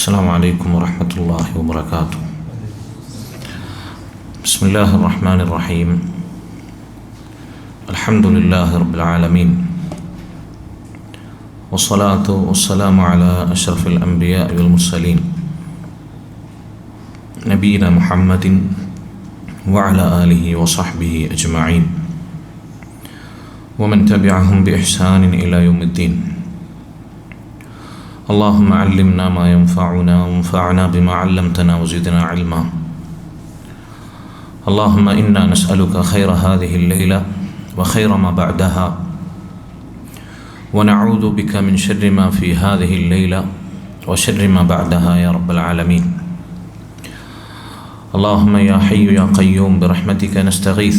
السلام عليكم ورحمة الله وبركاته. بسم الله الرحمن الرحيم. الحمد لله رب العالمين، والصلاة والسلام على أشرف الأنبياء والمرسلين نبينا محمد وعلى آله وصحبه أجمعين ومن تبعهم بإحسان إلى يوم الدين. اللهم علمنا ما ينفعنا وانفعنا بما علمتنا وزدنا علما. اللهم إنا نسألك خير هذه الليلة وخير ما بعدها، ونعوذ بك من شر ما في هذه الليلة وشر ما بعدها يا رب العالمين. اللهم يا حي يا قيوم برحمتك نستغيث،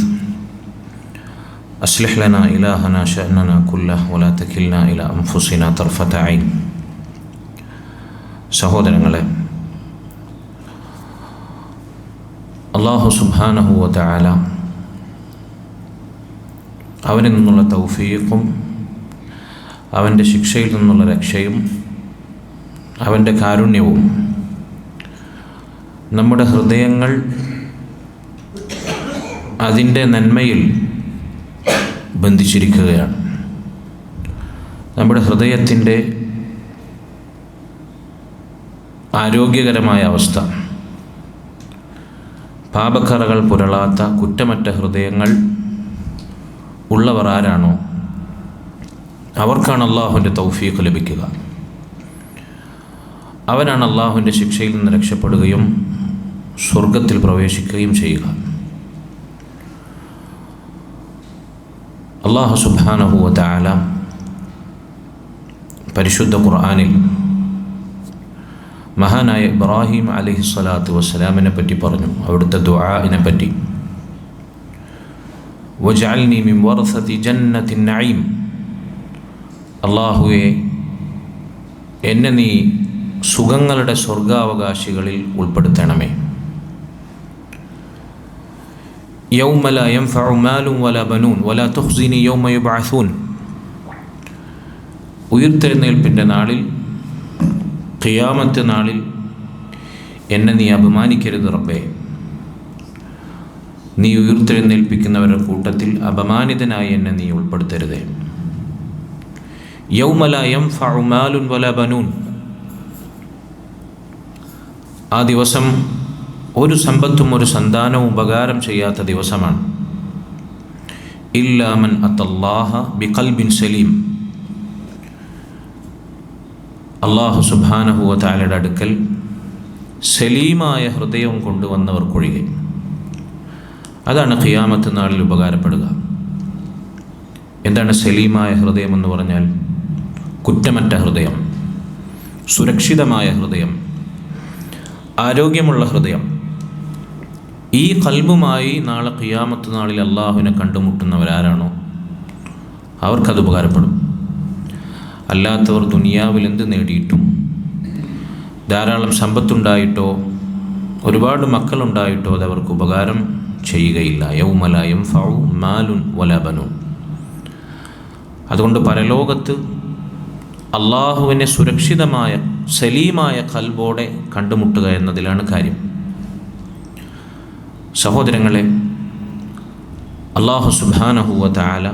أصلح لنا إلهنا شأننا كله ولا تكلنا إلى أنفسنا طرفة عين. സഹോദരങ്ങളെ, അല്ലാഹു സുബ്ഹാനഹു വ തആല അവനിൽ നിന്നുള്ള തൗഫീഖും അവൻ്റെ ശിക്ഷയിൽ നിന്നുള്ള രക്ഷയും അവൻ്റെ കാരുണ്യവും നമ്മുടെ ഹൃദയങ്ങൾ അതിൻ്റെ നന്മയിൽ ബന്ധിച്ചിരിക്കുകയാണ്. നമ്മുടെ ഹൃദയത്തിൻ്റെ ആരോഗ്യകരമായ അവസ്ഥ, പാപക്കറകൾ പുരളാത്ത കുറ്റമറ്റ ഹൃദയങ്ങൾ ഉള്ളവർ ആരാണോ അവർക്കാണ് അള്ളാഹുവിൻ്റെ തൗഫീഖ് ലഭിക്കുക. അവനാണ് അള്ളാഹുവിൻ്റെ ശിക്ഷയിൽ നിന്ന് രക്ഷപ്പെടുകയും സ്വർഗത്തിൽ പ്രവേശിക്കുകയും ചെയ്യുക. അല്ലാഹു സുബ്ഹാനഹു വ തആല പരിശുദ്ധ ഖുർആനിൽ മഹാനായ ഇബ്രാഹിം അലൈഹിസ്സലാത്തു വസ്സലാമിനെ പറ്റി പറഞ്ഞു. അവിടുത്തെ ദുആഇനെ പറ്റി, വജഅൽനി മിൻ വറസതി ജന്നത്തിൻ നഈം, അല്ലാഹുവേ എന്നെ നീ സുഖങ്ങളുടെ സ്വർഗാവകാശികളിൽ ഉൾപ്പെടുത്തണമേ. യൗമ ലാ യൻഫഉ മാലുൻ വലാ ബനൂൻ വലാ തുഖ്സിനി യൗമ യുബ്അസൂൻ, ഉയിർത്തെഴുന്നേൽപ്പിൻ്റെ നാളിൽ, ഖിയാമത്ത് നാളിൽ എന്നെ നീ അപമാനിക്കരുത് റബ്ബേ. നീ ഉയിർത്തെഴുന്നേൽപ്പിക്കുന്നവരുടെ കൂട്ടത്തിൽ അപമാനിതനായി എന്നെ നീ ഉൾപ്പെടുത്തരുതേ. യൗമ ലാ യൻഫഉ മാലുൻ വലാ ബനൂൻ, ആ ദിവസം ഒരു സമ്പത്തും ഒരു സന്താനവും ഉപകാരം ചെയ്യാത്ത ദിവസമാണ്. ഇല്ലാ മൻ അത്തല്ലാഹ ബിഖൽബിൻ സലീം, അല്ലാഹു സുബ്ഹാനഹു വ തആലയുടെ അടുക്കൽ സലീമായ ഹൃദയവും കൊണ്ടുവന്നവർക്കൊഴികെ. അതാണ് ഖിയാമത്ത് നാളിൽ ഉപകാരപ്പെടുക. എന്താണ് സലീമായ ഹൃദയം എന്ന് പറഞ്ഞാൽ? കുറ്റമറ്റ ഹൃദയം, സുരക്ഷിതമായ ഹൃദയം, ആരോഗ്യമുള്ള ഹൃദയം. ഈ ഖൽബുമായി നാളെ ഖിയാമത്ത് നാളിൽ അള്ളാഹുവിനെ കണ്ടുമുട്ടുന്നവരാരാണോ അവർക്കത് ഉപകാരപ്പെടും. അല്ലാത്തവർ ദുനിയാവിൽ എന്ത് നേടിയിട്ടും, ധാരാളം സമ്പത്തുണ്ടായിട്ടോ ഒരുപാട് മക്കളുണ്ടായിട്ടോ അതവർക്ക് ഉപകാരം ചെയ്യുകയില്ല. യൗമ ലാ യൻഫഉ മാലുൻ വലാ ബനൂൻ. അതുകൊണ്ട് പരലോകത്ത് അള്ളാഹുവിനെ സുരക്ഷിതമായ സലീമായ ഖൽബോടെ കണ്ടുമുട്ടുക എന്നതിലാണ് കാര്യം. സഹോദരങ്ങളെ, അല്ലാഹു സുബ്ഹാനഹു വ തആല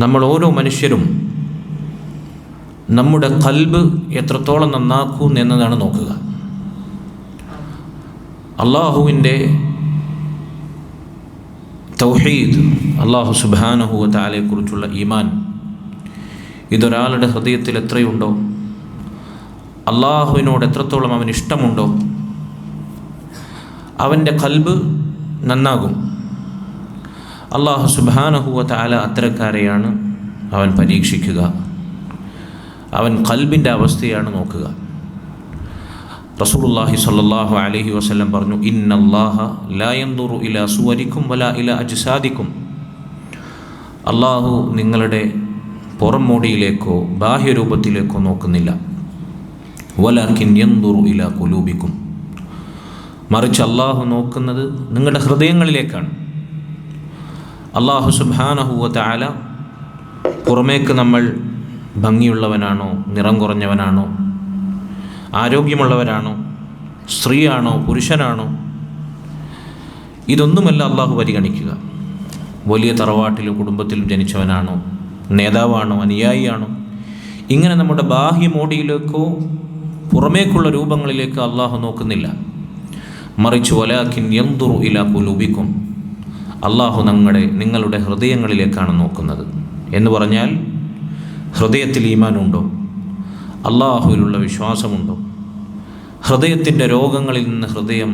നമ്മൾ ഓരോ മനുഷ്യരും നമ്മുടെ ഖൽബ് എത്രത്തോളം നന്നാക്കും എന്നതാണ് നോക്കുക. അള്ളാഹുവിൻ്റെ തൗഹീദ്, അല്ലാഹു സുബ്ഹാനഹു വ തആലയെക്കുറിച്ചുള്ള ഈമാൻ, ഇതൊരാളുടെ ഹൃദയത്തിൽ എത്രയുണ്ടോ, അള്ളാഹുവിനോട് എത്രത്തോളം അവന് ഇഷ്ടമുണ്ടോ, അവൻ്റെ ഖൽബ് നന്നാകും. അല്ലാഹു സുബ്ഹാനഹു വ തആല അത്തരക്കാരെയാണ് അവൻ പരീക്ഷിക്കുക. അവൻ ഖൽബിൻ്റെ അവസ്ഥയാണ് നോക്കുക. റസൂലുള്ളാഹി സ്വല്ലല്ലാഹു അലൈഹി വസല്ലം പറഞ്ഞു, ഇന്നല്ലാഹ ലാ യൻദുറു ഇലാ സുവരിക്കും വലാ ഇലാ അജ്സാദിക്കും, അല്ലാഹു നിങ്ങളുടെ പുറം മോടിയിലേക്കോ ബാഹ്യരൂപത്തിലേക്കോ നോക്കുന്നില്ല. വലാകിൻ യൻദുറു ഇലാ ഖുലൂബിക്കും, മറിച്ച് അല്ലാഹു നോക്കുന്നത് നിങ്ങളുടെ ഹൃദയങ്ങളിലേക്കാണ്. അല്ലാഹു സുബ്ഹാനഹു വ തആല പുറമേക്ക് നമ്മൾ ഭംഗിയുള്ളവനാണോ, നിറം കുറഞ്ഞവനാണോ, ആരോഗ്യമുള്ളവരാണോ, സ്ത്രീയാണോ, പുരുഷനാണോ, ഇതൊന്നുമല്ല അള്ളാഹു പരിഗണിക്കുക. വലിയ തറവാട്ടിലും കുടുംബത്തിലും ജനിച്ചവനാണോ, നേതാവാണോ, അനുയായിയാണോ, ഇങ്ങനെ നമ്മുടെ ബാഹ്യമോടിയിലേക്കോ പുറമേക്കുള്ള രൂപങ്ങളിലേക്ക് അള്ളാഹു നോക്കുന്നില്ല. മറിച്ച് വലാകിൻ യൻദുറു ഇലാ ഖുലൂബിക്കും, അള്ളാഹു നിങ്ങളുടെ ഹൃദയങ്ങളിലേക്കാണ് നോക്കുന്നത്. എന്ന് പറഞ്ഞാൽ ഹൃദയത്തിൽ ഈമാനുണ്ടോ, അള്ളാഹുവിലുള്ള വിശ്വാസമുണ്ടോ, ഹൃദയത്തിൻ്റെ രോഗങ്ങളിൽ നിന്ന് ഹൃദയം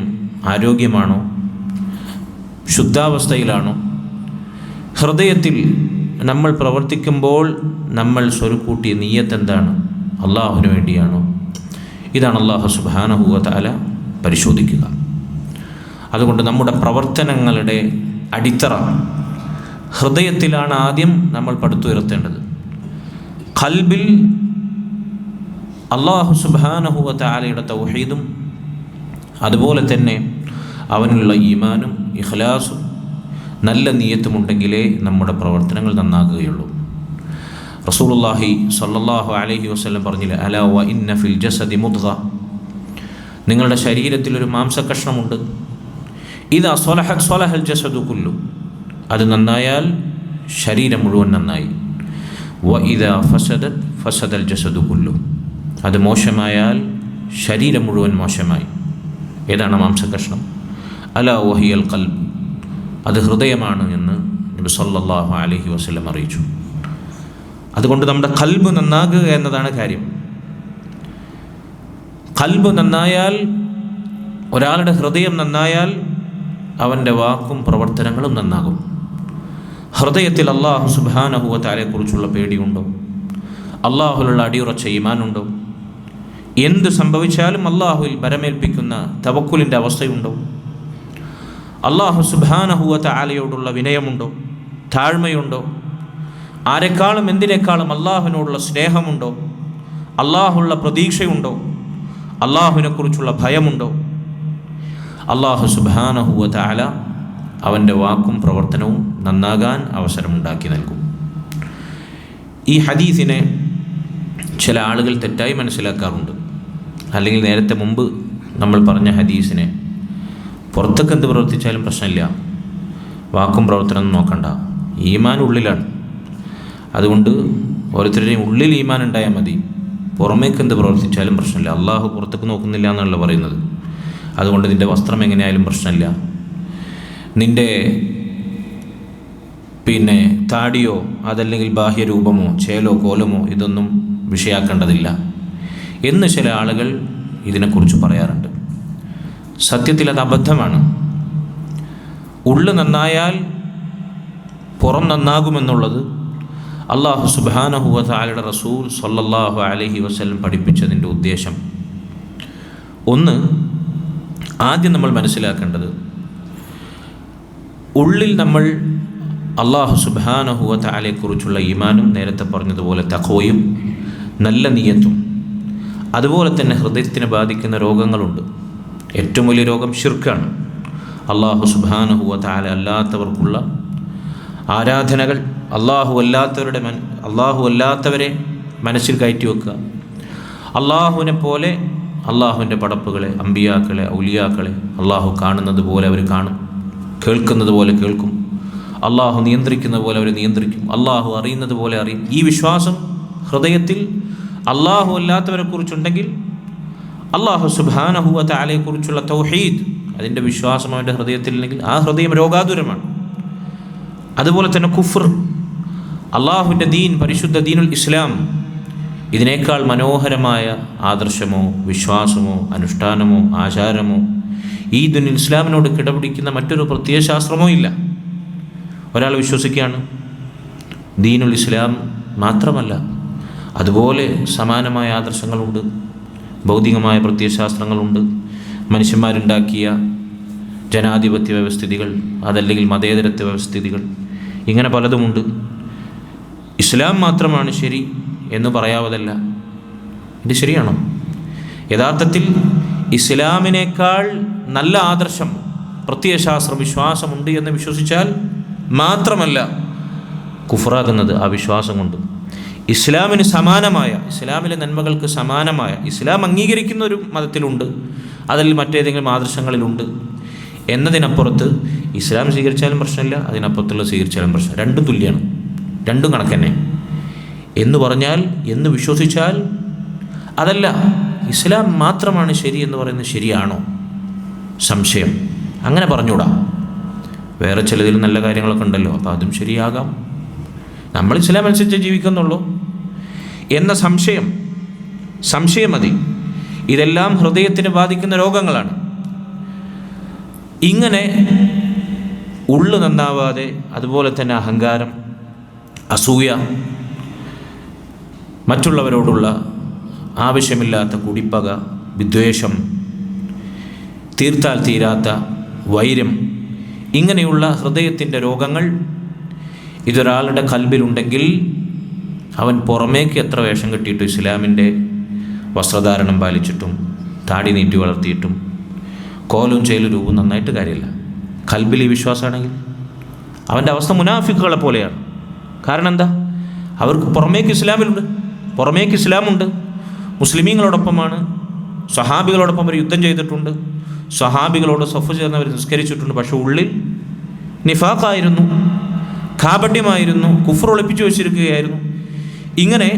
ആരോഗ്യമാണോ, ശുദ്ധാവസ്ഥയിലാണോ, ഹൃദയത്തിൽ നമ്മൾ പ്രവർത്തിക്കുമ്പോൾ നമ്മൾ സ്വരുക്കൂട്ടിയ നിയ്യത്ത് എന്താണ്, അള്ളാഹുവിന് വേണ്ടിയാണോ? ഇതാണ് അല്ലാഹു സുബ്ഹാനഹു വ തആല പരിശോധിക്കുക. അതുകൊണ്ട് നമ്മുടെ പ്രവർത്തനങ്ങളുടെ അടിത്തറ ഹൃദയത്തിലാണ് ആദ്യം നമ്മൾ പടുത്തുയർത്തേണ്ടത്. ഖൽബിൽ അല്ലാഹു സുബ്ഹാനഹു വ തആലയുടെ തൗഹീദും അതുപോലെ തന്നെ അവനുള്ള ഈമാനും ഇഖ്ലാസും നല്ല നിയ്യത്തുമുണ്ടെങ്കിലേ നമ്മുടെ പ്രവർത്തനങ്ങൾ നന്നാകുകയുള്ളൂ. റസൂലുള്ളാഹി സ്വല്ലല്ലാഹു അലൈഹി വസല്ലം പറഞ്ഞില്ലേ, അലാ വ ഇന്ന ഫിൽ ജസദി മുദ്ഗ, നിങ്ങളുടെ ശരീരത്തിലൊരു മാംസകഷ്ണമുണ്ട്. ഇദാ സ്വലഹത് സ്വലഹൽ ജസദു കുല്ലു, അത് നന്നായാൽ ശരീരം മുഴുവൻ നന്നായി. വ ഇദാ ഫസദത് ഫസദൽ ജസദു കുല്ലു, അത് മോശമായാൽ ശരീരം മുഴുവൻ മോശമായി. ഏതാണ് മാംസകഷ്ണം? അലാ വഹിയൽ ഖൽബ്, അത് ഹൃദയമാണ് എന്ന് നബി സല്ലല്ലാഹു അലൈഹി വസല്ലം അറിയിച്ചു. അതുകൊണ്ട് നമ്മുടെ ഖൽബ് നന്നാകുക എന്നതാണ് കാര്യം. ഖൽബ് നന്നായാൽ, ഒരാളുടെ ഹൃദയം നന്നായാൽ അവൻ്റെ വാക്കും പ്രവർത്തനങ്ങളും നന്നാകും. ഹൃദയത്തിൽ അല്ലാഹു സുബ്ഹാനഹു വ തആലയെക്കുറിച്ചുള്ള പേടിയുണ്ടോ, അല്ലാഹുവിലുള്ള അടിയുറച്ച ഈമാനുണ്ടോ, എന്ത് സംഭവിച്ചാലും അല്ലാഹുവിൽ ബരമേൽപ്പിക്കുന്ന തവക്കുലിൻ്റെ അവസ്ഥയുണ്ടോ, അല്ലാഹു സുബ്ഹാനഹു വ തആലയോടുള്ള വിനയമുണ്ടോ, താഴ്മയുണ്ടോ, ആരെക്കാളും എന്തിനേക്കാളും അല്ലാഹുവിനോടുള്ള സ്നേഹമുണ്ടോ, അല്ലാഹുള്ള പ്രതീക്ഷയുണ്ടോ, അല്ലാഹുവിനെക്കുറിച്ചുള്ള ഭയമുണ്ടോ, അല്ലാഹു സുബ്ഹാനഹു വ തആല അവൻ്റെ വാക്കും പ്രവർത്തനവും നന്നാകാൻ അവസരമുണ്ടാക്കി നൽകും. ഈ ഹദീസിനെ ചില ആളുകൾ തെറ്റായി മനസ്സിലാക്കാറുണ്ട്. അല്ലെങ്കിൽ നേരത്തെ മുമ്പ് നമ്മൾ പറഞ്ഞ ഹദീസിനെ പുറത്തൊക്കെ എന്ത് പ്രവർത്തിച്ചാലും പ്രശ്നമില്ല, വാക്കും പ്രവർത്തനം നോക്കണ്ട, ഈമാൻ ഉള്ളിലാണ്, അതുകൊണ്ട് ഓരോരുത്തരുടെയും ഉള്ളിൽ ഈമാൻ ഉണ്ടായാൽ മതി, പുറമേക്ക് എന്ത് പ്രവർത്തിച്ചാലും പ്രശ്നമില്ല, അള്ളാഹു പുറത്തേക്ക് നോക്കുന്നില്ല എന്നാണല്ലോ പറയുന്നത്. അതുകൊണ്ട് നിൻ്റെ വസ്ത്രം എങ്ങനെയായാലും പ്രശ്നമില്ല, നിൻ്റെ താടിയോ അതല്ലെങ്കിൽ ബാഹ്യരൂപമോ ചേലോ കോലമോ ഇതൊന്നും വിഷയാക്കേണ്ടതില്ല എന്ന് ചില ആളുകൾ ഇതിനെക്കുറിച്ച് പറയാറുണ്ട്. സത്യത്തിൽ അത് അബദ്ധമാണ്. ഉള്ളു നന്നായാൽ പുറം നന്നാകുമെന്നുള്ളത് അല്ലാഹു സുബ്ഹാനഹു വ തആലയുടെ റസൂൽ സ്വല്ലല്ലാഹു അലൈഹി വസല്ലം പഠിപ്പിച്ചതിൻ്റെ ഉദ്ദേശം. ഒന്ന്, ആദ്യം നമ്മൾ മനസ്സിലാക്കേണ്ടത്, ഉള്ളിൽ നമ്മൾ അല്ലാഹു സുബ്ഹാനഹു വ തആലയെക്കുറിച്ചുള്ള ഈമാനും നേരത്തെ പറഞ്ഞതുപോലെ തഖ്വയും നല്ല നിയ്യത്തും, അതുപോലെ തന്നെ ഹൃദയത്തിനെ ബാധിക്കുന്ന രോഗങ്ങളുണ്ട്. ഏറ്റവും വലിയ രോഗം ശിർക്കാണ്. അല്ലാഹു സുബ്ഹാനഹു വ തആല അല്ലാത്തവർക്കുള്ള ആരാധനകൾ, അല്ലാഹു അല്ലാത്തവരെ മനസ്സിൽ കയറ്റി വെക്കുക, അല്ലാഹുവിനെ പോലെ അല്ലാഹുവിൻ്റെ പടപ്പുകളെ, അമ്പിയാക്കളെ, ഔലിയാക്കളെ അല്ലാഹു കാണുന്നത് പോലെ അവർ കാണും, കേൾക്കുന്നത് പോലെ കേൾക്കും, അല്ലാഹു നിയന്ത്രിക്കുന്നത് പോലെ അവർ നിയന്ത്രിക്കും, അല്ലാഹു അറിയുന്നത് പോലെ അറിയും. ഈ വിശ്വാസം ഹൃദയത്തിൽ അല്ലാഹു അല്ലാത്തവരെക്കുറിച്ചുണ്ടെങ്കിൽ, അല്ലാഹു സുബ്ഹാനഹു വ തആലയെക്കുറിച്ചുള്ള തൗഹീദ്, അതിൻ്റെ വിശ്വാസം അവൻ്റെ ഹൃദയത്തിലുണ്ടെങ്കിൽ ആ ഹൃദയം രോഗാതുരമാണ്. അതുപോലെ തന്നെ കുഫ്ർ, അല്ലാഹുവിൻ്റെ ദീൻ, പരിശുദ്ധ ദീനുൽ ഇസ്ലാം, ഇതിനേക്കാൾ മനോഹരമായ ആദർശമോ വിശ്വാസമോ അനുഷ്ഠാനമോ ആചാരമോ ഈ ദീനുൽ ഇസ്ലാമിനോട് കിടപിടിക്കുന്ന മറ്റൊരു പ്രത്യയശാസ്ത്രമോ ഇല്ല. ഒരാൾ വിശ്വസിക്കുകയാണ്, ദീനുൽ ഇസ്ലാം മാത്രമല്ല അതുപോലെ സമാനമായ ആദർശങ്ങളുണ്ട്, ഭൗതികമായ പ്രത്യയശാസ്ത്രങ്ങളുണ്ട്, മനുഷ്യന്മാരുണ്ടാക്കിയ ജനാധിപത്യ വ്യവസ്ഥിതികൾ, അതല്ലെങ്കിൽ മതേതരത്വ വ്യവസ്ഥിതികൾ, ഇങ്ങനെ പലതുമുണ്ട്. ഇസ്ലാം മാത്രമാണ് ശരി എന്ന് പറയാവതല്ല. ഇത് ശരിയാണോ? യഥാർത്ഥത്തിൽ ഇസ്ലാമിനേക്കാൾ നല്ല ആദർശം, പ്രത്യയശാസ്ത്ര വിശ്വാസമുണ്ട് എന്ന് വിശ്വസിച്ചാൽ മാത്രമല്ല കുഫറാകുന്നത് ആ വിശ്വാസം കൊണ്ട്. ഇസ്ലാമിന് സമാനമായ, ഇസ്ലാമിലെ നന്മകൾക്ക് സമാനമായ, ഇസ്ലാം അംഗീകരിക്കുന്ന ഒരു മതത്തിലുണ്ട്, അതിൽ മറ്റേതെങ്കിലും ആദർശങ്ങളിലുണ്ട് എന്നതിനപ്പുറത്ത് ഇസ്ലാം സ്വീകരിച്ചാലും പ്രശ്നമില്ല, അതിനപ്പുറത്തുള്ള സ്വീകരിച്ചാലും പ്രശ്നം, രണ്ടും തുല്യമാണ്, രണ്ടും കണക്കന്നെ എന്ന് പറഞ്ഞാൽ, എന്ന് വിശ്വസിച്ചാൽ അതല്ല ഇസ്ലാം മാത്രമാണ് ശരി എന്ന് പറയുന്നത് ശരിയാണോ? സംശയം. അങ്ങനെ പറഞ്ഞൂടാ. വേറെ ചിലതിൽ നല്ല കാര്യങ്ങളൊക്കെ ഉണ്ടല്ലോ, അപ്പോൾ അതും ശരിയാകാം, നമ്മൾ ഇസ്ലാം അനുസരിച്ച് ജീവിക്കുന്നുള്ളൂ എന്ന സംശയം മതി. ഇതെല്ലാം ഹൃദയത്തിനെ ബാധിക്കുന്ന രോഗങ്ങളാണ്. ഇങ്ങനെ ഉള്ളു നന്നാവാതെ, അതുപോലെ തന്നെ അഹങ്കാരം, അസൂയ, മറ്റുള്ളവരോടുള്ള ആവശ്യമില്ലാത്ത കുടിപ്പക, വിദ്വേഷം, തീർത്താൽ തീരാത്ത വൈരം, ഇങ്ങനെയുള്ള ഹൃദയത്തിൻ്റെ രോഗങ്ങൾ ഇതൊരാളുടെ കൽബിലുണ്ടെങ്കിൽ അവൻ പുറമേക്ക് എത്ര വേഷം കെട്ടിയിട്ടും ഇസ്ലാമിൻ്റെ വസ്ത്രധാരണം പാലിച്ചിട്ടും താടി നീട്ടി വളർത്തിയിട്ടും കോലും ചേലും രൂപം നന്നായിട്ട് കാര്യമില്ല. കൽബിൽ ഈ വിശ്വാസമാണെങ്കിൽ അവൻ്റെ അവസ്ഥ മുനാഫിക്കുകളെ പോലെയാണ്. കാരണം എന്താ? അവർക്ക് പുറമേക്ക് ഇസ്ലാമുണ്ട്, മുസ്ലിമീങ്ങളോടൊപ്പമാണ്, സ്വഹാബികളോടൊപ്പം അവർ യുദ്ധം ചെയ്തിട്ടുണ്ട്, സ്വഹാബികളോട് സഫ് ചേർന്നവർ നിസ്കരിച്ചിട്ടുണ്ട്. പക്ഷെ ഉള്ളിൽ നിഫാഖായിരുന്നു, കാപട്യമായിരുന്നു, കുഫർ ഒളിപ്പിച്ചു വെച്ചിരിക്കുകയായിരുന്നു. ഇങ്ങനെ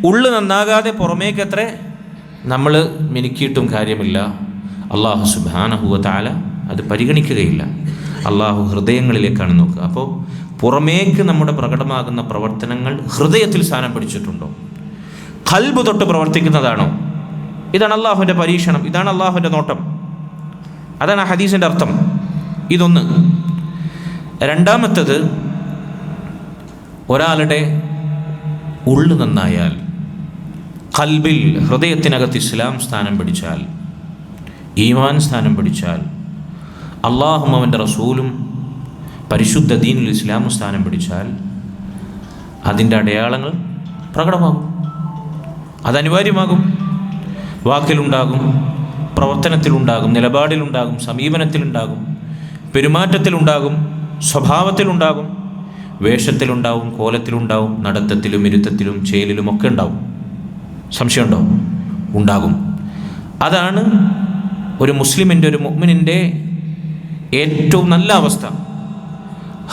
ഉള്ളു നന്നാകാതെ പുറമേക്കത്ര നമ്മൾ മിനുക്കിയിട്ടും കാര്യമില്ല. അള്ളാഹു സുബ്ഹാനഹു വ തആല അത് പരിഗണിക്കുകയില്ല. അള്ളാഹു ഹൃദയങ്ങളിലേക്കാണ് നോക്കുക. അപ്പോൾ പുറമേക്ക് നമ്മുടെ പ്രകടമാകുന്ന പ്രവർത്തനങ്ങൾ ഹൃദയത്തിൽ സ്ഥാനം പിടിച്ചിട്ടുണ്ടോ? ഖൽബ് തൊട്ട് പ്രവർത്തിക്കുന്നതാണോ? ഇതാണ് അള്ളാഹുവിൻ്റെ പരീക്ഷണം, ഇതാണ് അള്ളാഹുവിൻ്റെ നോട്ടം. അതാണ് ആ ഹദീസിൻ്റെ അർത്ഥം. ഇതൊന്ന്. രണ്ടാമത്തത്, ഒരാളുടെ ഉള്ളു നന്നായാൽ, ഖൽബിൽ, ഹൃദയത്തിനകത്ത് ഇസ്ലാം സ്ഥാനം പിടിച്ചാൽ, ഈമാൻ സ്ഥാനം പിടിച്ചാൽ, അള്ളാഹും അവൻ്റെ റസൂലും പരിശുദ്ധ ദീനുൽ ഇസ്ലാമും സ്ഥാനം പിടിച്ചാൽ അതിൻ്റെ അടയാളങ്ങൾ പ്രകടമാകും, അതനിവാര്യമാകും. വാക്കിലുണ്ടാകും, പ്രവർത്തനത്തിലുണ്ടാകും, നിലപാടിലുണ്ടാകും, സമീപനത്തിലുണ്ടാകും, പെരുമാറ്റത്തിലുണ്ടാകും, സ്വഭാവത്തിലുണ്ടാകും, വേഷത്തിലുണ്ടാവും, കോലത്തിലുണ്ടാവും, നടത്തത്തിലും ഇരുത്തത്തിലും ചേലിലുമൊക്കെ ഉണ്ടാവും. സംശയമുണ്ടോ? ഉണ്ടാകും. അതാണ് ഒരു മുസ്ലിമിൻ്റെ, ഒരു മുഅ്മിനിൻ്റെ ഏറ്റവും നല്ല അവസ്ഥ.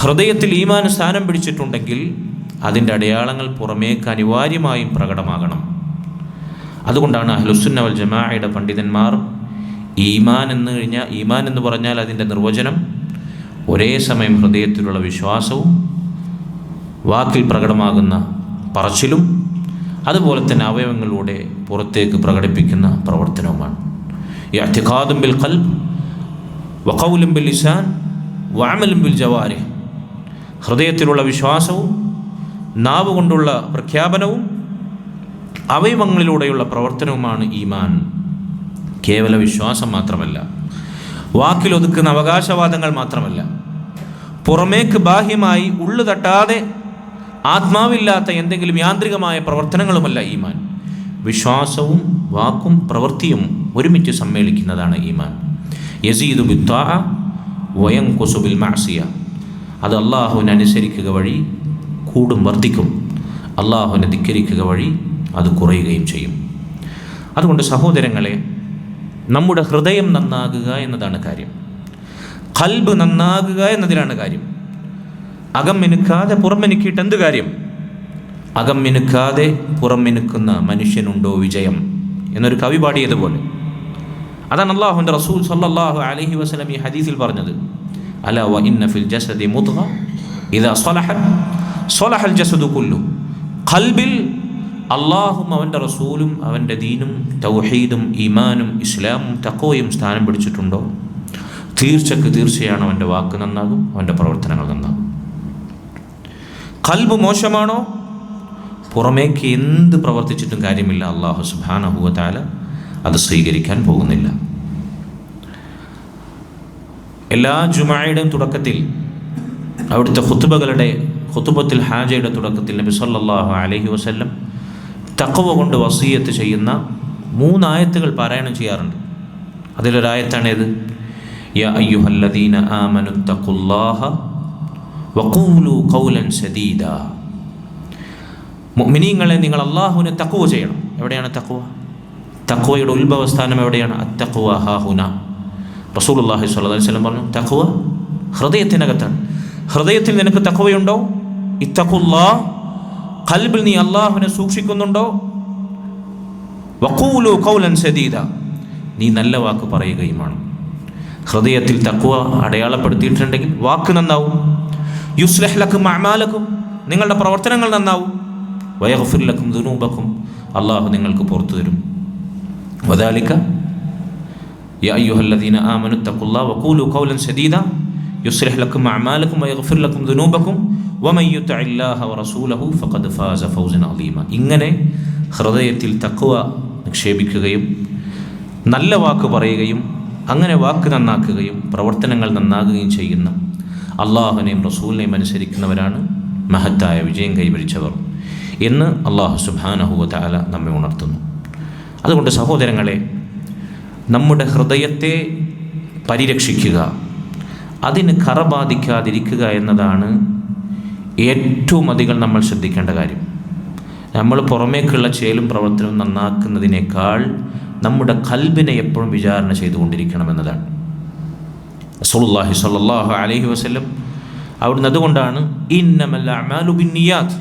ഹൃദയത്തിൽ ഈമാൻ സ്ഥാനം പിടിച്ചിട്ടുണ്ടെങ്കിൽ അതിൻ്റെ അടയാളങ്ങൾ പുറമേക്ക് അനിവാര്യമായും പ്രകടമാകണം. അതുകൊണ്ടാണ് അഹ്ലുസുന്ന വൽ ജമാഅയുടെ പണ്ഡിതന്മാർ ഈമാൻ എന്ന് പറഞ്ഞാൽ അതിൻ്റെ നിർവചനം ഒരേ സമയം ഹൃദയത്തിലുള്ള വിശ്വാസവും വാക്കിൽ പ്രകടമാകുന്ന പറച്ചിലും അതുപോലെ തന്നെ അവയവങ്ങളിലൂടെ പുറത്തേക്ക് പ്രകടിപ്പിക്കുന്ന പ്രവർത്തനവുമാണ്. ഇഅ്തിഖാദുൻ ബിൽ ഖൽബ് വഖൗലുൻ ബിൽ ലിസാൻ വഅമലുൻ ബിൽ ജവാരിഹ്. ഹൃദയത്തിലുള്ള വിശ്വാസവും നാവ് കൊണ്ടുള്ള പ്രഖ്യാപനവും അവയവങ്ങളിലൂടെയുള്ള പ്രവർത്തനവുമാണ് ഈമാൻ. കേവല വിശ്വാസം മാത്രമല്ല, വാക്കിലൊതുക്കുന്ന അവകാശവാദങ്ങൾ മാത്രമല്ല, പുറമേക്ക് ബാഹ്യമായി ഉള്ളു തട്ടാതെ ആത്മാവില്ലാത്ത എന്തെങ്കിലും യാന്ത്രികമായ പ്രവർത്തനങ്ങളുമല്ല ഈമാൻ. വിശ്വാസവും വാക്കും പ്രവൃത്തിയും ഒരുമിച്ച് സമ്മേളിക്കുന്നതാണ് ഈമാൻ. യസീദു ബിത്വാഅ വയൻഖുസു ബിൽ മഅസിയ. അത് അള്ളാഹുവിനെ അനുസരിക്കുക വഴി കൂടും, വർദ്ധിക്കും. അള്ളാഹുവിനെ ധിക്കരിക്കുക വഴി അത് കുറയുകയും ചെയ്യും. അതുകൊണ്ട് സഹോദരങ്ങളെ, നമ്മുടെ ഹൃദയം നന്നാകുക എന്നതാണ് കാര്യം. ഖൽബ് നന്നാകുക എന്നതിലാണ് കാര്യം. അകം മിനുക്കാതെ പുറം മിനുക്കിയിട്ട് എന്ത് കാര്യം? അകം മിനുക്കാതെ പുറം മിനുക്കുന്ന മനുഷ്യനുണ്ടോ വിജയം എന്നൊരു കവി പാടിയതുപോലെ. അതാണ് അല്ലാഹുവിൻ്റെ റസൂൽ സല്ലല്ലാഹു അലൈഹി വസല്ലം ഈ ഹദീസിൽ പറഞ്ഞത്. അലാ വ ഇന്ന ഫിൽ ജസദി മുദ്ഗ ഇദാ സ്വലഹത് സ്വലഹൽ ജസദു കുല്ലു. ഖൽബിൽ അള്ളാഹും അവൻ്റെ റസൂലും അവൻ്റെ ദീനും തൗഹീദും ഈമാനും ഇസ്ലാമും തഖ്വയും സ്ഥാനം പിടിച്ചിട്ടുണ്ടോ, തീർച്ചയാണ് അവൻ്റെ വാക്ക് നന്നാകും, അവൻ്റെ പ്രവർത്തനങ്ങൾ നന്നാകും. ഖൽബ് മോശമാണോ, പുറമേക്ക് എന്ത് പ്രവർത്തിച്ചിട്ടും കാര്യമില്ല, അല്ലാഹു സുബ്ഹാനഹു വ തആല അത് സ്വീകരിക്കാൻ പോകുന്നില്ല. എല്ലാ ജുമുഅയുടെയും തുടക്കത്തിൽ, അവിടുത്തെ ഖുതുബത്തുൽ ഹാജയുടെ തുടക്കത്തിൽ നബി സല്ലല്ലാഹു അലൈഹി വസല്ലം തഖ്വ കൊണ്ട് വസിയത്ത് ചെയ്യുന്ന 3 ആയത്തുകൾ പാരായണം ചെയ്യാറുണ്ട്. അതിലൊരായത്താണേത്? യാ അയ്യുഹല്ലദീന ആമനു തഖുല്ലാഹ വഖൂലു ഖൗലൻ സദീദാ. മുഅ്മിനീങ്ങളെ, നിങ്ങൾ അള്ളാഹുവിനെ തഖ്വ ചെയ്യണം. എവിടെയാണ് തഖ്വ? തഖ്വയുടെ ഉത്ഭവസ്ഥാനം എവിടെയാണ്? അത്തഖ്വ ഹാഹുന. റസൂലുള്ളാഹി സ്വല്ലല്ലാഹു അലൈഹി വസല്ലം പറഞ്ഞു, തഖ്വ ഹൃദയത്തിനകത്താണ്. ഹൃദയത്തിൽ നിനക്ക് തഖ്വയുണ്ടോ? ഇത്തഖുല്ലാഹ്, ഖൽബിൽ നീ അള്ളാഹുവിനെ സൂക്ഷിക്കുന്നുണ്ടോ? വഖൂലു ഖൗലൻ സദീദ, നീ നല്ല വാക്ക് പറയുകയുമാണ്. ഹൃദയത്തിൽ തഖ്വ അടയാളപ്പെടുത്തിയിട്ടുണ്ടെങ്കിൽ വാക്ക് നന്നാവും. യുസ്ലിഹ് ലക്കും അഅമാലക്കും, നിങ്ങളുടെ പ്രവർത്തനങ്ങൾ നന്നാവും. വയഗ്ഫിർ ലക്കും ദുനൂബക്കും, അള്ളാഹു നിങ്ങൾക്ക് പുറത്തു തരും. വദാലിക യാ അയ്യുഹല്ലദീന ആമനു തഖുല്ലാഹ വഖൂലു ഖൗലൻ സദീദ യുസ്ലിഹ് ലക്കും അഅമാലക്കും വയഗ്ഫിർ ലക്കും ദുനൂബക്കും വമൻ യുതിഇല്ലാഹ വറസൂലഹു ഫഖദ് ഫാസ ഫൗസൻ അളീമ. ഇങ്ങനെ ഹൃദയത്തിൽ തഖ്വ നിക്ഷേപിക്കുകയും നല്ല വാക്ക് പറയുകയും അങ്ങനെ വാക്ക് നന്നാക്കുകയും പ്രവർത്തനങ്ങൾ നന്നാകുകയും ചെയ്യുന്ന അള്ളാഹുവിനെയും റസൂലിനെയും അനുസരിക്കുന്നവരാണ് മഹത്തായ വിജയം കൈവരിച്ചവർ എന്ന് അള്ളാഹു സുബ്ഹാനഹു വ തആല നമ്മെ ഉണർത്തുന്നു. അതുകൊണ്ട് സഹോദരങ്ങളെ, നമ്മുടെ ഹൃദയത്തെ പരിരക്ഷിക്കുക, അതിന് കറ ബാധിക്കാതിരിക്കുക എന്നതാണ് ഏറ്റവും അധികം നമ്മൾ ശ്രദ്ധിക്കേണ്ട കാര്യം. നമ്മൾ പുറമേക്കുള്ള ചേലും പ്രവർത്തനവും നന്നാക്കുന്നതിനേക്കാൾ നമ്മുടെ ഖൽബിനെ എപ്പോഴും വിചാരണ ചെയ്തുകൊണ്ടിരിക്കണമെന്നതാണ്. റസൂലുള്ളാഹി സ്വല്ലല്ലാഹു അലൈഹി വസല്ലം അവിടുന്ന് അതുകൊണ്ടാണ് ഇന്നമൽ അഅ്മാലു ബിന്നിയാത്ത്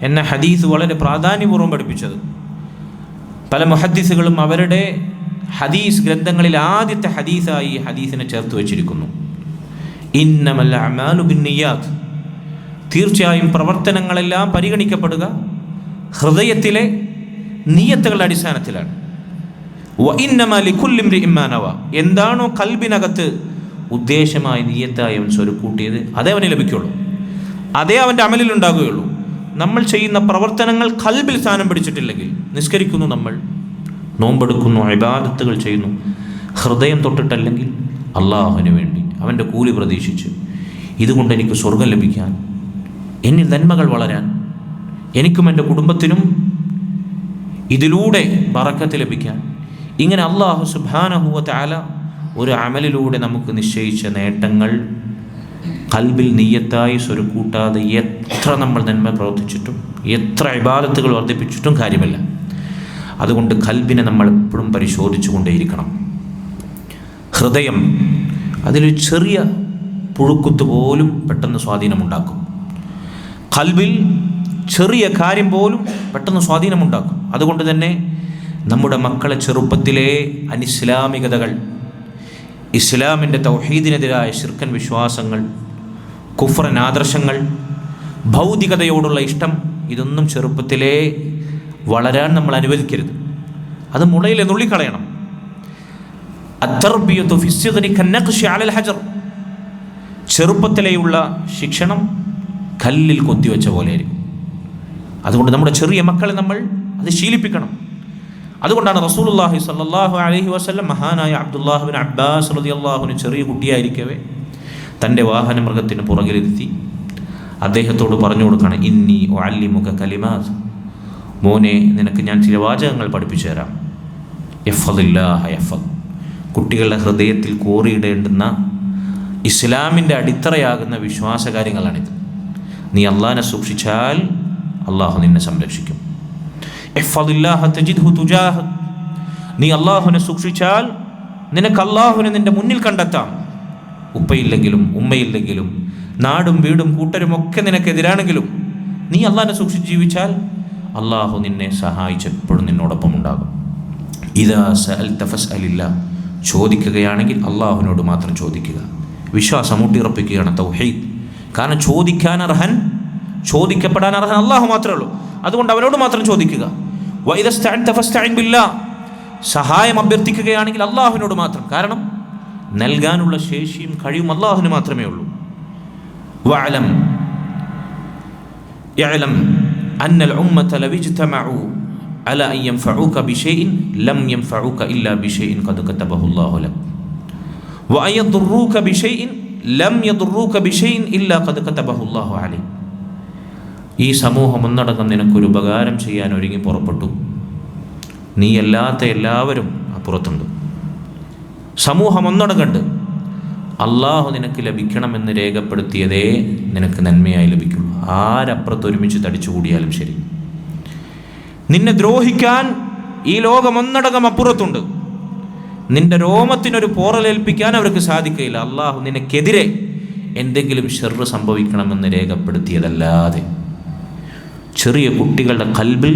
എന്ന ഹദീസ് വളരെ പ്രാധാന്യപൂർവ്വം പഠിപ്പിച്ചത്. പല മുഹദ്ദിസുകളും അവരുടെ ഹദീസ് ഗ്രന്ഥങ്ങളിൽ ആദ്യത്തെ ഹദീസായി ഈ ഹദീസിനെ ചേർത്ത് വച്ചിരിക്കുന്നു. ഇന്നമൽ അഅ്മാലു ബിന്നിയാത്ത്, തീർച്ചയായും പ്രവർത്തനങ്ങളെല്ലാം പരിഗണിക്കപ്പെടുക ഹൃദയത്തിലെ നിയ്യത്തുകളുടെ അടിസ്ഥാനത്തിലാണ്. വ ഇന്നമാ ലികുല്ലി ഇംറിഇൻ മാ നവ, എന്താണോ കൽബിനകത്ത് ഉദ്ദേശമായി നിയ്യത്തായി അവൻ സ്വരുക്കൂട്ടിയത് അതേ അവന് ലഭിക്കുള്ളൂ, അതേ അവൻ്റെ അമലിൽ ഉണ്ടാകുകയുള്ളൂ. നമ്മൾ ചെയ്യുന്ന പ്രവർത്തനങ്ങൾ ഖൽബിൽ സ്ഥാനം പിടിച്ചിട്ടില്ലെങ്കിൽ, നിസ്കരിക്കുന്നു, നമ്മൾ നോമ്പെടുക്കുന്നു, ഇബാദത്തുകൾ ചെയ്യുന്നു, ഹൃദയം തൊട്ടിട്ടല്ലെങ്കിൽ അള്ളാഹുവിന് വേണ്ടി അവൻ്റെ കൂലി പ്രതീക്ഷിച്ച് ഇതുകൊണ്ട് എനിക്ക് സ്വർഗം ലഭിക്കാൻ, എന്നിൽ നന്മകൾ വളരാൻ, എനിക്കും എൻ്റെ കുടുംബത്തിനും ഇതിലൂടെ ബറക്കത്ത് ലഭിക്കാൻ, ഇങ്ങനെ അള്ളാഹു സുബ്ഹാനഹു വ തആല ഒരു അമലിലൂടെ നമുക്ക് നിശ്ചയിച്ച നേട്ടങ്ങൾ ഖൽബിൽ നിയ്യത്തായി സ്വരുക്കൂട്ടാതെ എത്ര നമ്മൾ നന്മ പ്രവർത്തിച്ചിട്ടും എത്ര ഇബാദത്തുകൾ വർദ്ധിപ്പിച്ചിട്ടും കാര്യമില്ല. അതുകൊണ്ട് ഖൽബിനെ നമ്മൾ എപ്പോഴും പരിശോധിച്ചു കൊണ്ടേയിരിക്കണം. ഹൃദയം അതിലൊരു ചെറിയ പുഴുക്കുത്ത് പോലും പെട്ടെന്ന് സ്വാധീനമുണ്ടാക്കും. ഖൽബിൽ ചെറിയ കാര്യം പോലും പെട്ടെന്ന് സ്വാധീനമുണ്ടാക്കും. അതുകൊണ്ട് തന്നെ നമ്മുടെ മക്കളെ ചെറുപ്പത്തിലെ അനിസ്ലാമികതകൾ, ഇസ്ലാമിൻ്റെ തൗഹീദിനെതിരായ ശിർക്കൻ വിശ്വാസങ്ങൾ, കുഫ്റൻ ആദർശങ്ങൾ, ഭൗതികതയോടുള്ള ഇഷ്ടം, ഇതൊന്നും ചെറുപ്പത്തിലേ വളരാൻ നമ്മൾ അനുവദിക്കരുത്. അത് മുളയിലെ നുള്ളിക്കളയണം. അത്തർബിയത്തു ഫിസ്സിഗ്രി കന്നഖ്ശി അലൽ ഹജർ, ചെറുപ്പത്തിലെയുള്ള ശിക്ഷണം കല്ലിൽ കൊത്തിവെച്ച പോലെയായിരിക്കും. അതുകൊണ്ട് നമ്മുടെ ചെറിയ മക്കളെ നമ്മൾ അത് ശീലിപ്പിക്കണം. അതുകൊണ്ടാണ് റസൂലുള്ളാഹി സ്വല്ലല്ലാഹു അലൈഹി വസല്ലം മഹാനായ അബ്ദുല്ലാഹ് ബിൻ അബ്ബാസ് റളിയല്ലാഹു അൻഹു ചെറിയ കുട്ടിയായിരിക്കവേ തൻ്റെ വാഹന മൃഗത്തിന് പുറകിലിരുത്തി അദ്ദേഹത്തോട് പറഞ്ഞു കൊടുക്കണം, ഇന്നി ഉഅല്ലിമുക കലിമാത്ത്, മോനെ നിനക്ക് ഞാൻ ചില വാചകങ്ങൾ പഠിപ്പിച്ചു തരാം. യഹ്ഫദില്ലാഹ യഹ്ഫദ്, കുട്ടികളുടെ ഹൃദയത്തിൽ കോറിയിടേണ്ടുന്ന ഇസ്ലാമിൻ്റെ അടിത്തറയാകുന്ന വിശ്വാസകാര്യങ്ങളാണിത്. നീ അള്ളാഹിനെ സൂക്ഷിച്ചാൽ അള്ളാഹു നിന്നെ സംരക്ഷിക്കും. ഇഹ്ഫദില്ലാഹ തജിദ്ഹു തുജാഹ്, നീ അള്ളാഹുവിനെ സൂക്ഷിച്ചാൽ നിനക്ക് അള്ളാഹുവിനെ നിൻ്റെ മുന്നിൽ കണ്ടെത്താം. ഉപ്പയില്ലെങ്കിലും ഉമ്മയില്ലെങ്കിലും നാടും വീടും കൂട്ടരും ഒക്കെ നിനക്കെതിരാണെങ്കിലും നീ അള്ളാഹിനെ സൂക്ഷിച്ച് ജീവിച്ചാൽ അള്ളാഹു നിന്നെ സഹായിച്ച് എപ്പോഴും നിന്നോടൊപ്പം ഉണ്ടാകും. ഇദാ സഅൽത ഫസ്അലില്ലാഹ്, ചോദിക്കുകയാണെങ്കിൽ അള്ളാഹുവിനോട് മാത്രം ചോദിക്കുക. വിശ്വാസം ഊട്ടിയുറപ്പിക്കുകയാണ് തൗഹീദ്. കാരണം ചോദിക്കാൻ അർഹൻ, ചോദിക്കപ്പെടാൻ അർഹൻ അള്ളാഹു മാത്രമേ ഉള്ളൂ. അതുകൊണ്ട് അവനോട് മാത്രം ചോദിക്കുക. വഇദാ ഇസ്തഅൻത ഫസ്തഇൻ ബില്ലാഹ്, സഹായം അഭ്യർത്ഥിക്കുകയാണെങ്കിൽ അള്ളാഹുവിനോട് മാത്രം. കാരണം നൽകാനുള്ള ശേഷിയും കഴിവും അള്ളാഹുവിന് മാത്രമേ ഉള്ളൂ. വഅലം യഅലം അന്നൽ ഉമ്മത ലൗ ഇജ്തമഉ അലാ അൻ യൻഫഉക ബിശൈഇൻ ലം യൻഫഉക ഇല്ലാ ബിശൈഇൻ ഖദ് കതബഹു അല്ലാഹു ലക വഅൻ യദുറൂക ബിശൈഇൻ ലം യദുറൂക ബിശൈഇൻ ഇല്ലാ ഖദ് കതബഹു അല്ലാഹു അലൈഹി. ഈ സമൂഹം ഒന്നടങ്കം നിനക്കൊരു ഉപകാരം ചെയ്യാൻ ഒരുങ്ങി പുറപ്പെട്ടു, നീ അല്ലാത്ത എല്ലാവരും അപ്പുറത്തുണ്ട്. സമൂഹം ഒന്നടങ്കണ്ട് അള്ളാഹു നിനക്ക് ലഭിക്കണമെന്ന് രേഖപ്പെടുത്തിയതേ നിനക്ക് നന്മയായി ലഭിക്കുള്ളൂ. ആരപ്പുറത്ത് ഒരുമിച്ച് തടിച്ചുകൂടിയാലും ശരി. നിന്നെ ദ്രോഹിക്കാൻ ഈ ലോകം ഒന്നടങ്കം അപ്പുറത്തുണ്ട്. നിന്റെ രോമത്തിനൊരു പോറലേൽപ്പിക്കാൻ അവർക്ക് സാധിക്കുകയില്ല. അള്ളാഹു നിനക്കെതിരെ എന്തെങ്കിലും ഷർറ് സംഭവിക്കണമെന്ന് രേഖപ്പെടുത്തിയതല്ലാതെ. ചെറിയ കുട്ടികളുടെ ഖൽബിൽ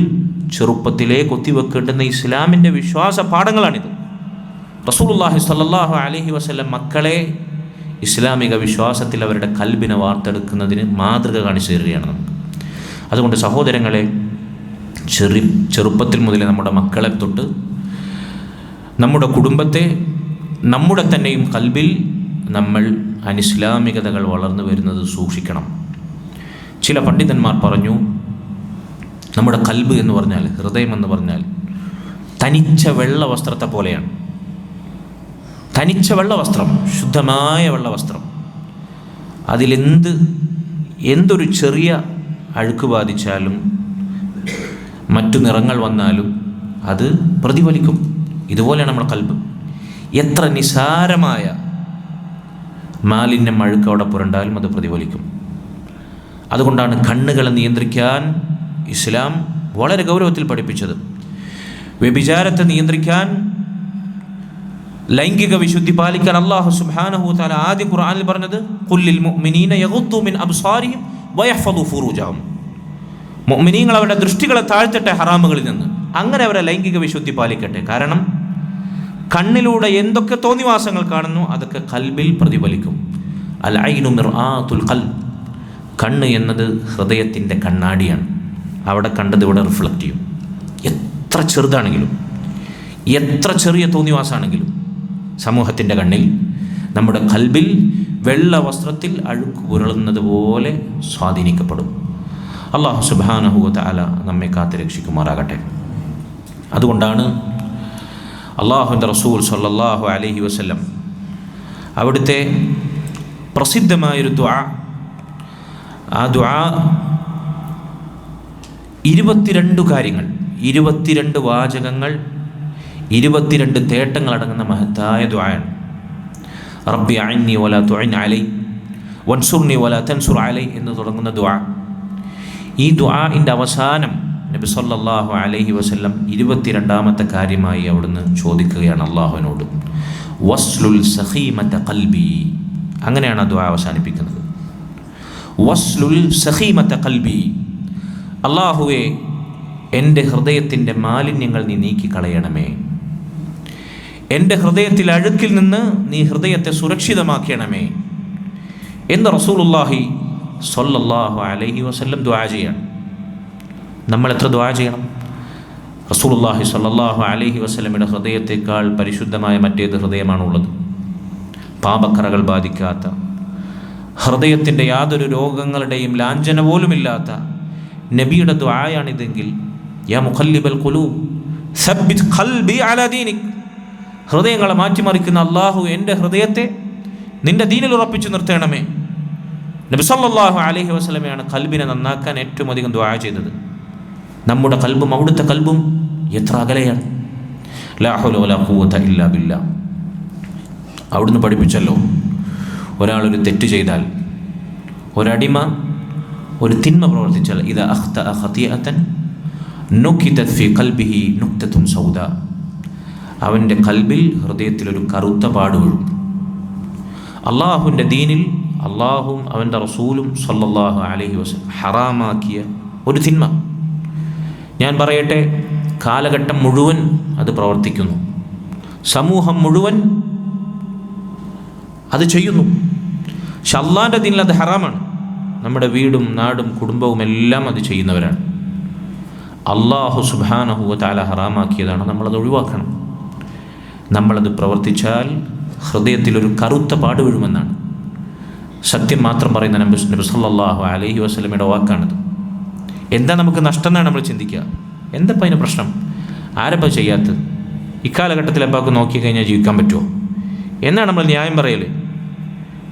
ചെറുപ്പത്തിലേ കൊത്തിവെക്കേണ്ടുന്ന ഇസ്ലാമിൻ്റെ വിശ്വാസ പാഠങ്ങളാണിത്. റസൂലുള്ളാഹി സ്വല്ലല്ലാഹു അലൈഹി വസല്ലം മക്കളെ ഇസ്ലാമിക വിശ്വാസത്തിൽ അവരുടെ ഖൽബിനെ വാർത്തെടുക്കുന്നതിന് മാതൃക കാണിച്ചു തരികയാണ് നമുക്ക്. അതുകൊണ്ട് സഹോദരങ്ങളെ, ചെറുപ്പത്തിൽ മുതലേ നമ്മുടെ മക്കളെ തൊട്ട് നമ്മുടെ കുടുംബത്തെ, നമ്മുടെ തന്നെയും ഖൽബിൽ നമ്മൾ അനിസ്ലാമികതകൾ വളർന്നു വരുന്നത് സൂക്ഷിക്കണം. ചില പണ്ഡിതന്മാർ പറഞ്ഞു, നമ്മുടെ ഖൽബ് എന്ന് പറഞ്ഞാൽ, ഹൃദയം എന്ന് പറഞ്ഞാൽ തനിച്ച വെള്ള വസ്ത്രത്തെ പോലെയാണ്. തനിച്ച വെള്ള വസ്ത്രം, ശുദ്ധമായ വെള്ള വസ്ത്രം. എന്തൊരു ചെറിയ അഴുക്ക് ബാധിച്ചാലും മറ്റു നിറങ്ങൾ വന്നാലും അത് പ്രതിഫലിക്കും. ഇതുപോലെയാണ് നമ്മുടെ ഖൽബ്. എത്ര നിസാരമായ മാലിന്യം അഴുക്ക് അവിടെ പുരണ്ടാലും അത് പ്രതിഫലിക്കും. അതുകൊണ്ടാണ് കണ്ണുകളെ നിയന്ത്രിക്കാൻ ഇസ്ലാം വളരെ ഗൗരവത്തിൽ പഠിപ്പിച്ചത്. വ്യഭിചാരത്തെ നിയന്ത്രിക്കാൻ, ലൈംഗിക വിശുദ്ധി പാലിക്കാൻ അല്ലാഹു സുബ്ഹാനഹു വ തആല ആദ്യ ഖുർആനിൽ പറഞ്ഞത് ഖുല്ലിൽ മുഅ്മിനീന യഗ്ദു മിൻ അബ്സാരിഹിം വയഹ്ഫദു ഫുറൂജഹും. മുഅ്മിനീങ്ങൾ അവരുടെ ദൃഷ്ടികളെ താഴ്ത്തട്ടെ ഹറാമുകളിൽ നിന്ന്, അങ്ങനെ അവരെ ലൈംഗിക വിശുദ്ധി പാലിക്കട്ടെ. കാരണം കണ്ണിലൂടെ എന്തൊക്കെ തോന്നിവാസങ്ങൾ കാണുന്നു അതൊക്കെ ഖൽബിൽ പ്രതിഫലിക്കും. അൽ ഐനു മിർആത്തുൽ ഖൽബ്. കണ്ണ് എന്നത് ഹൃദയത്തിൻ്റെ കണ്ണാടിയാണ്. അവിടെ കണ്ടത് ഇവിടെ റിഫ്ലക്റ്റ് ചെയ്യും. എത്ര ചെറുതാണെങ്കിലും, എത്ര ചെറിയ തോന്നിവാസാണെങ്കിലും സമൂഹത്തിൻ്റെ കണ്ണിൽ, നമ്മുടെ ഖൽബിൽ വെള്ള വസ്ത്രത്തിൽ അഴുക്ക് പുരളുന്നത് പോലെ സ്വാധീനിക്കപ്പെടും. അല്ലാഹു സുബ്ഹാനഹു വ തആല നമ്മെ കാത്ത് രക്ഷിക്കുമാറാകട്ടെ. അതുകൊണ്ടാണ് അല്ലാഹുവിൻ്റെ റസൂൽ സ്വല്ലല്ലാഹു അലൈഹി വസല്ലം അവിടുത്തെ പ്രസിദ്ധമായൊരു ദുആ, ആ ദുആ 22 കാര്യങ്ങൾ, 22 വാചകങ്ങൾ, 22 തേട്ടങ്ങളടങ്ങുന്ന മഹത്തായ ദുആയാണ്. റബ്ബി അഇന്നി വലാ തുഇൻ അലൈ വൻസുർനി വലാ തൻസുർ അലൈ എന്ന് തുടങ്ങുന്ന ദുആ. ഈ ദുആഇൻ്റെ അവസാനം നബി സല്ലല്ലാഹു അലൈഹി വസല്ലം 22ാമത്തെ കാര്യമായി അവിടുന്ന് ചോദിക്കുകയാണ് അള്ളാഹുവിനോട്, വസ്ലുൽ സഖീമത ഖൽബി. അങ്ങനെയാണ് ആ ദുആ അവസാനിപ്പിക്കുന്നത്. വസ്ലുൽ സഖീമത ഖൽബി. അള്ളാഹുവേ, എൻ്റെ ഹൃദയത്തിൻ്റെ മാലിന്യങ്ങൾ നീ നീക്കിക്കളയണമേ. എൻ്റെ ഹൃദയത്തിൽ അഴുക്കിൽ നിന്ന് നീ ഹൃദയത്തെ സുരക്ഷിതമാക്കണമേ എന്ന് റസൂലുള്ളാഹി സ്വല്ലല്ലാഹു അലൈഹി വസല്ലം ദുആ ചെയ്യാണ്. നമ്മൾ എത്ര ദുആ ചെയ്യണം? റസൂലുള്ളാഹി സ്വല്ലല്ലാഹു അലൈഹി വസല്ലമയുടെ ഹൃദയത്തേക്കാൾ പരിശുദ്ധമായ മറ്റേത് ഹൃദയമാണുള്ളത്? പാപക്കറകൾ ബാധിക്കാത്ത, ഹൃദയത്തിൻ്റെ യാതൊരു രോഗങ്ങളുടെയും ലാഞ്ചന പോലുമില്ലാത്ത നബിയുടെ ദുആയാണിതെങ്കിൽ, യാ മുഖല്ലിബൽ ഖുലൂബ് സബ്ബിത് ഖൽബി അലാ ദീനിക്. ഹൃദയങ്ങളെ മാറ്റിമറിക്കുന്ന അല്ലാഹു, എൻ്റെ ഹൃദയത്തെ നിൻ്റെ ദീനിൽ ഉറപ്പിച്ചു നിർത്തണമേ. നബി സല്ലല്ലാഹു അലൈഹി വസല്ലമയാണ് ഖൽബിനെ നന്നാക്കാൻ ഏറ്റവും അധികം ദുആ ചെയ്തത്. നമ്മുടെ ഖൽബും അവിടുത്തെ ഖൽബും എത്ര അകലെയാണ്. ലാ ഹൗല വലാ ഖുവത ഇല്ലാ ബില്ലാ. അവിടുന്ന് പഠിപ്പിച്ചല്ലോ, ഒരാളൊരു തെറ്റ് ചെയ്താൽ, ഒരടിമ ഒരു തിന്മ പ്രവർത്തിച്ചാൽ, ഇദാ അഖ്തഅ ഖതിഅതൻ നുകിതത് ഫീ ഖൽബിഹി നുക്തത്തുൻ സൗദാ. അവൻ്റെ ഖൽബിൽ, ഹൃദയത്തിലൊരു കറുത്ത പാട് വീഴും. അള്ളാഹുവിൻ്റെ ദീനിൽ അള്ളാഹുവും അവൻ്റെ റസൂലും സല്ലല്ലാഹു അലൈഹി വസല്ലം ഹറാമാക്കിയ ഒരു തിന്മ, ഞാൻ പറയട്ടെ, കാലഘട്ടം മുഴുവൻ അത് പ്രവർത്തിക്കുന്നു, സമൂഹം മുഴുവൻ അത് ചെയ്യുന്നു. പക്ഷെ അള്ളാഹിൻ്റെ ദീനിൽ അത് ഹറാമാണ്. നമ്മുടെ വീടും നാടും കുടുംബവും എല്ലാം അത് ചെയ്യുന്നവരാണ്. അല്ലാഹു സുബ്ഹാനഹു വ തആല ഹറാമാക്കിയതാണ്, നമ്മളത് ഒഴിവാക്കണം. നമ്മളത് പ്രവർത്തിച്ചാൽ ഹൃദയത്തിലൊരു കറുത്ത പാട് വീഴുമെന്നാണ് സത്യം മാത്രം പറയുന്ന നബി സല്ലല്ലാഹു അലൈഹി വസല്ലമയുടെ വാക്കാണിത്. എന്താ നമുക്ക് നഷ്ടം എന്നാണ് നമ്മൾ ചിന്തിക്കുക. എന്തപ്പോൾ അതിന് പ്രശ്നം? ആരപ്പോൾ ചെയ്യാത്തത്? ഇക്കാലഘട്ടത്തിൽ എപ്പാക്ക് നോക്കി കഴിഞ്ഞാൽ ജീവിക്കാൻ പറ്റുമോ എന്നാണ് നമ്മൾ ന്യായം പറയൽ.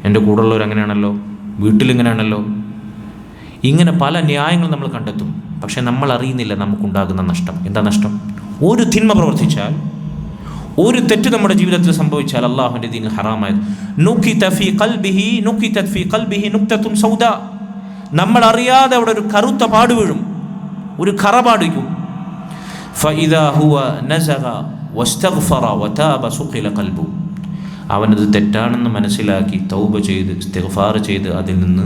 എൻ്റെ കൂടെയുള്ളവർ അങ്ങനെയാണല്ലോ, വീട്ടിലിങ്ങനെയാണല്ലോ, ഇങ്ങനെ പല ന്യായങ്ങൾ നമ്മൾ കണ്ടെത്തും. പക്ഷെ നമ്മൾ അറിയുന്നില്ല നമുക്കുണ്ടാകുന്ന നഷ്ടം. എന്താ നഷ്ടം? ഒരു തിന്മ പ്രവർത്തിച്ചാൽ, ഒരു തെറ്റ് നമ്മുടെ ജീവിതത്തിൽ സംഭവിച്ചാൽ, അള്ളാഹുവിൻ്റെ ദീനിൽ ഹറാമായത്, നമ്മൾ അറിയാതെ അവിടെ ഒരു കറുത്ത പാട് വീഴും, ഒരു കറ പാടിക്കും. ഫഇദാ ഹുവ നസഗ വസ്തഗ്ഫറ വതാബ സുഖില ഖൽബു. അവനത് തെറ്റാണെന്ന് മനസ്സിലാക്കി തൗബ ചെയ്ത് ഇസ്തിഗ്ഫാർ ചെയ്ത് അതിൽ നിന്ന്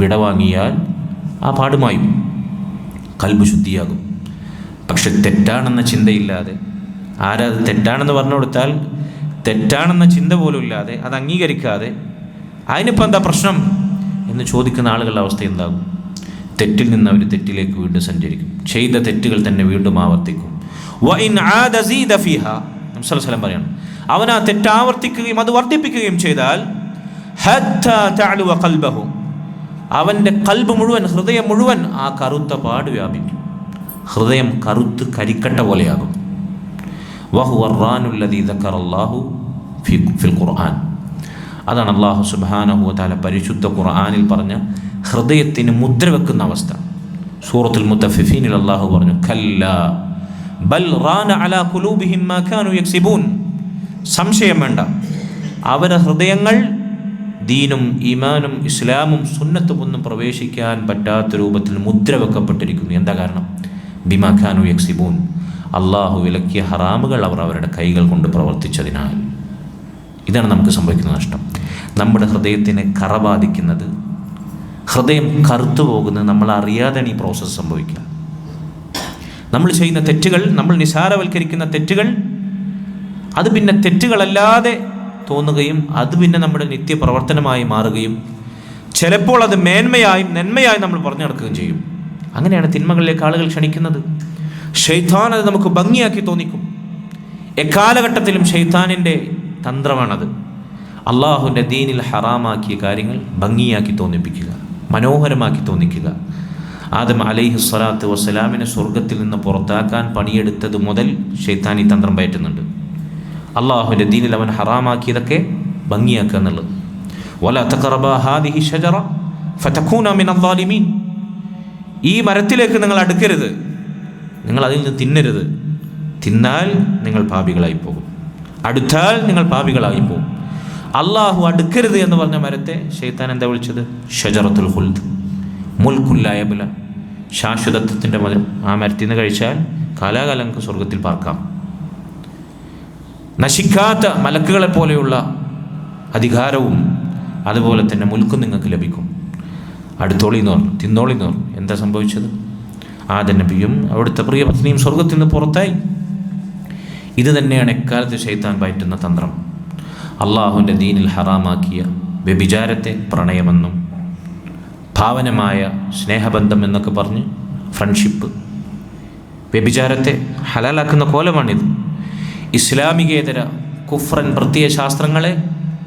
വിടവാങ്ങിയാൽ ആ പാടുമായും കൽബ് ശുദ്ധിയാകും. പക്ഷെ തെറ്റാണെന്ന ചിന്തയില്ലാതെ, ആരത് തെറ്റാണെന്ന് പറഞ്ഞു കൊടുത്താൽ തെറ്റാണെന്ന ചിന്ത പോലും ഇല്ലാതെ അത് അംഗീകരിക്കാതെ അതിനിപ്പോൾ എന്താ പ്രശ്നം എന്ന് ചോദിക്കുന്ന ആളുകളുടെ അവസ്ഥ എന്താകും? തെറ്റിൽ നിന്ന് അവർ തെറ്റിലേക്ക് വീണ്ടും സഞ്ചരിക്കും, ചെയ്ത തെറ്റുകൾ തന്നെ വീണ്ടും ആവർത്തിക്കും. പറയണം, അവൻ ആ തെറ്റാവർത്തിക്കുകയും അത് വർദ്ധിപ്പിക്കുകയും ചെയ്താൽ അവൻ്റെ കൽബ് മുഴുവൻ, ഹൃദയം മുഴുവൻ ആ കറുത്ത പാട് വ്യാപിക്കും. ഹൃദയം കറുത്ത് കരിക്കട്ട പോലെയാകും. അതാണ് അല്ലാഹു സുബ്ഹാനഹു വ തആല പരിശുദ്ധ ഖുർആനിൽ പറഞ്ഞ ഹൃദയത്തിന് മുദ്ര വെക്കുന്ന അവസ്ഥ. സൂറത്തുൽ മുത്തഫിഫീനിൽ അല്ലാഹു പറഞ്ഞു, കല്ലാ ബൽ റാന അലാ ഖുലൂബിഹിം മാ കാനൂ യക്സിബൂൻ. സംശയം വേണ്ട, അവരുടെ ഹൃദയങ്ങൾ ദീനും ഈമാനും ഇസ്ലാമും സുന്നത്തും ഒന്നും പ്രവേശിക്കാൻ പറ്റാത്ത രൂപത്തിൽ മുദ്ര വെക്കപ്പെട്ടിരിക്കുന്നു. എന്താ കാരണം? ബിമാ കാനൂ യക്സിബൂൻ. അള്ളാഹു വിലക്കിയ ഹറാമുകൾ അവർ അവരുടെ കൈകൾ കൊണ്ട് പ്രവർത്തിച്ചതിനാൽ. ഇതാണ് നമുക്ക് സംഭവിക്കുന്ന നഷ്ടം. നമ്മുടെ ഹൃദയത്തിനെ കറ ബാധിക്കുന്നത്, ഹൃദയം കറുത്തു പോകുന്നത് നമ്മൾ അറിയാതെയാണ് ഈ പ്രോസസ്സ് സംഭവിക്കുക. നമ്മൾ ചെയ്യുന്ന തെറ്റുകൾ, നമ്മൾ നിസാരവൽക്കരിക്കുന്ന തെറ്റുകൾ, അത് പിന്നെ തെറ്റുകളല്ലാതെ തോന്നുകയും അത് പിന്നെ നമ്മുടെ നിത്യപ്രവർത്തനമായി മാറുകയും ചിലപ്പോൾ അത് മേന്മയായും നന്മയായും നമ്മൾ പറഞ്ഞു നടക്കുകയും ചെയ്യും. അങ്ങനെയാണ് തിന്മകളിലേക്ക് ആളുകൾ ക്ഷണിക്കുന്നത്. ശൈത്താൻ അത് നമുക്ക് ഭംഗിയാക്കി തോന്നിക്കും. എക്കാലഘട്ടത്തിലും ശൈത്താനിൻ്റെ തന്ത്രമാണത്. അള്ളാഹുവിൻ്റെ ദീനിൽ ഹറാമാക്കിയ കാര്യങ്ങൾ ഭംഗിയാക്കി തോന്നിപ്പിക്കുക, മനോഹരമാക്കി തോന്നിക്കുക. ആദം അലൈഹിസ്സലാത്തു വസ്സലാമിനെ സ്വർഗത്തിൽ നിന്ന് പുറത്താക്കാൻ പണിയെടുത്തത് മുതൽ ശൈത്താൻ ഈ തന്ത്രം പയറ്റുന്നുണ്ട്. അള്ളാഹുവിൻ്റെ ദീനിൽ അവൻ ഹറാമാക്കിയതൊക്കെ ഭംഗിയാക്കുക എന്നുള്ളത്. വലാ തഖറബാ ഹാദിഹി ഷജറ ഫതകൂന മിനൽ ളാലിമീൻ. ഈ മരത്തിലേക്ക് നിങ്ങൾ അടുക്കരുത്, നിങ്ങൾ അതിൽ നിന്ന് തിന്നരുത്. തിന്നാൽ നിങ്ങൾ പാപികളായി പോകും, അടുത്താൽ നിങ്ങൾ പാപികളായി പോകും. അള്ളാഹു അടുക്കരുത് എന്ന് പറഞ്ഞ മരത്തെ ശൈത്താൻ എന്താ വിളിച്ചത്? ഷജറത്തുൽ ഖുൽദ്, മുൽക്കുൻ ലാ യബ്ല, ശാശ്വതത്വത്തിൻ്റെ മരം. ആ മരത്തിൽ നിന്ന് കഴിച്ചാൽ കാലാകാലം നമുക്ക് സ്വർഗത്തിൽ പാർക്കാം. നശിക്കാത്ത മലക്കുകളെ പോലെയുള്ള അധികാരവും അതുപോലെ തന്നെ മുൽക്കും നിങ്ങൾക്ക് ലഭിക്കും. അടുത്തോളിന്ന് പറഞ്ഞു, തിന്നോളിന്ന് പറഞ്ഞു. എന്താ സംഭവിച്ചത്? ആദം നബിയും അവിടുത്തെ പ്രിയ പത്നിയും സ്വർഗത്തിൽ നിന്ന് പുറത്തായി. ഇത് തന്നെയാണ് എക്കാലത്ത് ശൈത്താൻ പയറ്റുന്ന തന്ത്രം. അള്ളാഹുവിൻ്റെ ദീനിൽ ഹറാമാക്കിയ വ്യഭിചാരത്തെ പ്രണയമെന്നും ഭാവനമായ സ്നേഹബന്ധം എന്നൊക്കെ പറഞ്ഞ് ഫ്രണ്ട്ഷിപ്പ്, വ്യഭിചാരത്തെ ഹലാലാക്കുന്ന കോലമാണിത്. ഇസ്ലാമികേതര കുഫ്രൻ പ്രത്യയ ശാസ്ത്രങ്ങളെ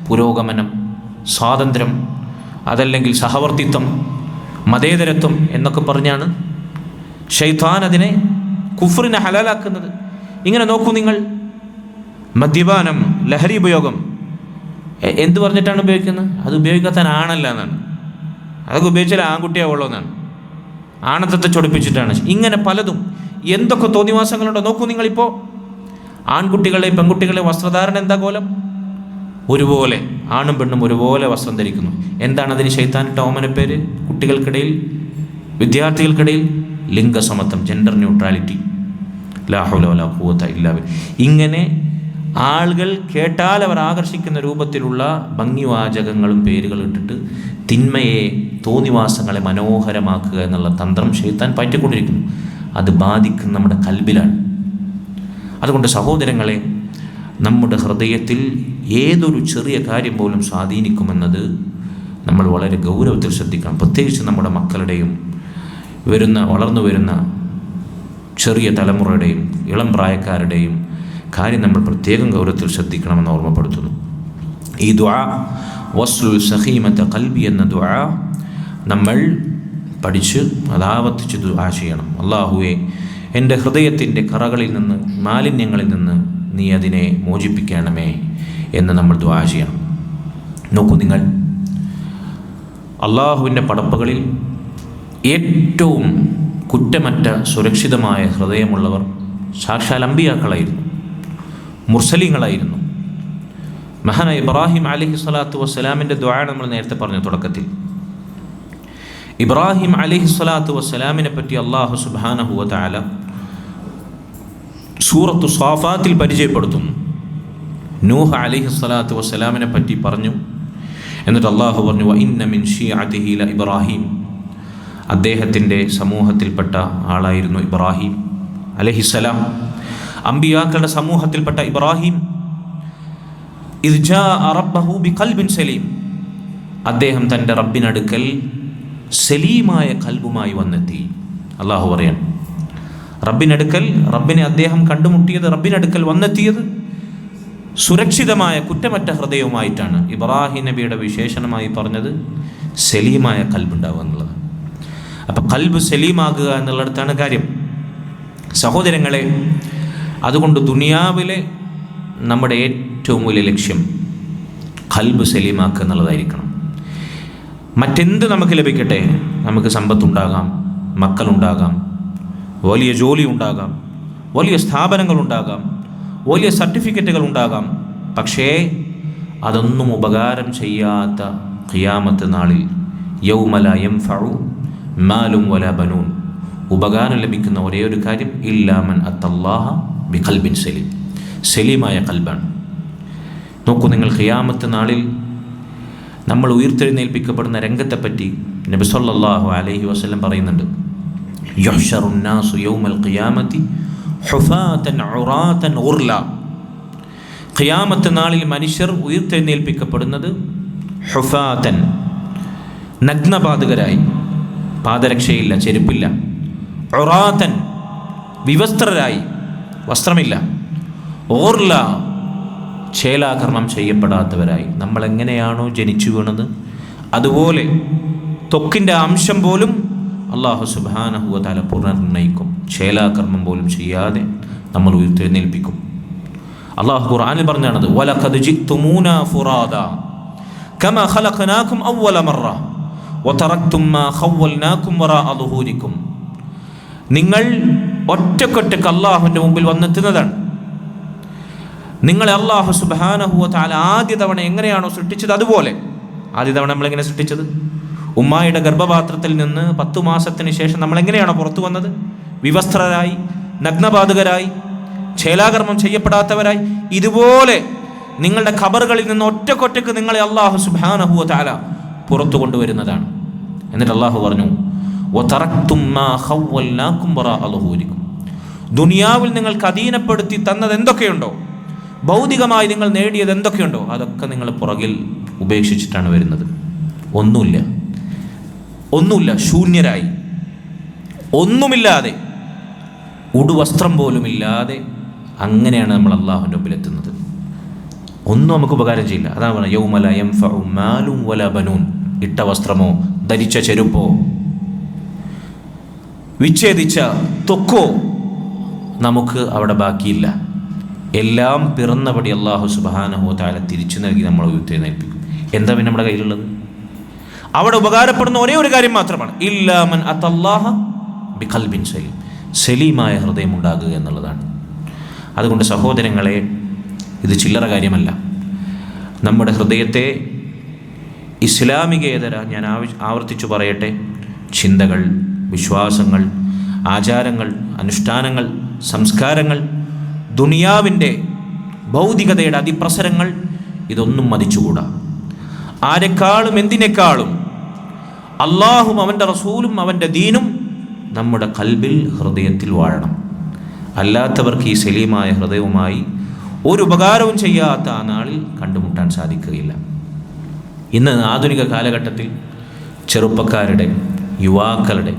പുരോഗമനം, സ്വാതന്ത്ര്യം, അതല്ലെങ്കിൽ സഹവർത്തിത്വം, മതേതരത്വം എന്നൊക്കെ പറഞ്ഞാണ് ശൈത്താൻ അതിനെ, കുഫ്റിനെ ഹലാലാക്കുന്നത്. ഇങ്ങനെ നോക്കൂ നിങ്ങൾ, മദ്യപാനം, ലഹരി ഉപയോഗം എന്ത് പറഞ്ഞിട്ടാണ് ഉപയോഗിക്കുന്നത്? അത് ഉപയോഗിക്കാത്ത ആണല്ല എന്നാണ്. അതൊക്കെ ഉപയോഗിച്ചാൽ ആൺകുട്ടിയാവുള്ളൂ എന്നാണ്. ആണത്തത്തെ ചൊടിപ്പിച്ചിട്ടാണ്. ഇങ്ങനെ പലതും എന്തൊക്കെ തോന്നിവാസങ്ങളുണ്ടോ നോക്കൂ നിങ്ങളിപ്പോൾ. ആൺകുട്ടികളെയും പെൺകുട്ടികളെയും വസ്ത്രധാരണം എന്താ കോലം? ഒരുപോലെ ആണും പെണ്ണും ഒരുപോലെ വസ്ത്രം ധരിക്കുന്നു. എന്താണ് അതിന് ശൈത്താനിട്ട ഓമനപ്പേര്? കുട്ടികൾക്കിടയിൽ, വിദ്യാർത്ഥികൾക്കിടയിൽ ലിംഗസമത്വം, ജെൻഡർ ന്യൂട്രാലിറ്റി. ലാ ഹൗല വലാ ഖുവത ഇല്ലാ ബില്ലാഹ്. ഇങ്ങനെ ആളുകൾ കേട്ടാൽ അവർ ആകർഷിക്കുന്ന രൂപത്തിലുള്ള ഭംഗിവാചകങ്ങളും പേരുകളും ഇട്ടിട്ട് തിന്മയെ, തോന്നിവാസങ്ങളെ മനോഹരമാക്കുക എന്നുള്ള തന്ത്രം ശൈത്താൻ പറ്റിക്കൊണ്ടിരിക്കുന്നു. അത് ബാധിക്കുന്ന നമ്മുടെ കൽബിലാണ്. അതുകൊണ്ട് സഹോദരങ്ങളെ, നമ്മുടെ ഹൃദയത്തിൽ ഏതൊരു ചെറിയ കാര്യം പോലും സ്വാധീനിക്കുമെന്നത് നമ്മൾ വളരെ ഗൗരവത്തിൽ ശ്രദ്ധിക്കണം. പ്രത്യേകിച്ച് നമ്മുടെ മക്കളുടെയും വളർന്നു വരുന്ന ചെറിയ തലമുറയുടെയും ഇളം പ്രായക്കാരുടെയും കാര്യം നമ്മൾ പ്രത്യേകം ഗൗരവത്തിൽ ശ്രദ്ധിക്കണമെന്ന് ഓർമ്മപ്പെടുത്തുന്നു. ഈ ദുആ വസ്ലുൽ സഖീമത ഖൽബി എന്ന ദുആ നമ്മൾ പഠിച്ച് അതാവർത്തിച്ച് ദുആ ചെയ്യണം. അല്ലാഹുവേ, എൻ്റെ ഹൃദയത്തിൻ്റെ കറകളിൽ നിന്ന്, മാലിന്യങ്ങളിൽ നിന്ന് നീ അതിനെ മോചിപ്പിക്കണമേ എന്ന് നമ്മൾ ദുആ ചെയ്യണം. നോക്കൂ നിങ്ങൾ, അള്ളാഹുവിൻ്റെ പടപ്പുകളിൽ ഏറ്റവും കുറ്റമറ്റ സുരക്ഷിതമായ ഹൃദയമുള്ളവർ സാക്ഷാൽ അമ്പിയാക്കളായിരുന്നു, മുർസലീങ്ങളായിരുന്നു. മഹാനായ ഇബ്രാഹിം അലൈഹിസ്സലാത്തു വസ്സലാമിൻ്റെ ദുആ നമ്മൾ നേരത്തെ പറഞ്ഞു തുടക്കത്തിൽ. ഇബ്രാഹിം അലൈഹിസ്സലാത്തു വസ്സലാമിനെ പറ്റി അല്ലാഹു സുബ്ഹാനഹു വ തആല സൂറത്തു സ്വാഫാത്തിൽ പരിചയപ്പെടുത്തുന്നു. നൂഹ് അലൈഹിസ്സലാത്തു വസ്സലാമിനെ പറ്റി പറഞ്ഞു. എന്നിട്ട് അള്ളാഹു പറഞ്ഞു, വ ഇന്ന മിൻ ശിഅതിഹി ല ഇബ്രാഹിം, അദ്ദേഹത്തിൻ്റെ സമൂഹത്തിൽപ്പെട്ട ആളായിരുന്നു ഇബ്രാഹിം അലൈഹിസ്സലാം. അമ്പിയാക്കളുടെ സമൂഹത്തിൽപ്പെട്ട ഇബ്രാഹിം, ഇദ് ജാഅ റബ്ബഹു ബിഖൽബിൻ സലീം, അദ്ദേഹം തൻ്റെ റബ്ബിനടുക്കൽ സലീമായ കൽബുമായി വന്നെത്തി. അള്ളാഹു പറയാൻ, റബ്ബിനടുക്കൽ, റബ്ബിനെ അദ്ദേഹം കണ്ടുമുട്ടിയത്, റബ്ബിനടുക്കൽ വന്നെത്തിയത് സുരക്ഷിതമായ കുറ്റമറ്റ ഹൃദയവുമായിട്ടാണ്. ഇബ്രാഹിം നബിയുടെ വിശേഷണമായി പറഞ്ഞത് സലീമായ കൽബുണ്ടാവുക എന്നുള്ളത്. അപ്പം കൽബ് സലീമാകുക എന്നുള്ളിടത്താണ് കാര്യം. സഹോദരങ്ങളെ, അതുകൊണ്ട് ദുനിയാവിലെ നമ്മുടെ ഏറ്റവും വലിയ ലക്ഷ്യം കൽബ് സലീമാക്കുക എന്നുള്ളതായിരിക്കണം. മറ്റെന്ത് നമുക്ക് ലഭിക്കട്ടെ, നമുക്ക് സമ്പത്തുണ്ടാകാം, മക്കളുണ്ടാകാം, വലിയ ജോലി ഉണ്ടാകാം, വലിയ സ്ഥാപനങ്ങളുണ്ടാകാം, വലിയ സർട്ടിഫിക്കറ്റുകൾ ഉണ്ടാകാം. പക്ഷേ അതൊന്നും ഉപകാരം ചെയ്യാത്ത ഖിയാമത്ത് നാളിൽ യൗമ ലാ യൻഫഉ മാലും വലാ ബനൂൻ, ഉപകാരം ലഭിക്കുന്ന ഒരേ ഒരു കാര്യം ഇല്ലാ മൻ അത്തല്ലാഹ ബിഖൽബിൻ സലീം, സലീമായ കൽബാണ്. നോക്കൂ നിങ്ങൾ, ഖിയാമത്ത് നാളിൽ നമ്മൾ ഉയർത്തെഴുന്നേൽപ്പിക്കപ്പെടുന്ന രംഗത്തെപ്പറ്റി നബി സല്ലല്ലാഹു അലൈഹി വസല്ലം പറയുന്നുണ്ട്, യുഹ്ശറുൻ നാസു യൗമൽ ഖിയാമത്തി ഹുഫാതൻ ഉറാതൻ ഉർല. ഖിയാമത്ത് നാളിൽ മനുഷ്യർ ഉയർത്തെഴുന്നേൽപ്പിക്കപ്പെടുന്നത് ഹുഫാതൻ, നഗ്നപാതകരായി, പാദരക്ഷയില്ല, ചെരുപ്പില്ല, ഉറാതൻ, വിവസ്ത്രരായി, വസ്ത്രമില്ല, ഉർല, ഛേലാകർമ്മം ചെയ്യപ്പെടാത്തവരായി. നമ്മളെങ്ങനെയാണോ ജനിച്ചു വീണത് അതുപോലെ ത്വക്കിൻ്റെ അംശം പോലും അല്ലാഹു സുബ്ഹാനഹു വ തആല പുനർനിർണയിക്കും. ഛേലാകർമ്മം പോലും ചെയ്യാതെ നമ്മൾ ഉയർത്തെഴുന്നേൽപ്പിക്കും. അല്ലാഹു ഖുർആനിൽ പറഞ്ഞാണത്, വലഖദ് ജിഅ്തുമൂനാ ഫുറാദാ കമാ ഖലഖനാകും അവ്വല മറ വതറക്തും മാ ഖവ്വൽനാകും വറാഅ ളുഹൂരിക്കും. നിങ്ങൾ ഒറ്റക്കൊറ്റക്ക് അല്ലാഹുവിൻ്റെ മുമ്പിൽ വന്നെത്തുന്നതാണ്. നിങ്ങളെ അല്ലാഹു സുബ്ഹാനഹു വ തആല ആദ്യ തവണ എങ്ങനെയാണോ സൃഷ്ടിച്ചത് അതുപോലെ. ആദ്യ തവണ നമ്മളെങ്ങനെ സൃഷ്ടിച്ചത്? ഉമ്മായുടെ ഗർഭപാത്രത്തിൽ നിന്ന് 10 മാസത്തിന് ശേഷം നമ്മളെങ്ങനെയാണോ പുറത്തു വന്നത്? വിവസ്ത്രരായി, നഗ്നപാതകരായി, ഛേലാകർമ്മം ചെയ്യപ്പെടാത്തവരായി. ഇതുപോലെ നിങ്ങളുടെ ഖബറുകളിൽ നിന്ന് ഒറ്റക്കൊറ്റക്ക് നിങ്ങളെ അല്ലാഹു സുബ്ഹാനഹു വ തആല പുറത്തു കൊണ്ടുവരുന്നതാണ്. എന്നിട്ട് അല്ലാഹു പറഞ്ഞു, വതറക്തും മാ ഖവ്വൽനാകും വറാഅ ളുഹൂരിക്കും. ദുനിയാവിൽ നിങ്ങൾക്ക് അധീനപ്പെടുത്തി തന്നത് എന്തൊക്കെയുണ്ടോ, ഭൗതികമായി നിങ്ങൾ നേടിയത് എന്തൊക്കെയുണ്ടോ, അതൊക്കെ നിങ്ങൾ പുറകിൽ ഉപേക്ഷിച്ചിട്ടാണ് വരുന്നത്. ഒന്നുമില്ല, ശൂന്യരായി, ഒന്നുമില്ലാതെ, ഉടുവസ്ത്രം പോലുമില്ലാതെ, അങ്ങനെയാണ് നമ്മൾ അല്ലാഹുവിൻ്റെ മുമ്പിൽ എത്തുന്നത്. ഒന്നും നമുക്ക് ഉപകാരം ചെയ്യില്ല. അതാണ് പറഞ്ഞത്, യൗമ ലാ യൻഫഉ മാലും വലാ ബനൂൻ. ഇട്ട വസ്ത്രമോ, ധരിച്ച ചെരുപ്പോ, വിച്ഛേദിച്ച ത്വക്കോ നമുക്ക് അവിടെ ബാക്കിയില്ല. എല്ലാം പിറന്നപടി അല്ലാഹു സുബ്ഹാനഹു വ തആല തിരിച്ചു നൽകി നമ്മൾ ഉയർത്തെഴുന്നേൽപ്പിക്കും. എന്താ പിന്നെ നമ്മുടെ കയ്യിലുള്ളത്? അവിടെ ഉപകാരപ്പെടുന്ന ഒരേ ഒരു കാര്യം മാത്രമാണ്, ഇല്ലാ മൻ അത്തല്ലാഹ ബിഖൽബിൻ സലീം, സലീമായ ഹൃദയം ഉണ്ടാകുക എന്നുള്ളതാണ്. അതുകൊണ്ട് സഹോദരങ്ങളെ, ഇത് ചില്ലറ കാര്യമല്ല. നമ്മുടെ ഹൃദയത്തെ ഇസ്ലാമികേതര, ഞാൻ ആവർത്തിച്ചു പറയട്ടെ, ചിന്തകൾ, വിശ്വാസങ്ങൾ, ആചാരങ്ങൾ, അനുഷ്ഠാനങ്ങൾ, സംസ്കാരങ്ങൾ, ദുനിയാവിൻ്റെ ഭൗതികതയുടെ അതിപ്രസരങ്ങൾ, ഇതൊന്നും മതിച്ചുകൂടാ. ആരെക്കാളും എന്തിനേക്കാളും അള്ളാഹും അവൻ്റെ റസൂലും അവൻ്റെ ദീനും നമ്മുടെ കൽബിൽ, ഹൃദയത്തിൽ വാഴണം. അല്ലാത്തവർക്ക് ഈ സലീമായ ഹൃദയവുമായി ഒരു ഉപകാരവും ചെയ്യാത്ത ആ നാളിൽ കണ്ടുമുട്ടാൻ സാധിക്കുകയില്ല. ഇന്ന് ആധുനിക കാലഘട്ടത്തിൽ ചെറുപ്പക്കാരുടെ, യുവാക്കളുടെ,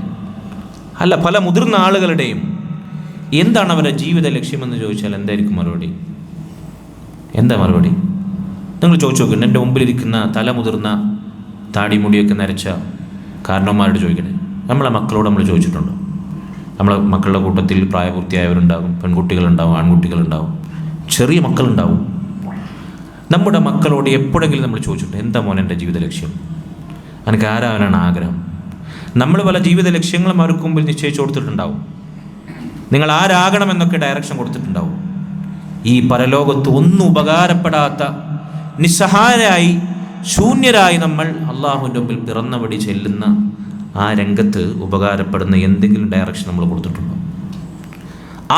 അല്ല പല മുതിർന്ന ആളുകളുടെയും എന്താണ് അവരുടെ ജീവിത ലക്ഷ്യമെന്ന് ചോദിച്ചാൽ എന്തായിരിക്കും മറുപടി? എന്താ മറുപടി? നിങ്ങൾ ചോദിച്ചു നോക്കുന്നുണ്ട്. എൻ്റെ മുമ്പിലിരിക്കുന്ന തലമുതിർന്ന താടിമുടിയൊക്കെ നരച്ച കാരണവന്മാരോട് ചോദിക്കണേ, നമ്മളെ മക്കളോട് നമ്മൾ ചോദിച്ചിട്ടുണ്ടോ? നമ്മളെ മക്കളുടെ കൂട്ടത്തിൽ പ്രായപൂർത്തിയായവരുണ്ടാകും, പെൺകുട്ടികളുണ്ടാവും, ആൺകുട്ടികളുണ്ടാവും, ചെറിയ മക്കളുണ്ടാവും. നമ്മുടെ മക്കളോട് എപ്പോഴെങ്കിലും നമ്മൾ ചോദിച്ചിട്ടുണ്ട്, എന്താ മോനെ എൻ്റെ ജീവിത ലക്ഷ്യം? എനിക്ക് ആരാകാനാണ് ആഗ്രഹം? നമ്മൾ പല ജീവിത ലക്ഷ്യങ്ങളും അവർക്ക് മുമ്പിൽ നിശ്ചയിച്ചു കൊടുത്തിട്ടുണ്ടാവും. നിങ്ങൾ ആരാകണമെന്നൊക്കെ ഡയറക്ഷൻ കൊടുത്തിട്ടുണ്ടാവും. ഈ പരലോകത്ത് ഒന്നും ഉപകാരപ്പെടാത്ത, നിസ്സഹായരായി, ശൂന്യരായി നമ്മൾ അള്ളാഹുവിൻ്റെ മുമ്പിൽ പിറന്നപടി ചെല്ലുന്ന ആ രംഗത്ത് ഉപകാരപ്പെടുന്ന എന്തെങ്കിലും ഡയറക്ഷൻ നമ്മൾ കൊടുത്തിട്ടുണ്ടോ?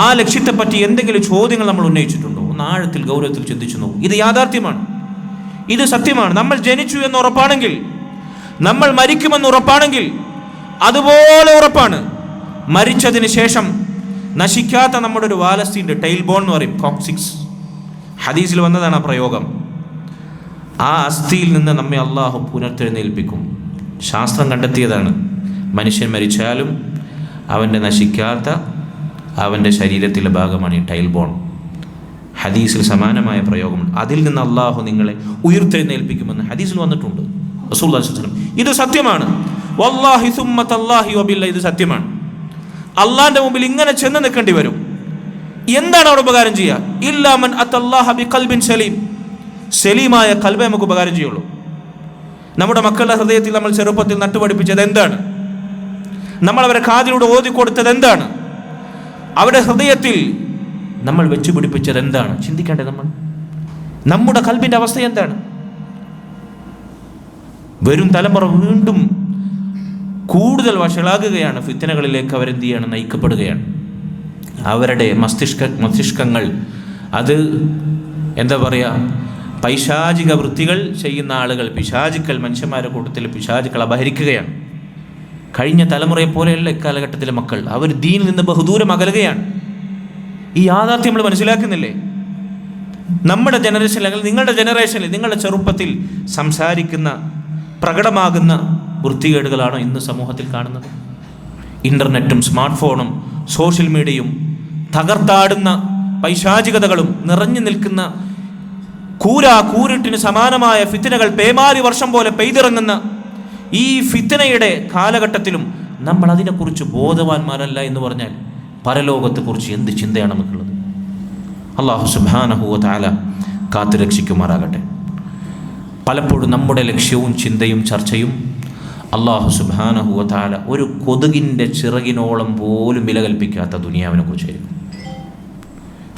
ആ ലക്ഷ്യത്തെപ്പറ്റി എന്തെങ്കിലും ചോദ്യങ്ങൾ നമ്മൾ ഉന്നയിച്ചിട്ടുണ്ടോ? ഒന്ന് ആഴത്തിൽ ഗൗരവത്തിൽ ചിന്തിച്ചു നോക്കും. ഇത് യാഥാർത്ഥ്യമാണ്, ഇത് സത്യമാണ്. നമ്മൾ ജനിച്ചു എന്ന് ഉറപ്പാണെങ്കിൽ, നമ്മൾ മരിക്കുമെന്ന് ഉറപ്പാണെങ്കിൽ, അതുപോലെ ഉറപ്പാണ് മരിച്ചതിന് ശേഷം നശിക്കാത്ത നമ്മുടെ ഒരു വാലസ്തീൻ്റെ ടൈൽ ബോൺ എന്ന് പറയും, കോക്സിക്സ്. ഹദീസിൽ വന്നതാണ് ആ പ്രയോഗം. ആ അസ്ഥിയിൽ നിന്ന് നമ്മെ അള്ളാഹു പുനർത്തെഴുന്നേൽപ്പിക്കും. ശാസ്ത്രം കണ്ടെത്തിയതാണ്. മനുഷ്യൻ മരിച്ചാലും അവൻ്റെ നശിക്കാത്ത അവൻ്റെ ശരീരത്തിലെ ഭാഗമാണ് ഈ ടൈൽ ബോൺ. ഹദീസിൽ സമാനമായ പ്രയോഗമുണ്ട്. അതിൽ നിന്ന് അള്ളാഹു നിങ്ങളെ ഉയർത്തെഴുന്നേൽപ്പിക്കുമെന്ന് ഹദീസിൽ വന്നിട്ടുണ്ട്. റസൂലുള്ളാഹി സ്വല്ലല്ലാഹു അലൈഹി വസല്ലം ഇത് സത്യമാണ്. വല്ലാഹി സുമ്മ തല്ലാഹി വബില്ലാഹി, ഇത് സത്യമാണ്. അള്ളാന്റെ മുമ്പിൽ ഇങ്ങനെ ചെന്ന് നിൽക്കേണ്ടി വരും. എന്താണ് അവിടെ ഉപകാരം ചെയ്യുക? ഇല്ലാ മൻ അത്തല്ലാഹ ബിഖൽബിൻ സലീം, സലീമായ ഖൽബേ നമുക്ക് ഉപകാരം ചെയ്യുള്ളൂ. നമ്മുടെ മക്കളുടെ ഹൃദയത്തിൽ നമ്മൾ ചെറുപ്പത്തിൽ നട്ടുപഠിപ്പിച്ചത് എന്താണ്? നമ്മൾ അവരെ കാതിലൂടെ ഓതിക്കൊടുത്തത് എന്താണ്? അവരുടെ ഹൃദയത്തിൽ നമ്മൾ വെച്ചു പിടിപ്പിച്ചത് എന്താണ്? ചിന്തിക്കേണ്ടത് നമ്മൾ. നമ്മുടെ ഖൽബിന്റെ അവസ്ഥ എന്താണ്? വരും തലമുറ വീണ്ടും കൂടുതൽ വഷളാകുകയാണ്. ഫിത്തനകളിലേക്ക് അവരെന്ത് ചെയ്യാണ്? നയിക്കപ്പെടുകയാണ്. അവരുടെ മസ്തിഷ്കങ്ങൾ അത് എന്താ പറയുക, പൈശാചിക വൃത്തികൾ ചെയ്യുന്ന ആളുകൾ, പിശാചുക്കൾ, മനുഷ്യന്മാരുടെ കൂട്ടത്തിൽ പിശാചുക്കൾ അപഹരിക്കുകയാണ്. കഴിഞ്ഞ തലമുറയെ പോലെയല്ല ഇക്കാലഘട്ടത്തിലെ മക്കൾ. അവർ ദീനിൽ നിന്ന് ബഹുദൂരം അകലുകയാണ്. ഈ യാഥാർത്ഥ്യം നമ്മൾ മനസ്സിലാക്കുന്നില്ലേ? നമ്മുടെ ജനറേഷനിൽ, അല്ലെങ്കിൽ നിങ്ങളുടെ ജനറേഷനിൽ, നിങ്ങളുടെ ചെറുപ്പത്തിൽ സംസാരിക്കുന്ന, പ്രകടമാകുന്ന വൃത്തികേടുകളാണോ ഇന്ന് സമൂഹത്തിൽ കാണുന്നത്? ഇൻ്റർനെറ്റും സ്മാർട്ട് ഫോണും സോഷ്യൽ മീഡിയയും തകർത്താടുന്ന പൈശാചികതകളും നിറഞ്ഞു നിൽക്കുന്ന കൂരിട്ടിന് സമാനമായ ഫിത്തനകൾ പേമാരി വർഷം പോലെ പെയ്തിറങ്ങുന്ന ഈ ഫിത്തനയുടെ കാലഘട്ടത്തിലും നമ്മൾ അതിനെക്കുറിച്ച് ബോധവാന്മാരല്ല എന്ന് പറഞ്ഞാൽ പരലോകത്തെക്കുറിച്ച് എന്ത് ചിന്തയാണ് നമുക്കുള്ളത്? അല്ലാഹു സുബ്ഹാനഹു വ തആല കാത്തു രക്ഷിക്കുമാറാകട്ടെ. പലപ്പോഴും നമ്മുടെ ലക്ഷ്യവും ചിന്തയും ചർച്ചയും അല്ലാഹു സുബ്ഹാനഹു വ തആല ഒരു കൊതുകിൻ്റെ ചിറകിനോളം പോലും വില കൽപ്പിക്കാത്ത ദുനിയാവിനെ കുറിച്ചായിരിക്കും.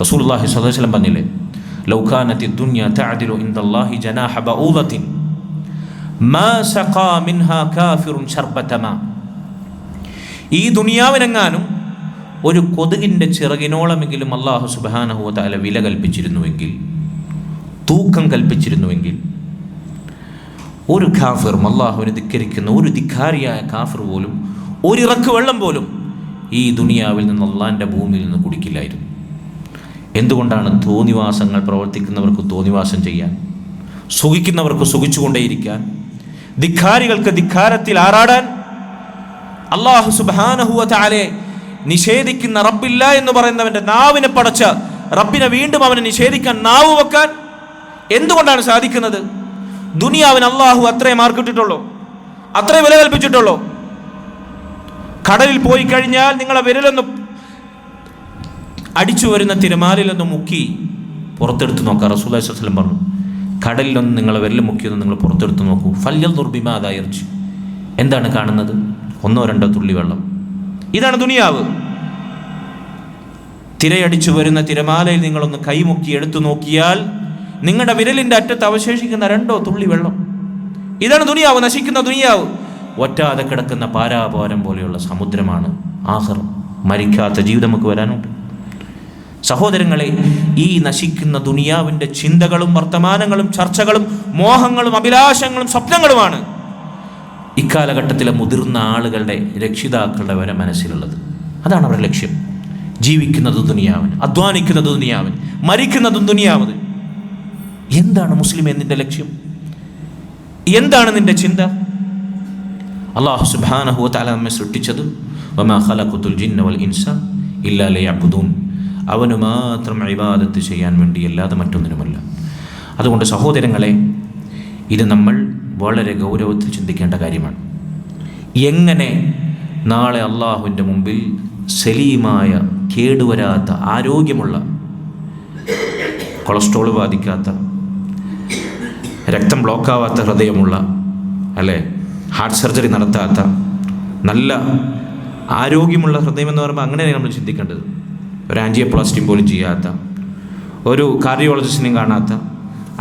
റസൂലുള്ളാഹി സ്വല്ലല്ലാഹു അലൈഹി വസല്ലം പറഞ്ഞില്ലേ, ലൗ കാനത്തി ദുനിയ തഅദിലു ഇൻദല്ലാഹി ജനാഹ ബഊദത്തിൻ മാ സഖാ മിൻഹാ കാഫിറുൻ ശർബത മാ. ഈ ദുനിയാവിനെങ്ങാനും ഒരു കൊതുകിൻ്റെ ചിറകിനോളമെങ്കിലും അല്ലാഹു സുബ്ഹാനഹു വ തആല വില കൽപ്പിച്ചിരുന്നുവെങ്കിൽ, തൂക്കം കൽപ്പിച്ചിരുന്നുവെങ്കിൽ, ഒരു കാഫിറും, അള്ളാഹുവിനെ ധിക്കരിക്കുന്ന ഒരു ധിക്കാരിയായ കാഫിർ പോലും ഒരിറക്ക് വെള്ളം പോലും ഈ ദുനിയാവിൽ നിന്ന്, അള്ളാഹിൻ്റെ ഭൂമിയിൽ നിന്ന് കുടിക്കില്ലായിരുന്നു. എന്തുകൊണ്ടാണ്? തോന്നിവാസങ്ങൾ പ്രവർത്തിക്കുന്നവർക്ക് തോന്നിവാസം ചെയ്യാൻ, സുഖിക്കുന്നവർക്ക് സുഖിച്ചുകൊണ്ടേയിരിക്കാൻ, ധിക്കാരികൾക്ക് ധിക്കാരത്തിൽ ആറാടാൻ, അല്ലാഹു സുബ്ഹാനഹു വ തആലയെ നിഷേധിക്കുന്ന റബ്ബില്ല എന്ന് പറയുന്നവൻ്റെ നാവിനെ പടച്ച റബ്ബിനെ വീണ്ടും അവനെ നിഷേധിക്കാൻ നാവ് വെക്കാൻ എന്തുകൊണ്ടാണ് സാധിക്കുന്നത്? ദുനിയാവിന് അള്ളാഹു അത്രേ മാർക്കിട്ടിട്ടുള്ളൂ, അത്രേ വില കൽപ്പിച്ചിട്ടുള്ളൂ. കടലിൽ പോയി കഴിഞ്ഞാൽ നിങ്ങളെ വിരലൊന്ന് അടിച്ചു വരുന്ന തിരമാലിലൊന്ന് മുക്കി പുറത്തെടുത്ത് നോക്കാം. റസൂലുള്ളാഹി സ്വല്ലല്ലാഹു അലൈഹി വസല്ലം പറഞ്ഞു, കടലിലൊന്ന് നിങ്ങളെ വിരൽ മുക്കിയൊന്ന് നിങ്ങൾ പുറത്തെടുത്ത് നോക്കൂ. ഫല്യൻദുർ ബിമാ ദായർജ്. എന്താണ് കാണുന്നത്? 1-2 തുള്ളി വെള്ളം. ഇതാണ് ദുനിയാവ്. തിരയടിച്ചു വരുന്ന തിരമാലയിൽ നിങ്ങളൊന്ന് കൈമുക്കി എടുത്തു നോക്കിയാൽ നിങ്ങളുടെ വിരലിൻ്റെ അറ്റത്ത് അവശേഷിക്കുന്ന 2 തുള്ളി വെള്ളം. ഇതാണ് ദുനിയാവ്, നശിക്കുന്ന ദുനിയാവ്. ഒറ്റാതെ കിടക്കുന്ന പാരാപാരം പോലെയുള്ള സമുദ്രമാണ് ആഖിറം. മരിക്കാത്ത ജീവിതം നമുക്ക് വരാനുണ്ട്. സഹോദരങ്ങളെ, ഈ നശിക്കുന്ന ദുനിയാവിൻ്റെ ചിന്തകളും വർത്തമാനങ്ങളും ചർച്ചകളും മോഹങ്ങളും അഭിലാഷങ്ങളും സ്വപ്നങ്ങളുമാണ് ഇക്കാലഘട്ടത്തിലെ മുതിർന്ന ആളുകളുടെ, രക്ഷിതാക്കളുടെ വരെ മനസ്സിലുള്ളത്. അതാണ് അവരുടെ ലക്ഷ്യം. ജീവിക്കുന്നത് ദുനിയാവിന്, അധ്വാനിക്കുന്നത് ദുനിയാവിന്, മരിക്കുന്നതും ദുനിയാവിന്. എന്താണ് മുസ്ലിം നിന്റെ ലക്ഷ്യം? എന്താണ് നിന്റെ ചിന്ത? അല്ലാഹു സുബ്ഹാനഹു വ തആല നമ്മെ സൃഷ്ടിച്ചത് വമാ ഖലഖതുൽ ജിന്ന വൽ ഇൻസ ഇല്ലാ ലിയഅ്ബുദൂൻ, അവന് മാത്രം ഇബാദത്ത് ചെയ്യാൻ വേണ്ടി, അല്ലാതെ മറ്റൊന്നിനുമല്ല. അതുകൊണ്ട് സഹോദരങ്ങളെ, ഇത് നമ്മൾ വളരെ ഗൗരവത്തിൽ ചിന്തിക്കേണ്ട കാര്യമാണ്. എങ്ങനെ നാളെ അള്ളാഹുവിൻ്റെ മുമ്പിൽ സലീമായ, കേടുവരാത്ത, ആരോഗ്യമുള്ള, കൊളസ്ട്രോൾ ബാധിക്കാത്ത, രക്തം ബ്ലോക്കാവാത്ത ഹൃദയമുള്ള, അല്ലേ, ഹാർട്ട് സർജറി നടത്താത്ത, നല്ല ആരോഗ്യമുള്ള ഹൃദയം എന്ന് പറയുമ്പോൾ അങ്ങനെയാണ് നമ്മൾ ചിന്തിക്കേണ്ടത്. ഒരു ആൻജിയോപ്ലാസ്റ്റിയും പോലും ചെയ്യാത്ത, ഒരു കാർഡിയോളജിസ്റ്റിനെയും കാണാത്ത,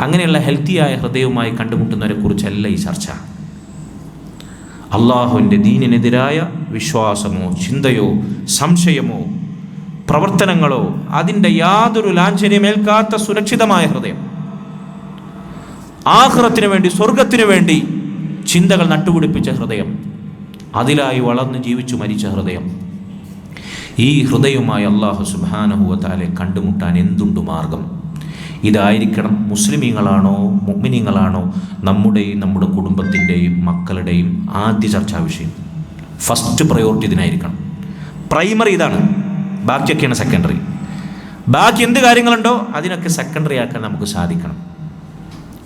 അങ്ങനെയുള്ള ഹെൽത്തിയായ ഹൃദയവുമായി കണ്ടുമുട്ടുന്നവരെ കുറിച്ചല്ല ഈ ചർച്ച. അള്ളാഹുവിൻ്റെ ദീനിനെതിരായ വിശ്വാസമോ ചിന്തയോ സംശയമോ പ്രവർത്തനങ്ങളോ അതിൻ്റെ യാതൊരു ലാഞ്ചന്യമേൽക്കാത്ത സുരക്ഷിതമായ ഹൃദയം, ആഖിറത്തിനു വേണ്ടി, സ്വർഗത്തിനു വേണ്ടി ചിന്തകൾ നട്ടുപിടിപ്പിച്ച ഹൃദയം, അതിലായി വളർന്ന് ജീവിച്ചു മരിച്ച ഹൃദയം, ഈ ഹൃദയവുമായി അല്ലാഹു സുബ്ഹാനഹു വ തആലയെ കണ്ടുമുട്ടാൻ എന്തുണ്ട് മാർഗം? ഇതായിരിക്കണം മുസ്ലിമീങ്ങളാണോ മുഅ്മിനീങ്ങളാണോ നമ്മുടെയും നമ്മുടെ കുടുംബത്തിൻ്റെയും മക്കളുടെയും ആദ്യ ചർച്ചാ വിഷയം. First priority ഇതിനായിരിക്കണം. പ്രൈമറി ഇതാണ്, ബാക്കിയൊക്കെയാണ് സെക്കൻഡറി. ബാക്കി എന്ത് കാര്യങ്ങളുണ്ടോ അതിനൊക്കെ സെക്കൻഡറി ആക്കാൻ നമുക്ക് സാധിക്കണം.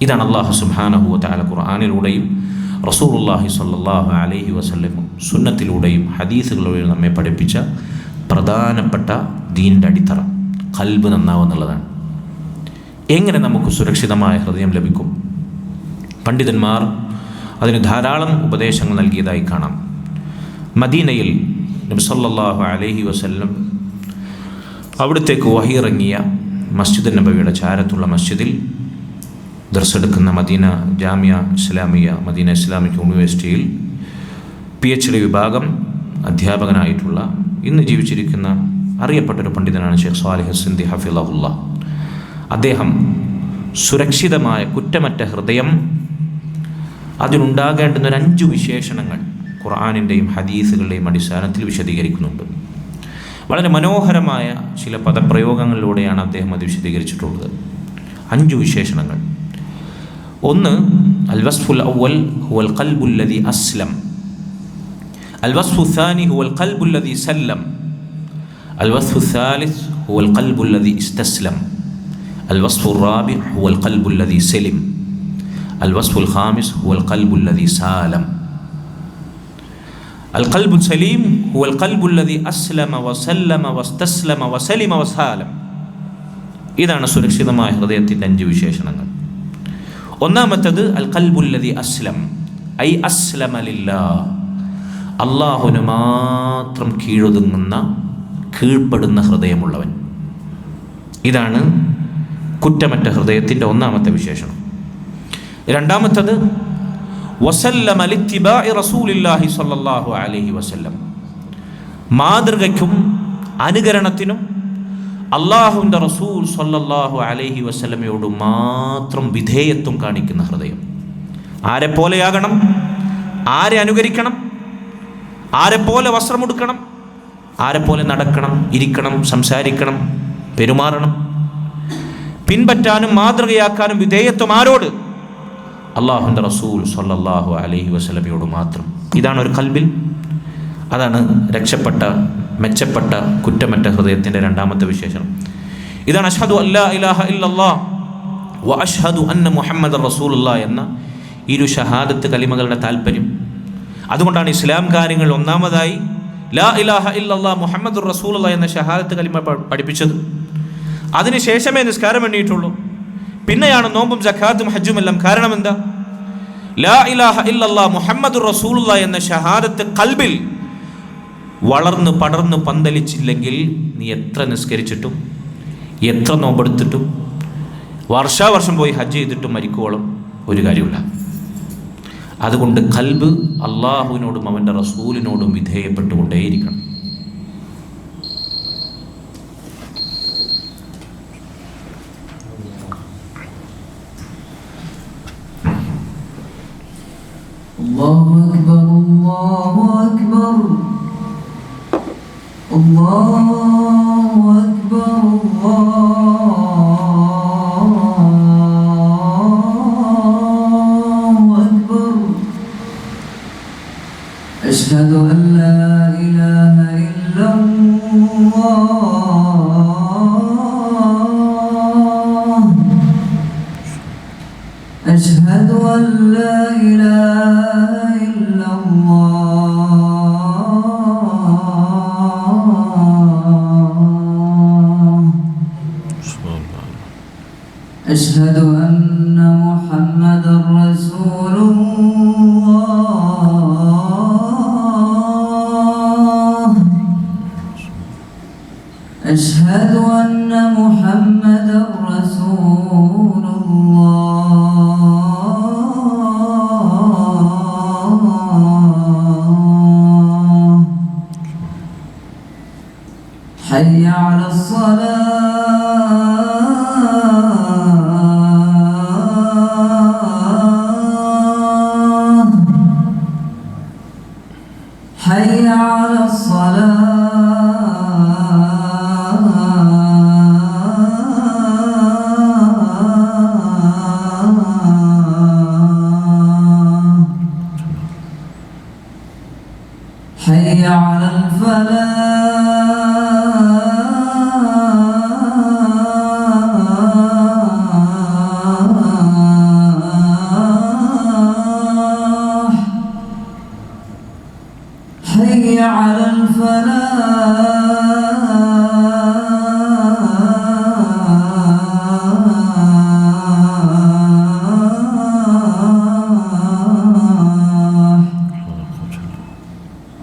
ഇതാണ് അല്ലാഹു സുബ്ഹാനഹു വ തആല ഖുർആനിലൂടെയും റസൂലുള്ളാഹി സ്വല്ലല്ലാഹു അലൈഹി വസല്ലം സുന്നത്തിലൂടെയും ഹദീസുകളിലൂടെയും നമ്മെ പഠിപ്പിച്ച പ്രധാനപ്പെട്ട ദീനിൻ്റെ അടിത്തറ. ഖൽബ് നന്നാവുന്നുള്ളതാണ്. എങ്ങനെ നമുക്ക് സുരക്ഷിതമായ ഹൃദയം ലഭിക്കും? പണ്ഡിതന്മാർ അതിന് ധാരാളം ഉപദേശങ്ങൾ നൽകിയതായി കാണാം. മദീനയിൽ നബി സല്ലല്ലാഹു അലൈഹി വസല്ലം അവിടത്തേക്ക് വഹി ഇറങ്ങിയ മസ്ജിദ് നബവിയുടെ ചാരത്തുള്ള മസ്ജിദിൽ ദർസെടുക്കുന്ന മദീന ജാമിയ ഇസ്ലാമിയ, മദീന ഇസ്ലാമിക് യൂണിവേഴ്സിറ്റിയിൽ PhD വിഭാഗം അധ്യാപകനായിട്ടുള്ള ഇന്ന് ജീവിച്ചിരിക്കുന്ന അറിയപ്പെട്ടൊരു പണ്ഡിതനാണ് ഷെയ്ഖ് സ്വാലിഹ് സിന്ദി ഹഫിളഹുല്ലാ. അദ്ദേഹം സുരക്ഷിതമായ കുറ്റമറ്റ ഹൃദയം അതിനുണ്ടാകേണ്ടുന്ന ഒരു 5 വിശേഷണങ്ങൾ ഖുർആനിൻ്റെയും ഹദീസുകളുടെയും അടിസ്ഥാനത്തിൽ വിശദീകരിക്കുന്നുണ്ട്. വളരെ മനോഹരമായ ചില പദപ്രയോഗങ്ങളിലൂടെയാണ് അദ്ദേഹം അത് വിശദീകരിച്ചിട്ടുള്ളത്. 5 വിശേഷണങ്ങൾ. ഒന്ന്, അൽ വസ്ഫുൽ അവൽ ഹുവൽ ഖൽബുൽ ലദി അസ്ലം, അൽ വസ്ഫു സാനി ഹുവൽ ഖൽബുൽ ലദി സല്ലം, അൽ വസ്ഫു സാലിസ് ഹുവൽ ഖൽബുൽ ലദി ഇസ്തസ്ലം, അൽ വസ്ഫു റാബി ഹുവൽ ഖൽബുൽ ലദി സലിം, അൽ വസ്ഫുൽ ഖാമിസ് ഹുവൽ ഖൽബുൽ ലദി സാലം. അൽ ഖൽബുൽ സലീം ഹുവൽ ഖൽബുൽ ലദി അസ്ലമ വസല്ലമ വസ്തസ്ലമ വസലിമ വസാലം. ഇതാണ് സുരക്ഷിതമായ ഹൃദയത്തിൻ്റെ 5 വിശേഷണങ്ങൾ. ഒന്നാമത്തേത് അൽ ഖൽബുൽ ലദി അസ്ലം, ഐ അസ്ലമ ലില്ലാഹ്, അല്ലാഹുവിന് മാത്രം കീഴൊതുങ്ങുന്ന, കീഴ്പ്പെടുന്ന ഹൃദയമുള്ളവൻ. ഇതാണ് കുറ്റമറ്റ ഹൃദയത്തിൻ്റെ ഒന്നാമത്തെ വിശേഷണം. രണ്ടാമത്തേത് വസല്ലമ ലിത്തിബാഇ റസൂലില്ലാഹി സ്വല്ലല്ലാഹു അലൈഹി വസല്ലം, മാതൃകയ്ക്കും അനുകരണത്തിനും അള്ളാഹുവിൻ്റെ റസൂൽ സ്വല്ലല്ലാഹു അലൈഹി വസല്ലമയോട് മാത്രം വിധേയത്വം കാണിക്കുന്ന ഹൃദയം. ആരെപ്പോലെയാകണം, ആരെ അനുകരിക്കണം, ആരെപ്പോലെ വസ്ത്രമുടുക്കണം, ആരെപ്പോലെ നടക്കണം, ഇരിക്കണം, സംസാരിക്കണം, പെരുമാറണം, പിൻപറ്റാനും മാതൃകയാക്കാനും വിധേയത്വം ആരോട്? അള്ളാഹുവിൻ്റെ റസൂൽ സ്വല്ലല്ലാഹു അലൈഹി വസല്ലമയോട് മാത്രം. ഇതാണ് ഒരു ഖൽബിൽ, അതാണ് രക്ഷപ്പെട്ട, മെച്ചപ്പെട്ട, കുറ്റമറ്റ ഹൃദയത്തിൻ്റെ രണ്ടാമത്തെ വിശേഷണം. ഇതാണ് അഷ്ഹദു അല്ലാ ഇലാഹ ഇല്ലല്ലാഹ് വ അഷ്ഹദു അന്ന മുഹമ്മദൻ റസൂലുള്ളാഹ് എന്ന ഇരു ഷഹാദത്ത് കലിമകളുടെ താല്പര്യം. അതുകൊണ്ടാണ് ഇസ്ലാം കാര്യങ്ങൾ ഒന്നാമതായി ലാ ഇലാഹ ഇല്ലല്ലാഹ് മുഹമ്മദുർ റസൂലുള്ളാഹ് എന്ന ഷഹാദത്ത് കലിമ പഠിപ്പിച്ചത്. അതിനുശേഷമേ നിസ്കാരം എണ്ണിയിട്ടുള്ളൂ. പിന്നെയാണ് നോമ്പും സക്കാത്തും ഹജ്ജും എല്ലാം. കാരണം എന്താ? ലാ ഇലാഹ ഇല്ലല്ലാഹ് മുഹമ്മദുർ റസൂലുള്ളാഹ് എന്ന ഷഹാദത്ത് ഖൽബിൽ വളർന്ന് പടർന്ന് പന്തലിച്ചില്ലെങ്കിൽ നീ എത്ര നിസ്കരിച്ചിട്ടും എത്ര നോമ്പെടുത്തിട്ടും വർഷാവർഷം പോയി ഹജ്ജ് ചെയ്തിട്ടും മരിക്കുവോളം ഒരു കാര്യമില്ല. അതുകൊണ്ട് ഖൽബ് അള്ളാഹുവിനോടും അവൻ്റെ റസൂലിനോടും വിധേയപ്പെട്ടുകൊണ്ടേയിരിക്കണം. അല്ലാഹു അക്ബർ, അല്ലാഹു അക്ബർ, അല്ലാഹു അക്ബർ, അല്ലാഹു അക്ബർ. അശ്ഹദു അൻ ലാ ഇലാഹ ഇല്ലല്ലാഹ്, അശ്ഹദു അൻ ലാ ഇലാഹ أشهد أن محمدا رسول الله، أشهد أن محمدا رسول الله. حي على الصلاة حي على الصلاة حي على الفلاح حي على الفلاح.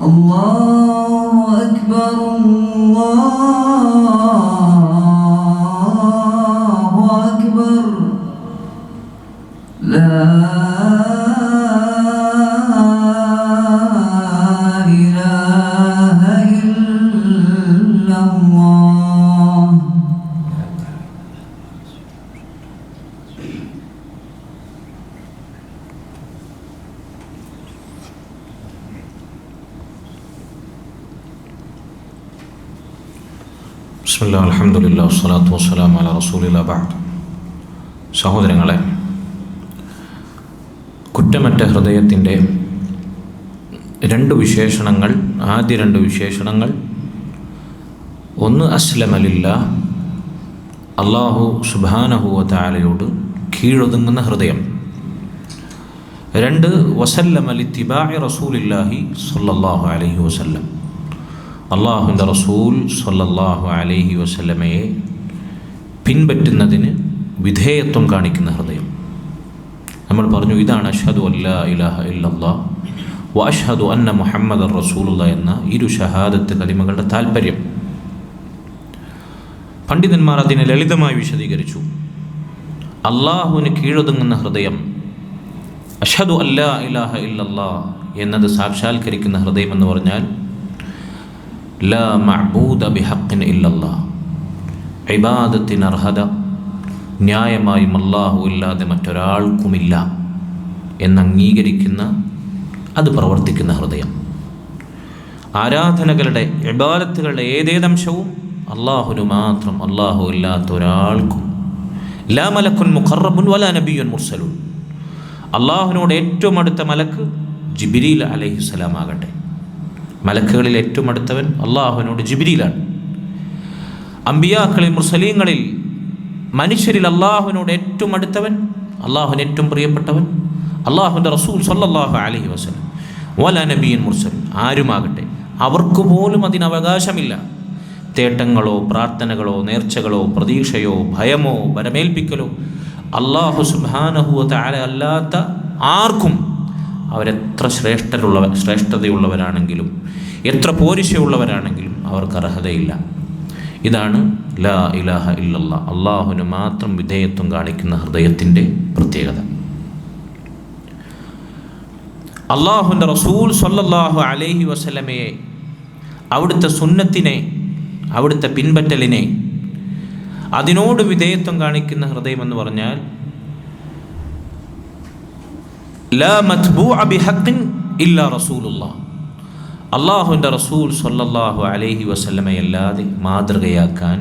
الله أكبر الله أكبر لا إله إلا الله. ബിസ്മില്ലാ അൽഹംദുലില്ലാ വസ്സലാത്തു വസ്സലാമു അലാ റസൂലില്ലാ ബഅദ്. സഹോദരങ്ങളെ, കുറ്റമറ്റ ഹൃദയത്തിൻ്റെ ആദ്യ രണ്ട് വിശേഷണങ്ങൾ, ഒന്ന് അസ്ലമലില്ല, അല്ലാഹു സുബ്ഹാനഹു വ തആലയോട് കീഴൊതുങ്ങുന്ന ഹൃദയം. രണ്ട്, വസല്ലമ ലിത്തിബാഇ റസൂലില്ലാഹി സ്വല്ലല്ലാഹു അലൈഹി വസല്ലം, അള്ളാഹുവിൻ്റെ റസൂൽ സ്വല്ലല്ലാഹു അലൈഹി വസല്ലമയെ പിൻപറ്റുന്നതിന് വിധേയത്വം കാണിക്കുന്ന ഹൃദയം. നമ്മൾ പറഞ്ഞു, ഇതാണ് അഷ്ഹദു അല്ലാ ഇലാഹ ഇല്ലല്ലാഹ് വ അഷ്ഹദു അന്ന മുഹമ്മദർ റസൂലുള്ളാഹ് എന്ന ഇരു ഷഹാദത്ത് കലിമകളുടെ താല്പര്യം. പണ്ഡിതന്മാർ അതിനെ ലളിതമായി വിശദീകരിച്ചു. അള്ളാഹുവിന് കീഴൊതുങ്ങുന്ന ഹൃദയം, അഷ്ഹദു അല്ലാ ഇലാഹ ഇല്ലല്ലാഹ് എന്നത് സാക്ഷാത്കരിക്കുന്ന ഹൃദയം എന്ന് പറഞ്ഞാൽ ലാ മഅബൂദ ബിഹഖിൻ ഇല്ലല്ലാഹ്, ഇബാദത്തിന് അർഹത ന്യായമായും അല്ലാഹു ഇല്ലാതെ മറ്റൊരാൾക്കുമില്ല എന്നംഗീകരിക്കുന്ന, അത് പ്രവർത്തിക്കുന്ന ഹൃദയം. ആരാധനകളുടെ, ഇബാദത്തുകളുടെ ഏതേതംശവും അള്ളാഹുവിന് മാത്രം, അള്ളാഹു ഇല്ലാത്ത ഒരാൾക്കും. ലാ മലക്കുൻ മുഖറബുൻ വലാ നബിയുൻ മുർസലുൻ, അള്ളാഹുവിനോട് ഏറ്റവും അടുത്ത മലക്ക് ജിബ്രീൽ അലൈഹിസ്സലാം ആകട്ടെ. മലക്കുകളിൽ ഏറ്റവും അടുത്തവൻ അള്ളാഹുവിനോട് ജിബ്രീലാണ്. അംബിയാക്കളിൽ, മുർസലീങ്ങളിൽ, മനുഷ്യരിൽ അള്ളാഹുവിനോട് ഏറ്റവും അടുത്തവൻ, അള്ളാഹുവിന് ഏറ്റവും പ്രിയപ്പെട്ടവൻ അള്ളാഹുവിൻ്റെ റസൂൽ സ്വല്ലല്ലാഹു അലൈഹി വസല്ലം. വലാ നബിയുൻ മുർസലുൻ, ആരുമാകട്ടെ, അവർക്ക് പോലും അതിന് അവകാശമില്ല. തേട്ടങ്ങളോ പ്രാർത്ഥനകളോ നേർച്ചകളോ പ്രതീക്ഷയോ ഭയമോ വരമേൽപ്പിക്കലോ അല്ലാഹു സുബ്ഹാനഹു വ തആല അല്ലാത്ത ആർക്കും, അവരെത്ര ശ്രേഷ്ഠതയുള്ളവരാണെങ്കിലും എത്ര പോരിശയുള്ളവരാണെങ്കിലും അവർക്ക് അർഹതയില്ല. ഇതാണ് ലാ ഇലാഹ ഇല്ലല്ലാഹ്, അള്ളാഹുവിന് മാത്രം വിധേയത്വം കാണിക്കുന്ന ഹൃദയത്തിൻ്റെ പ്രത്യേകത. അള്ളാഹുവിൻ്റെ റസൂൽ സ്വല്ലല്ലാഹു അലൈഹി വസല്ലമയെ, അവിടുത്തെ സുന്നത്തിനെ, അവിടുത്തെ പിൻപറ്റലിനെ, അതിനോട് വിധേയത്വം കാണിക്കുന്ന ഹൃദയം എന്ന് പറഞ്ഞാൽ ലാ മത്ബൂഅ ബിഹഖിൻ ഇല്ലാ റസൂലുള്ളാഹ്, അള്ളാഹുവിൻ്റെ റസൂൽ സ്വല്ലല്ലാഹു അലൈഹി വസല്ലമയല്ലാതെ മാതൃകയാക്കാൻ,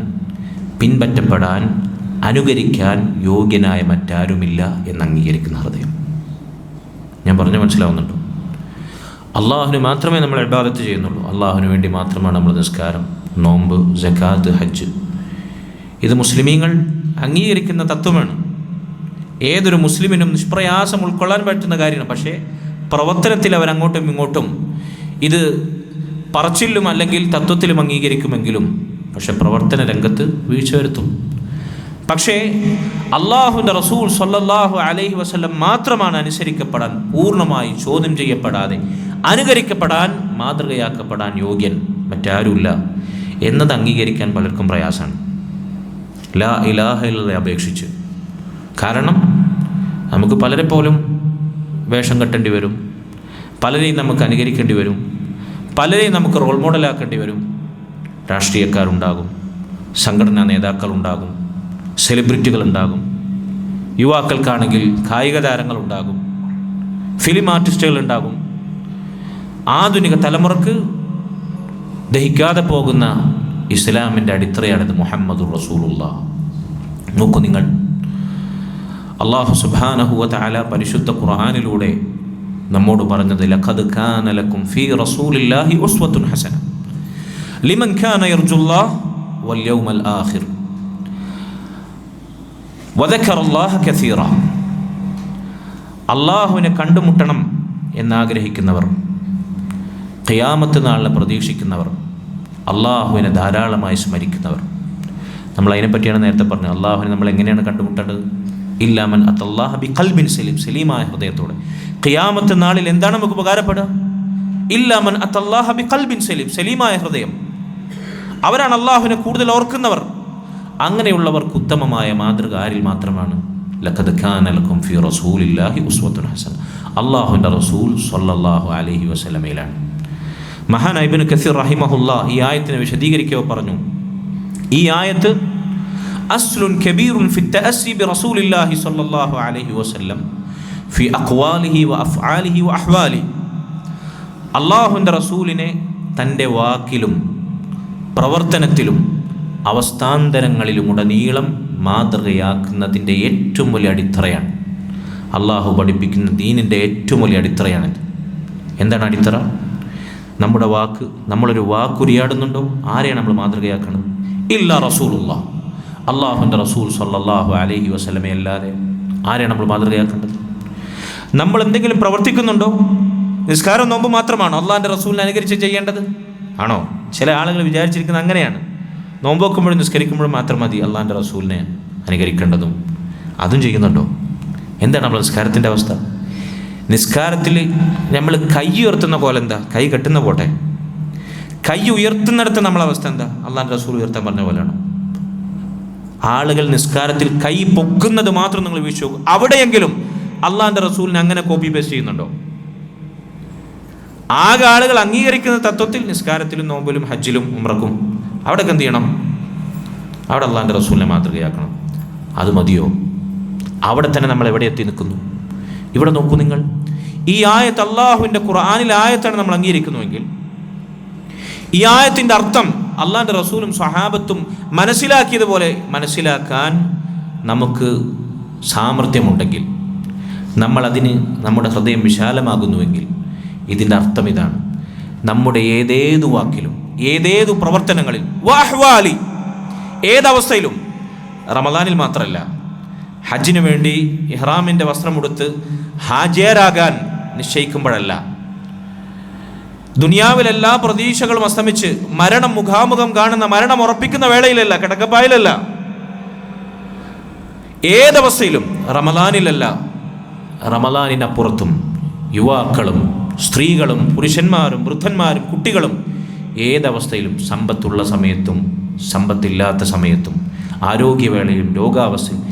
പിൻപറ്റപ്പെടാൻ, അനുകരിക്കാൻ യോഗ്യനായ മറ്റാരുമില്ല എന്ന് അംഗീകരിക്കുന്ന ഹൃദയം. ഞാൻ പറഞ്ഞു മനസ്സിലാവുന്നുണ്ടോ? അള്ളാഹുവിന് മാത്രമേ നമ്മൾ ഇബാദത്ത് ചെയ്യുന്നുള്ളൂ, അള്ളാഹുവിന് വേണ്ടി മാത്രമാണ് നമ്മൾ നിസ്കാരം, നോമ്പ്, സകാത്ത്, ഹജ്ജ്. ഇത് മുസ്ലിമീങ്ങൾ അംഗീകരിക്കുന്ന തത്വമാണ്. ഏതൊരു മുസ്ലിമിനും നിഷ്പ്രയാസം ഉൾക്കൊള്ളാൻ പറ്റുന്ന കാര്യമാണ്. പക്ഷേ പ്രവർത്തനത്തിൽ അവരങ്ങോട്ടും ഇങ്ങോട്ടും ഇത് പറച്ചിലും അല്ലെങ്കിൽ തത്വത്തിലും അംഗീകരിക്കുമെങ്കിലും പക്ഷെ പ്രവർത്തന രംഗത്ത് വീഴ്ച വരുത്തും. പക്ഷേ അള്ളാഹുവിൻ്റെ റസൂൽ സ്വല്ലല്ലാഹു അലൈഹി വസല്ലം മാത്രമാണ് അനുസരിക്കപ്പെടാൻ, പൂർണ്ണമായി ചോദ്യം ചെയ്യപ്പെടാതെ അനുകരിക്കപ്പെടാൻ, മാതൃകയാക്കപ്പെടാൻ യോഗ്യൻ മറ്റാരുമില്ല എന്നത് അംഗീകരിക്കാൻ പലർക്കും പ്രയാസമാണ്, ലാ ഇലാഹ ഇല്ലല്ലാഹയെ അപേക്ഷിച്ച്. കാരണം നമുക്ക് പലരെ പോലും വേഷം കെട്ടേണ്ടി വരും, പലരെയും നമുക്ക് അനുകരിക്കേണ്ടി വരും, പലരെയും നമുക്ക് റോൾ മോഡലാക്കേണ്ടി വരും. രാഷ്ട്രീയക്കാരുണ്ടാകും, സംഘടനാ നേതാക്കളുണ്ടാകും, സെലിബ്രിറ്റികളുണ്ടാകും, യുവാക്കൾക്കാണെങ്കിൽ കായിക താരങ്ങളുണ്ടാകും, ഫിലിം ആർട്ടിസ്റ്റുകളുണ്ടാകും. ആധുനിക തലമുറക്ക് ദഹിക്കാതെ പോകുന്ന ഇസ്ലാമിൻ്റെ അടിത്തറയാണിത്. മുഹമ്മദുർ റസൂലുള്ളാഹ്. നോക്കൂ നിങ്ങൾ, അല്ലാഹു സുബ്ഹാനഹു വ തആല പരിശുദ്ധ ഖുർആനിലൂടെ നമ്മോട് പറഞ്ഞത് ലഖദ് കാന ലക്കും ഫീ റസൂലില്ലാഹി ഉസ്വത്തുൻ ഹസന ലിമൻ കാന യർജുല്ലാഹ വൽ യൗമൽ ആഖിർ വദക്കറല്ലാഹ കസീറ. അള്ളാഹുവിനെ കണ്ടുമുട്ടണം എന്നാഗ്രഹിക്കുന്നവർ, ഖിയാമത്ത് നാളിനെ പ്രതീക്ഷിക്കുന്നവർ, അള്ളാഹുവിനെ ധാരാളമായി സ്മരിക്കുന്നവർ. നമ്മൾ അതിനെപ്പറ്റിയാണ് നേരത്തെ പറഞ്ഞത്. അള്ളാഹുവിനെ നമ്മൾ എങ്ങനെയാണ് കണ്ടുമുട്ടേണ്ടത്? ഇല്ലാമൻ അത്തല്ലാഹ ബി ഖൽബിൻ സലീം, സലീമായ ഹൃദയത്തോടെ. ഖിയാമത്ത് നാളിൽ എന്താണ് നമുക്ക് ഉപകാരപ്പെടുക? ഇല്ലാമൻ അത്തല്ലാഹ ബി ഖൽബിൻ സലീം, സലീമായ ഹൃദയം. അവരാണ് അള്ളാഹുവിനെ കൂടുതൽ ഓർക്കുന്നവർ. അങ്ങനെയുള്ളവർക്ക് ഉത്തമമായ മാതൃക ആരിൽ മാത്രമാണ്? ലഖദ് കാന ലക്കും ഫീ റസൂലില്ലാഹി ഉസ്വത്തുൻ ഹസന, അള്ളാഹുവിൻ്റെ റസൂൽ സ്വല്ലല്ലാഹു അലൈഹി വസല്ലമയിലാണ്. മഹാനായ ഇബ്നു കസീർ റഹിമഹുല്ലാഹ് ഈ ആയത്തിനെ വിശദീകരിക്കവേ പറഞ്ഞു, ഈ ആയത്ത് അസ്ലുൻ കബീറുൻ ഫി തഅസ്സി ബി റസൂലില്ലാഹി സ്വല്ലല്ലാഹു അലൈഹി വസല്ലം ഫി അഖ്വാലിഹി വ അഫ്ആലിഹി വ അഹ്വാലിഹി. അള്ളാഹുവിൻ്റെ റസൂലിനെ തൻ്റെ വാക്കിലും പ്രവർത്തനത്തിലും അവസ്ഥാന്തരങ്ങളിലും ഉടനീളം മാതൃകയാക്കുന്നതിൻ്റെ ഏറ്റവും വലിയ അടിത്തറയാണ്. അള്ളാഹു പഠിപ്പിക്കുന്ന ദീനിൻ്റെ ഏറ്റവും വലിയ അടിത്തറയാണിത്. എന്താണ് അടിത്തറ? നമ്മുടെ വാക്ക്, നമ്മളൊരു വാക്കുരിയാടുന്നുണ്ടോ? ആരെയാണ് നമ്മൾ മാതൃകയാക്കുന്നത്? ഇല്ലാ റസൂലുള്ളാഹ്, അള്ളാഹുവിൻ്റെ റസൂൽ സ്വല്ലല്ലാഹു അലൈഹി വസല്ലമയെ അല്ലാതെ ആരെയാണ് നമ്മൾ മാതൃകയാക്കേണ്ടത്? നമ്മൾ എന്തെങ്കിലും പ്രവർത്തിക്കുന്നുണ്ടോ? നിസ്കാരം നോമ്പ് മാത്രമാണോ അള്ളാഹിൻ്റെ റസൂലിനെ അനുകരിച്ച് ചെയ്യേണ്ടത്? ആണോ? ചില ആളുകൾ വിചാരിച്ചിരിക്കുന്നത് അങ്ങനെയാണ്. നോമ്പ് വെക്കുമ്പോഴും നിസ്കരിക്കുമ്പോഴും മാത്രം മതി അള്ളാഹിൻ്റെ റസൂലിനെ അനുകരിക്കേണ്ടതും. അതും ചെയ്യുന്നുണ്ടോ? എന്താണ് നമ്മൾ നിസ്കാരത്തിൻ്റെ അവസ്ഥ? നിസ്കാരത്തിൽ നമ്മൾ കൈ ഉയർത്തുന്ന പോലെ എന്താ? കൈ കെട്ടുന്ന പോട്ടെ, കൈ ഉയർത്തുന്നിടത്ത് നമ്മളെ അവസ്ഥ എന്താ? അള്ളാഹിൻ്റെ റസൂൽ ഉയർത്താൻ പറഞ്ഞ പോലെയാണ്. ആളുകൾ നിസ്കാരത്തിൽ കൈ പൊക്കുന്നത് മാത്രം നിങ്ങൾ വീഴ്ച നോക്കും. അവിടെയെങ്കിലും അള്ളാഹിൻ്റെ റസൂലിനെ അങ്ങനെ കോപ്പി പേസ്റ്റ് ചെയ്യുന്നുണ്ടോ? ആകെ ആളുകൾ അംഗീകരിക്കുന്ന തത്വത്തിൽ നിസ്കാരത്തിലും നോമ്പിലും ഹജ്ജിലും ഉംറക്കും അവിടെയൊക്കെ എന്ത് ചെയ്യണം? അവിടെ അള്ളാഹിൻ്റെ റസൂലിനെ മാതൃകയാക്കണം. അത് മതിയോ? അവിടെ തന്നെ നമ്മൾ എവിടെ എത്തി നിൽക്കുന്നു? ഇവിടെ നോക്കൂ നിങ്ങൾ, ഈ ആയത്ത് അള്ളാഹുവിൻ്റെ ഖുർആനിലെ ആയത്താണ് നമ്മൾ അംഗീകരിക്കുന്നുവെങ്കിൽ ഈ ആയത്തിൻ്റെ അർത്ഥം അള്ളാഹിൻ്റെ റസൂലും സ്വഹാബത്തും മനസ്സിലാക്കിയതുപോലെ മനസ്സിലാക്കാൻ നമുക്ക് സാമർഥ്യമുണ്ടെങ്കിൽ, നമ്മളതിന് നമ്മുടെ ഹൃദയം വിശാലമാകുന്നുവെങ്കിൽ ഇതിൻ്റെ അർത്ഥം ഇതാണ്: നമ്മുടെ ഏതേതു വാക്കിലും ഏതേതു പ്രവർത്തനങ്ങളിൽ വാഹ്വാലി, ഏതവസ്ഥയിലും, റമദാനിൽ മാത്രമല്ല, ഹജ്ജിന് വേണ്ടി ഇഹ്റാമിൻ്റെ വസ്ത്രമെടുത്ത് ഹാജിയരാകാൻ നിശ്ചയിക്കുമ്പോഴല്ല, ദുനിയാവിലെല്ലാ പ്രതീക്ഷകളും അസ്തമിച്ച് മരണം മുഖാമുഖം കാണുന്ന, മരണം ഉറപ്പിക്കുന്ന വേളയിലല്ല, കിടക്കപ്പായിലല്ല, ഏതവസ്ഥയിലും, റമദാനിലല്ല, റമദാനിനപ്പുറത്തും യുവാക്കളും സ്ത്രീകളും പുരുഷന്മാരും വൃദ്ധന്മാരും കുട്ടികളും ഏതവസ്ഥയിലും, സമ്പത്തുള്ള സമയത്തും സമ്പത്തില്ലാത്ത സമയത്തും, ആരോഗ്യവേളയിലും രോഗാവസ്ഥയിലും,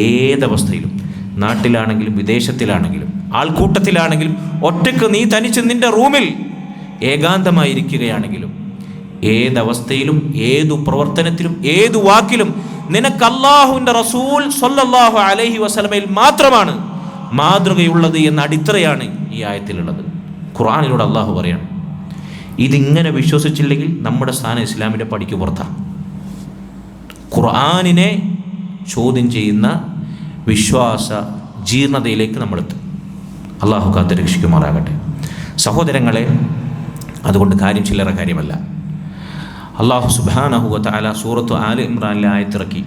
ഏതവസ്ഥയിലും, നാട്ടിലാണെങ്കിലും വിദേശത്തിലാണെങ്കിലും ആൾക്കൂട്ടത്തിലാണെങ്കിലും ഒറ്റയ്ക്ക് നീ തനിച്ച് നിന്റെ റൂമിൽ ഏകാന്തമായിരിക്കുകയാണെങ്കിലും, ഏതവസ്ഥയിലും ഏതു പ്രവർത്തനത്തിലും ഏതു വാക്കിലും നിനക്ക് അല്ലാഹുവിൻ്റെ റസൂൽ സ്വല്ലല്ലാഹു അലൈഹി വസല്ലമയിൽ മാത്രമാണ് മാതൃകയുള്ളത് എന്ന അടിത്തറയാണ് ഈ ആയത്തിലുള്ളത്. ഖുർആനിലൂടെ അള്ളാഹു പറയാണ്. ഇതിങ്ങനെ വിശ്വസിച്ചില്ലെങ്കിൽ നമ്മുടെ സ്ഥാനം ഇസ്ലാമിൻ്റെ പടിക്ക് പുറത്താണ്. ഖുർആനിനെ ചോദ്യം ചെയ്യുന്ന വിശ്വാസ ജീർണതയിലേക്ക് നമ്മളെത്തും. അള്ളാഹു കാത്ത് രക്ഷിക്കുമാറാകട്ടെ. സഹോദരങ്ങളെ, അതുകൊണ്ട് കാര്യം ചില്ലറ കാര്യമല്ല. അള്ളാഹു സുബ്ഹാനഹു വ തആല സൂറത്ത് ആല് ഇമ്രാനിലെ ആയത്തിറക്കി.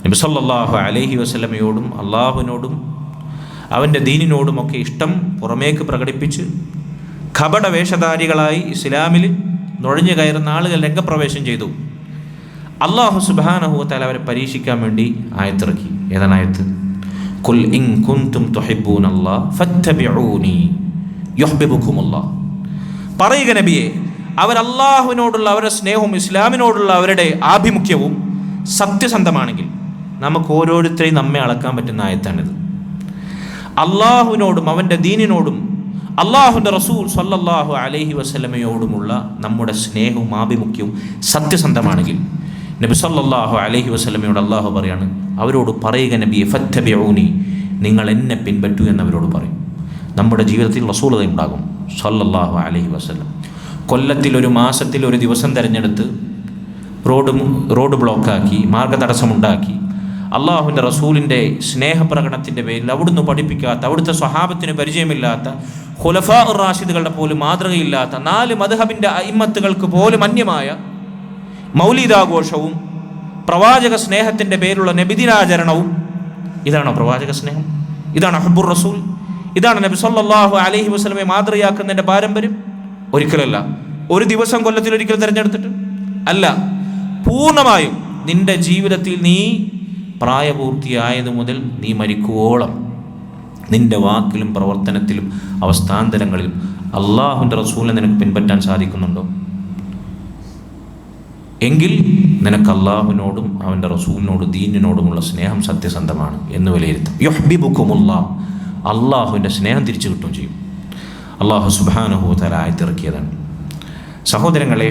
നബി സല്ലല്ലാഹു അലൈഹി വസല്ലമയോടും അള്ളാഹുവിനോടും അവൻ്റെ ദീനിനോടുമൊക്കെ ഇഷ്ടം പുറമേക്ക് പ്രകടിപ്പിച്ച് കപട വേഷധാരികളായി ഇസ്ലാമിൽ നുഴഞ്ഞു കയറുന്ന ആളുകൾ രംഗപ്രവേശം ചെയ്തു. അള്ളാഹു സുബ്ഹാനഹു വ തആല അവരെ പരീക്ഷിക്കാൻ വേണ്ടി ആയത്തിറക്കി. ഏതാണ് ആയത്ത്? ഖുൽ ഇൻ കുൻതും തുഹിബ്ബൂനല്ലാഹ ഫത്തബിഊനി യുഹ്ബിബുകുമുല്ലാഹ്. പറയുക നബിയെ, അവർ അള്ളാഹുവിനോടുള്ള അവരുടെ സ്നേഹവും ഇസ്ലാമിനോടുള്ള അവരുടെ ആഭിമുഖ്യവും സത്യസന്ധമാണെങ്കിൽ, നമുക്ക് ഓരോരുത്തരെയും നമ്മെ അളക്കാൻ പറ്റുന്ന ആയത്താണിത്. അള്ളാഹുവിനോടും അവൻ്റെ ദീനിനോടും അള്ളാഹുവിൻ്റെ റസൂൽ സ്വല്ലല്ലാഹു അലൈഹി വസല്ലമയോടുമുള്ള നമ്മുടെ സ്നേഹവും ആഭിമുഖ്യവും സത്യസന്ധമാണെങ്കിൽ നബി സല്ലല്ലാഹു അലൈഹി വസല്ലമയോട് അള്ളാഹു പറയാണ്, അവരോട് പറയുക നബിയെ ഫത്തബിഊനി, നിങ്ങൾ എന്നെ പിൻപറ്റൂ എന്നവരോട് പറയും. നമ്മുടെ ജീവിതത്തിൽ റസൂലുള്ളാഹി ഉണ്ടാകും സല്ലല്ലാഹു അലൈഹി വസല്ലം. കൊല്ലത്തിൽ ഒരു മാസത്തിൽ ഒരു ദിവസം തിരഞ്ഞെടുത്ത് റോഡ് ബ്ലോക്കാക്കി മാർഗതടസ്സമുണ്ടാക്കി അള്ളാഹുവിൻ്റെ റസൂലിൻ്റെ സ്നേഹപ്രകടനത്തിൻ്റെ പേരിൽ അവിടുന്ന് പഠിപ്പിക്കാത്ത, അവിടുത്തെ സ്വഹാബത്തിന് പരിചയമില്ലാത്ത, ഖുലഫാ റാഷിദുകളുടെ പോലും മാതൃകയില്ലാത്ത 4 മദ്ഹബിൻ്റെ അയിമ്മത്തുകൾക്ക് പോലും അന്യമായ മൗലിദാഘോഷവും പ്രവാചക സ്നേഹത്തിൻ്റെ പേരിലുള്ള നബിദിനാചരണവും, ഇതാണോ പ്രവാചക സ്നേഹം? ഇതാണ് ഹുബ്ബുർ റസൂൽ? ഇതാണ് നബി സല്ലല്ലാഹു അലൈഹി വസല്ലമയെ മാതൃകയാക്കുന്നതിൻ്റെ പാരമ്പര്യം? ഒരിക്കലല്ല. ഒരു ദിവസം കൊല്ലത്തിൽ ഒരിക്കൽ തിരഞ്ഞെടുത്തിട്ട് അല്ല, പൂർണ്ണമായും നിന്റെ ജീവിതത്തിൽ നീ പ്രായപൂർത്തിയായത് മുതൽ നീ മരിക്കുവോളം നിന്റെ വാക്കിലും പ്രവർത്തനത്തിലും അവസ്ഥാന്തരങ്ങളിലും അള്ളാഹുവിൻ്റെ റസൂലിനെ നിനക്ക് പിൻപറ്റാൻ സാധിക്കുന്നുണ്ടോ? എങ്കിൽ നിനക്ക് അള്ളാഹുവിനോടും അവൻ്റെ റസൂലിനോടും ദീനിനോടുമുള്ള സ്നേഹം സത്യസന്ധമാണ് എന്ന് വിലയിരുത്തും. യുഹ്ബിബുക്കുമുല്ലാഹ്, അള്ളാഹുവിൻ്റെ സ്നേഹം തിരിച്ചു കിട്ടുകയും ചെയ്യും. അള്ളാഹു സുബ്ഹാനഹു വ തആല ആയത്തിറക്കിയതാണ്. സഹോദരങ്ങളെ,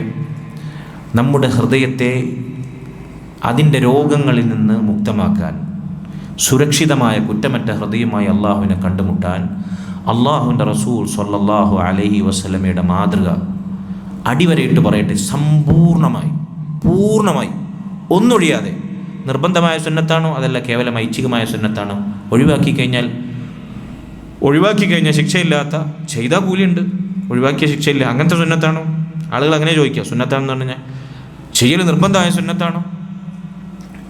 നമ്മുടെ ഹൃദയത്തെ അതിൻ്റെ രോഗങ്ങളിൽ നിന്ന് മുക്തമാക്കാൻ, സുരക്ഷിതമായ കുറ്റമറ്റ ഹൃദയമായി അള്ളാഹുവിനെ കണ്ടുമുട്ടാൻ അള്ളാഹുവിൻ്റെ റസൂൽ സ്വല്ലല്ലാഹു അലൈഹി വസല്ലമയുടെ മാതൃക അടിവരയിട്ട് പറയട്ടെ, പൂർണ്ണമായി ഒന്നൊഴിയാതെ. നിർബന്ധമായ സുന്നത്താണോ അതല്ല കേവലം ഐച്ഛികമായ സുന്നത്താണോ? ഒഴിവാക്കി കഴിഞ്ഞാൽ ശിക്ഷയില്ലാത്ത, ചെയ്താൽ കൂലിയുണ്ട്, ഒഴിവാക്കിയ ശിക്ഷയില്ല, അങ്ങനത്തെ സുന്നത്താണോ? ആളുകൾ അങ്ങനെ ചോദിക്കുക, സുന്നത്താണെന്ന് പറഞ്ഞാൽ ചെയ്യൽ നിർബന്ധമായ സുന്നത്താണോ?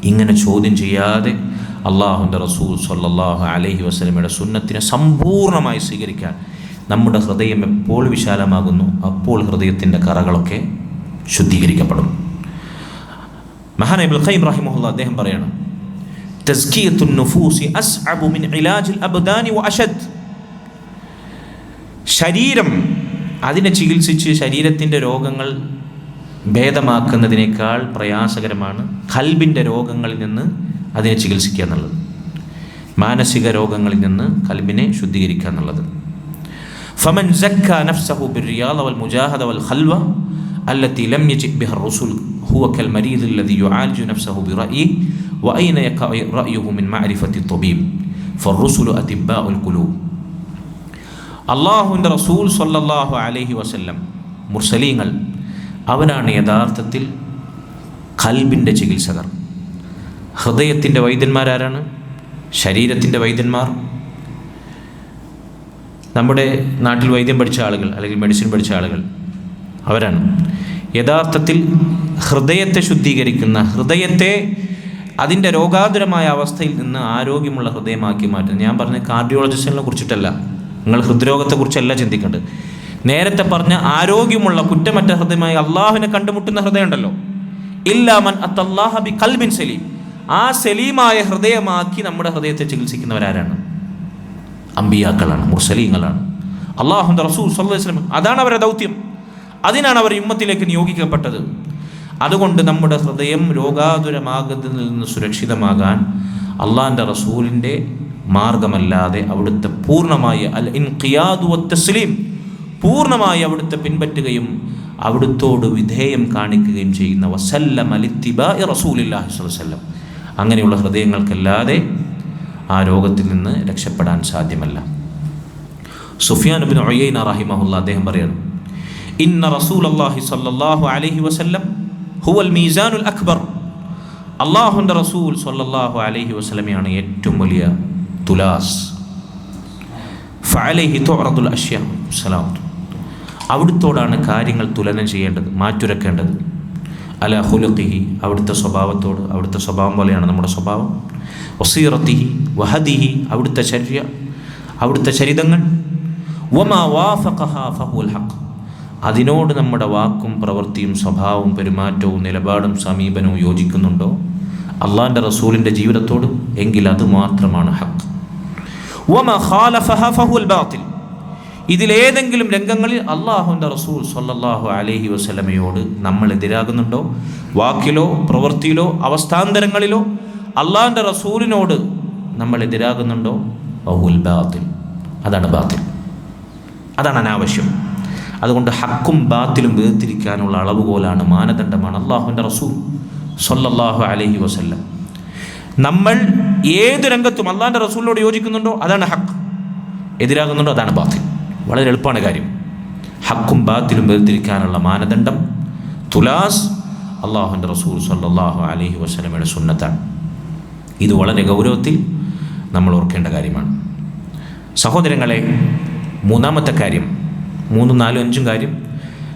ഇങ്ങനെ ചോദ്യം ചെയ്യാതെ അള്ളാഹുവിൻ്റെ റസൂൽ സ്വല്ലല്ലാഹു അലൈഹി വസല്ലമയുടെ സുന്നത്തിനെ സമ്പൂർണ്ണമായി സ്വീകരിക്കാൻ നമ്മുടെ ഹൃദയം എപ്പോൾ വിശാലമാകുന്നു അപ്പോൾ ഹൃദയത്തിൻ്റെ കറകളൊക്കെ ശുദ്ധീകരിക്കപ്പെടും. മഹാൻ ഇബ്നുൽ ഖയ്യിം റഹിമഹുല്ലാഹ് അദ്ദേഹം പറയണം, തസ്കിയത്തുൻ നുഫൂസി അസ്അബു മിൻ ഇലാജിൽ അബ്ദാനി വഅശദ്. ശരീരം അതിനെ ചികിത്സിച്ച് ശരീരത്തിൻ്റെ രോഗങ്ങൾ ഭേദമാക്കുന്നതിനേക്കാൾ പ്രയാസകരമാണ് ഖൽബിൻ്റെ രോഗങ്ങളിൽ നിന്ന് അതിനെ ചികിത്സിക്കുക എന്നുള്ളത്, മാനസിക രോഗങ്ങളിൽ നിന്ന് ഖൽബിനെ ശുദ്ധീകരിക്കുക എന്നുള്ളത്. ഫമൻ സക്ക നഫ്സഹു ബിർറിയാദ വൽ മുജാഹദ വൽ ഖൽവ അല്ലതി ലം യജി ബിഹ റസൂൽ ഹുവ കൽ മരീദ് അല്ലദി യുആലിജു നഫ്സഹു ബിറഅയിഹി വഅയ്ന യഖഅ റഅയുഹു മിൻ മഅരിഫത്തി തബീബ് ഫർറുസുലു അതിബ്ബാഉൽ ഖുലൂബ്. അല്ലാഹുവിൻ്റെ റസൂൽ സ്വല്ലല്ലാഹു അലൈഹി വസല്ലം, മുർസലീങ്ങൾ, അവനാണ് യഥാർത്ഥത്തിൽ ഖൽബിൻ്റെ ചികിത്സകർ. ഹൃദയത്തിൻ്റെ വൈദ്യന്മാരാരാണ്? ശരീരത്തിൻ്റെ വൈദ്യന്മാർ നമ്മുടെ നാട്ടിൽ വൈദ്യം പഠിച്ച ആളുകൾ അല്ലെങ്കിൽ മെഡിസിൻ പഠിച്ച ആളുകൾ അവരാണ്. യഥാർത്ഥത്തിൽ ഹൃദയത്തെ ശുദ്ധീകരിക്കുന്ന, ഹൃദയത്തെ അതിൻ്റെ രോഗാതുരമായ അവസ്ഥയിൽ നിന്ന് ആരോഗ്യമുള്ള ഹൃദയമാക്കി മാറ്റുന്നത്. ഞാൻ പറഞ്ഞ കാർഡിയോളജിസ്റ്റിനെ കുറിച്ചിട്ടല്ല, നിങ്ങൾ ഹൃദ്രോഗത്തെക്കുറിച്ചല്ല ചിന്തിക്കേണ്ടത്. നേരത്തെ പറഞ്ഞ ആരോഗ്യമുള്ള കുറ്റമറ്റ ഹൃദയമായി അള്ളാഹുവിനെ കണ്ടുമുട്ടുന്ന ഹൃദയം ഉണ്ടല്ലോ, ഇല്ലാ മൻ അത്തല്ലാഹ ബി ഖൽബിൻ സലീം, ആ സലീമായ ഹൃദയമാക്കി നമ്മുടെ ഹൃദയത്തെ ചികിത്സിക്കുന്നവരാരാണ്? അമ്പിയാക്കളാണ്, മുർസലീങ്ങളാണ്, അള്ളാഹുവിൻ്റെ റസൂൽ സ്വല്ലല്ലാഹു അലൈഹി വസല്ലം. അതാണ് അവരുടെ ദൗത്യം, അതിനാണ് അവർ ഉമ്മത്തിലേക്ക് നിയോഗിക്കപ്പെട്ടത്. അതുകൊണ്ട് നമ്മുടെ ഹൃദയം രോഗാതുരമാകുന്നതിൽ നിന്ന് സുരക്ഷിതമാകാൻ അള്ളാഹിൻ്റെ റസൂലിൻ്റെ മാർഗമല്ലാതെ അവിടുത്തെ പൂർണ്ണമായ അൽ ഇൻഖിയാദു വത്തസ്ലീം, പൂർണ്ണമായി അവിടുത്തെ പിൻപറ്റുകയും അവിടുത്തോട് വിധേയം കാണിക്കുകയും ചെയ്യുന്ന വസല്ലമ ലിത്തിബാഇ റസൂലില്ലാഹി സ്വല്ലല്ലാഹു അലൈഹി വസല്ലം, അങ്ങനെയുള്ള ഹൃദയങ്ങൾക്കല്ലാതെ ആ രോഗത്തിൽ നിന്ന് രക്ഷപ്പെടാൻ സാധ്യമല്ല. സുഫിയാൻ ഇബ്നു ഉയൈന റഹിമഹുല്ലാഹ് അദ്ദേഹം പറയുന്നു, ഇന്ന റസൂലല്ലാഹി സ്വല്ലല്ലാഹു അലൈഹി വസല്ലം ഹുവൽ മീസാനുൽ അക്ബർ. അല്ലാഹുവിൻ്റെ റസൂൽ സ്വല്ലല്ലാഹു അലൈഹി വസല്ലമയാണ് ഏറ്റവും വലിയ തുലാസ്. ഫഅലൈഹി തുഅറദുൽ അഷ്യാ സലാം, അവിടുത്തോടാണ് കാര്യങ്ങൾ തുലനം ചെയ്യേണ്ടത്, മാറ്റുരക്കേണ്ടത്. അല ഖുലുഖിഹി, അവിടുത്തെ സ്വഭാവത്തോട്, അവിടുത്തെ സ്വഭാവം പോലെയാണ് നമ്മുടെ സ്വഭാവം. വസീറത്തിഹി വഹദിഹി, അവിടുത്തെ ചര്യ, അവിടുത്തെ ചരിതങ്ങൾ. വമാ വാഫഖഹാ ഫഹുൽ ഹഖ്, അതിനോട് നമ്മുടെ വാക്കും പ്രവൃത്തിയും സ്വഭാവവും പെരുമാറ്റവും നിലപാടും സമീപനവും യോജിക്കുന്നുണ്ടോ അള്ളാഹിൻ്റെ റസൂലിൻ്റെ ജീവിതത്തോട്, എങ്കിൽ അത് മാത്രമാണ് ഹഖ്. വമാ ഖാലഫഹാ ഫഹുൽ ബാത്തിൽ, ഇതിലേതെങ്കിലും രംഗങ്ങളിൽ അള്ളാഹുവിൻ്റെ റസൂൽ സ്വല്ലല്ലാഹു അലൈഹി വസല്ലമയോട് നമ്മൾ എതിരാകുന്നുണ്ടോ, വാക്കിലോ പ്രവൃത്തിയിലോ അവസ്ഥാന്തരങ്ങളിലോ അള്ളാഹിൻ്റെ റസൂലിനോട് നമ്മൾ എതിരാകുന്നുണ്ടോ, ഫഹുൽ ബാത്തിൽ, അതാണ് ബാത്തിൽ. അതാണ് അനാവശ്യം. അതുകൊണ്ട് ഹക്കും ബാത്തിലും വേർതിരിക്കാനുള്ള അളവുകോലാണ്, മാനദണ്ഡമാണ് അള്ളാഹുവിൻ്റെ റസൂൽ സ്വല്ലല്ലാഹു അലൈഹി വസല്ലം. നമ്മൾ ഏത് രംഗത്തും അള്ളാഹിൻ്റെ റസൂലിനോട് യോജിക്കുന്നുണ്ടോ അതാണ് ഹക്ക്, എതിരാകുന്നുണ്ടോ അതാണ് ബാത്തിൽ. വളരെ എളുപ്പമാണ് കാര്യം. ഹക്കും ബാത്തിലും വേർതിരിക്കാനുള്ള മാനദണ്ഡം തുലാസ് അള്ളാഹുവിൻ്റെ റസൂൽ സ്വല്ലല്ലാഹു അലൈഹി വസല്ലമയുടെ സുന്നത്താണ്. ഇത് വളരെ ഗൗരവത്തിൽ നമ്മൾ ഓർക്കേണ്ട കാര്യമാണ്. സഹോദരങ്ങളെ, മൂന്നാമത്തെ കാര്യം, 3, 4, 5 കാര്യം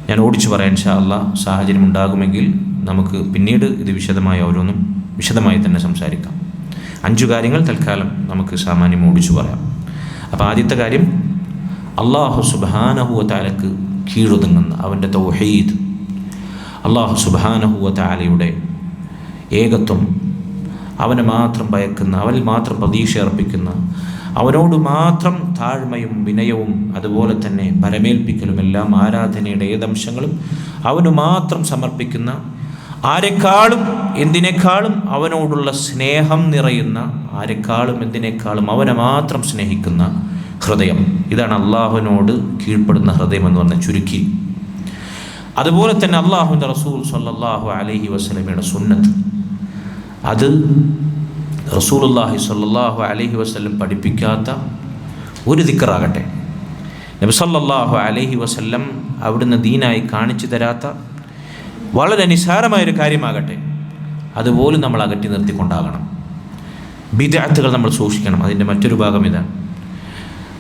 ഞാൻ ഓടിച്ചു പറയാൻ ഇൻഷാ അല്ലാഹ് സാഹചര്യം ഉണ്ടാകുമെങ്കിൽ നമുക്ക് പിന്നീട് ഇത് വിശദമായി തന്നെ സംസാരിക്കാം. 5 കാര്യങ്ങൾ തൽക്കാലം നമുക്ക് സാമാന്യം ഓടിച്ചു പറയാം. അപ്പോൾ ആദ്യത്തെ കാര്യം, അല്ലാഹു സുബ്ഹാനഹു വ തആലക്ക് കീഴൊതുങ്ങുന്ന അവൻ്റെ തൗഹീദ്, അല്ലാഹു സുബ്ഹാനഹു വ തആലയുടെ ഏകത്വം, അവനെ മാത്രം ഭയക്കുന്ന, അവനിൽ മാത്രം പ്രതീക്ഷ അർപ്പിക്കുന്ന, അവനോട് മാത്രം താഴ്മയും വിനയവും അതുപോലെ തന്നെ പരമേൽപ്പിക്കലും എല്ലാം ആരാധനയുടെ ഏതംശങ്ങളും അവന് മാത്രം സമർപ്പിക്കുന്ന, ആരെക്കാളും എന്തിനേക്കാളും അവനോടുള്ള സ്നേഹം നിറയുന്ന, ആരെക്കാളും എന്തിനേക്കാളും അവനെ മാത്രം സ്നേഹിക്കുന്ന ഹൃദയം. ഇതാണ് അള്ളാഹുവിനോട് കീഴ്പ്പെടുന്ന ഹൃദയം എന്ന് പറഞ്ഞ ചുരുക്കി. അതുപോലെ തന്നെ അള്ളാഹുവിൻ്റെ റസൂൽ സ്വല്ലല്ലാഹു അലൈഹി വസല്ലമയുടെ സുന്നത്ത്, അത് റസൂലുള്ളാഹി സ്വല്ലല്ലാഹു അലൈഹി വസല്ലം പഠിപ്പിക്കാത്ത ഒരു ദിക്റാകട്ടെ, നബി സല്ലല്ലാഹു അലൈഹി വസല്ലം അവിടുന്ന് ദീനായി കാണിച്ചു തരാത്ത വളരെ നിസ്സാരമായൊരു കാര്യമാകട്ടെ, അതുപോലും നമ്മൾ അകറ്റി നിർത്തിക്കൊണ്ടാകണം. ബിദ്അത്തുകൾ നമ്മൾ സൂക്ഷിക്കണം. അതിൻ്റെ മറ്റൊരു ഭാഗം ഇതാണ്,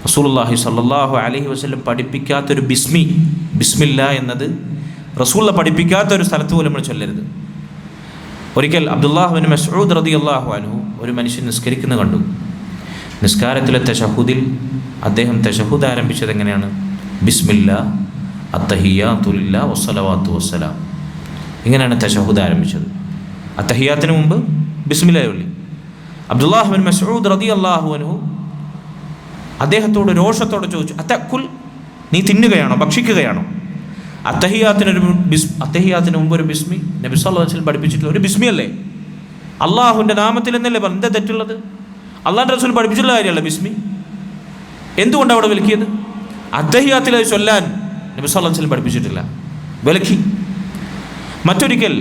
റസൂലുള്ളാഹി സ്വല്ലല്ലാഹു അലൈഹി വസല്ലം പഠിപ്പിക്കാത്തൊരു ബിസ്മില്ല എന്നത് റസൂലുള്ള പഠിപ്പിക്കാത്തൊരു സ്ഥലത്ത് പോലും നമ്മൾ ചൊല്ലരുത്. ഒരിക്കൽ അബ്ദുല്ലാഹ് ബിൻ മസ്ഊദ് റളിയല്ലാഹു അൻഹു ഒരു മനുഷ്യൻ നിസ്കരിക്കുന്നത് കണ്ടു. നിസ്കാരത്തിലെ തശഹുദിൽ അദ്ദേഹം തശഹുദ് ആരംഭിച്ചത് എങ്ങനെയാണ്? ബിസ്മില്ലാ അത്തഹിയ്യാതു ലില്ലാഹി വസ്സലവാത്തു വസ്സലാം. ഇങ്ങനെയാണ് തശഹുദ് ആരംഭിച്ചത്. അത്തഹിയ്യാത്തിന് മുമ്പ് ബിസ്മില്ലാ ചൊല്ലി. അബ്ദുല്ലാഹ് ബിൻ മസ്ഊദ് റളിയല്ലാഹു അൻഹു അദ്ദേഹത്തോട് രോഷത്തോടെ ചോദിച്ചു, അത്തക്കുൽ, നീ തിന്നുകയാണോ, ഭക്ഷിക്കുകയാണോ? അത്തഹിയാത്തിന് മുമ്പ് ഒരു ബിസ്മി നബി സല്ലല്ലാഹു അലൈഹി വസല്ലം പഠിപ്പിച്ചിട്ടുള്ള ഒരു ബിസ്മി അല്ലേ? അള്ളാഹുവിൻ്റെ നാമത്തിൽ എന്നല്ലേ പറഞ്ഞു. എന്താ തെറ്റുള്ളത്? അള്ളാഹുവിൻ്റെ റസൂൽ പഠിപ്പിച്ചിട്ടുള്ള കാര്യമല്ല ബിസ്മി. എന്തുകൊണ്ടാണ് അവിടെ വിലക്കിയത്? അത്തഹിയാത്തിൽ അത് ചൊല്ലാൻ നബി സല്ലല്ലാഹു അലൈഹി വസല്ലം പഠിപ്പിച്ചിട്ടില്ല, വിലക്കി. മറ്റൊരിക്കൽ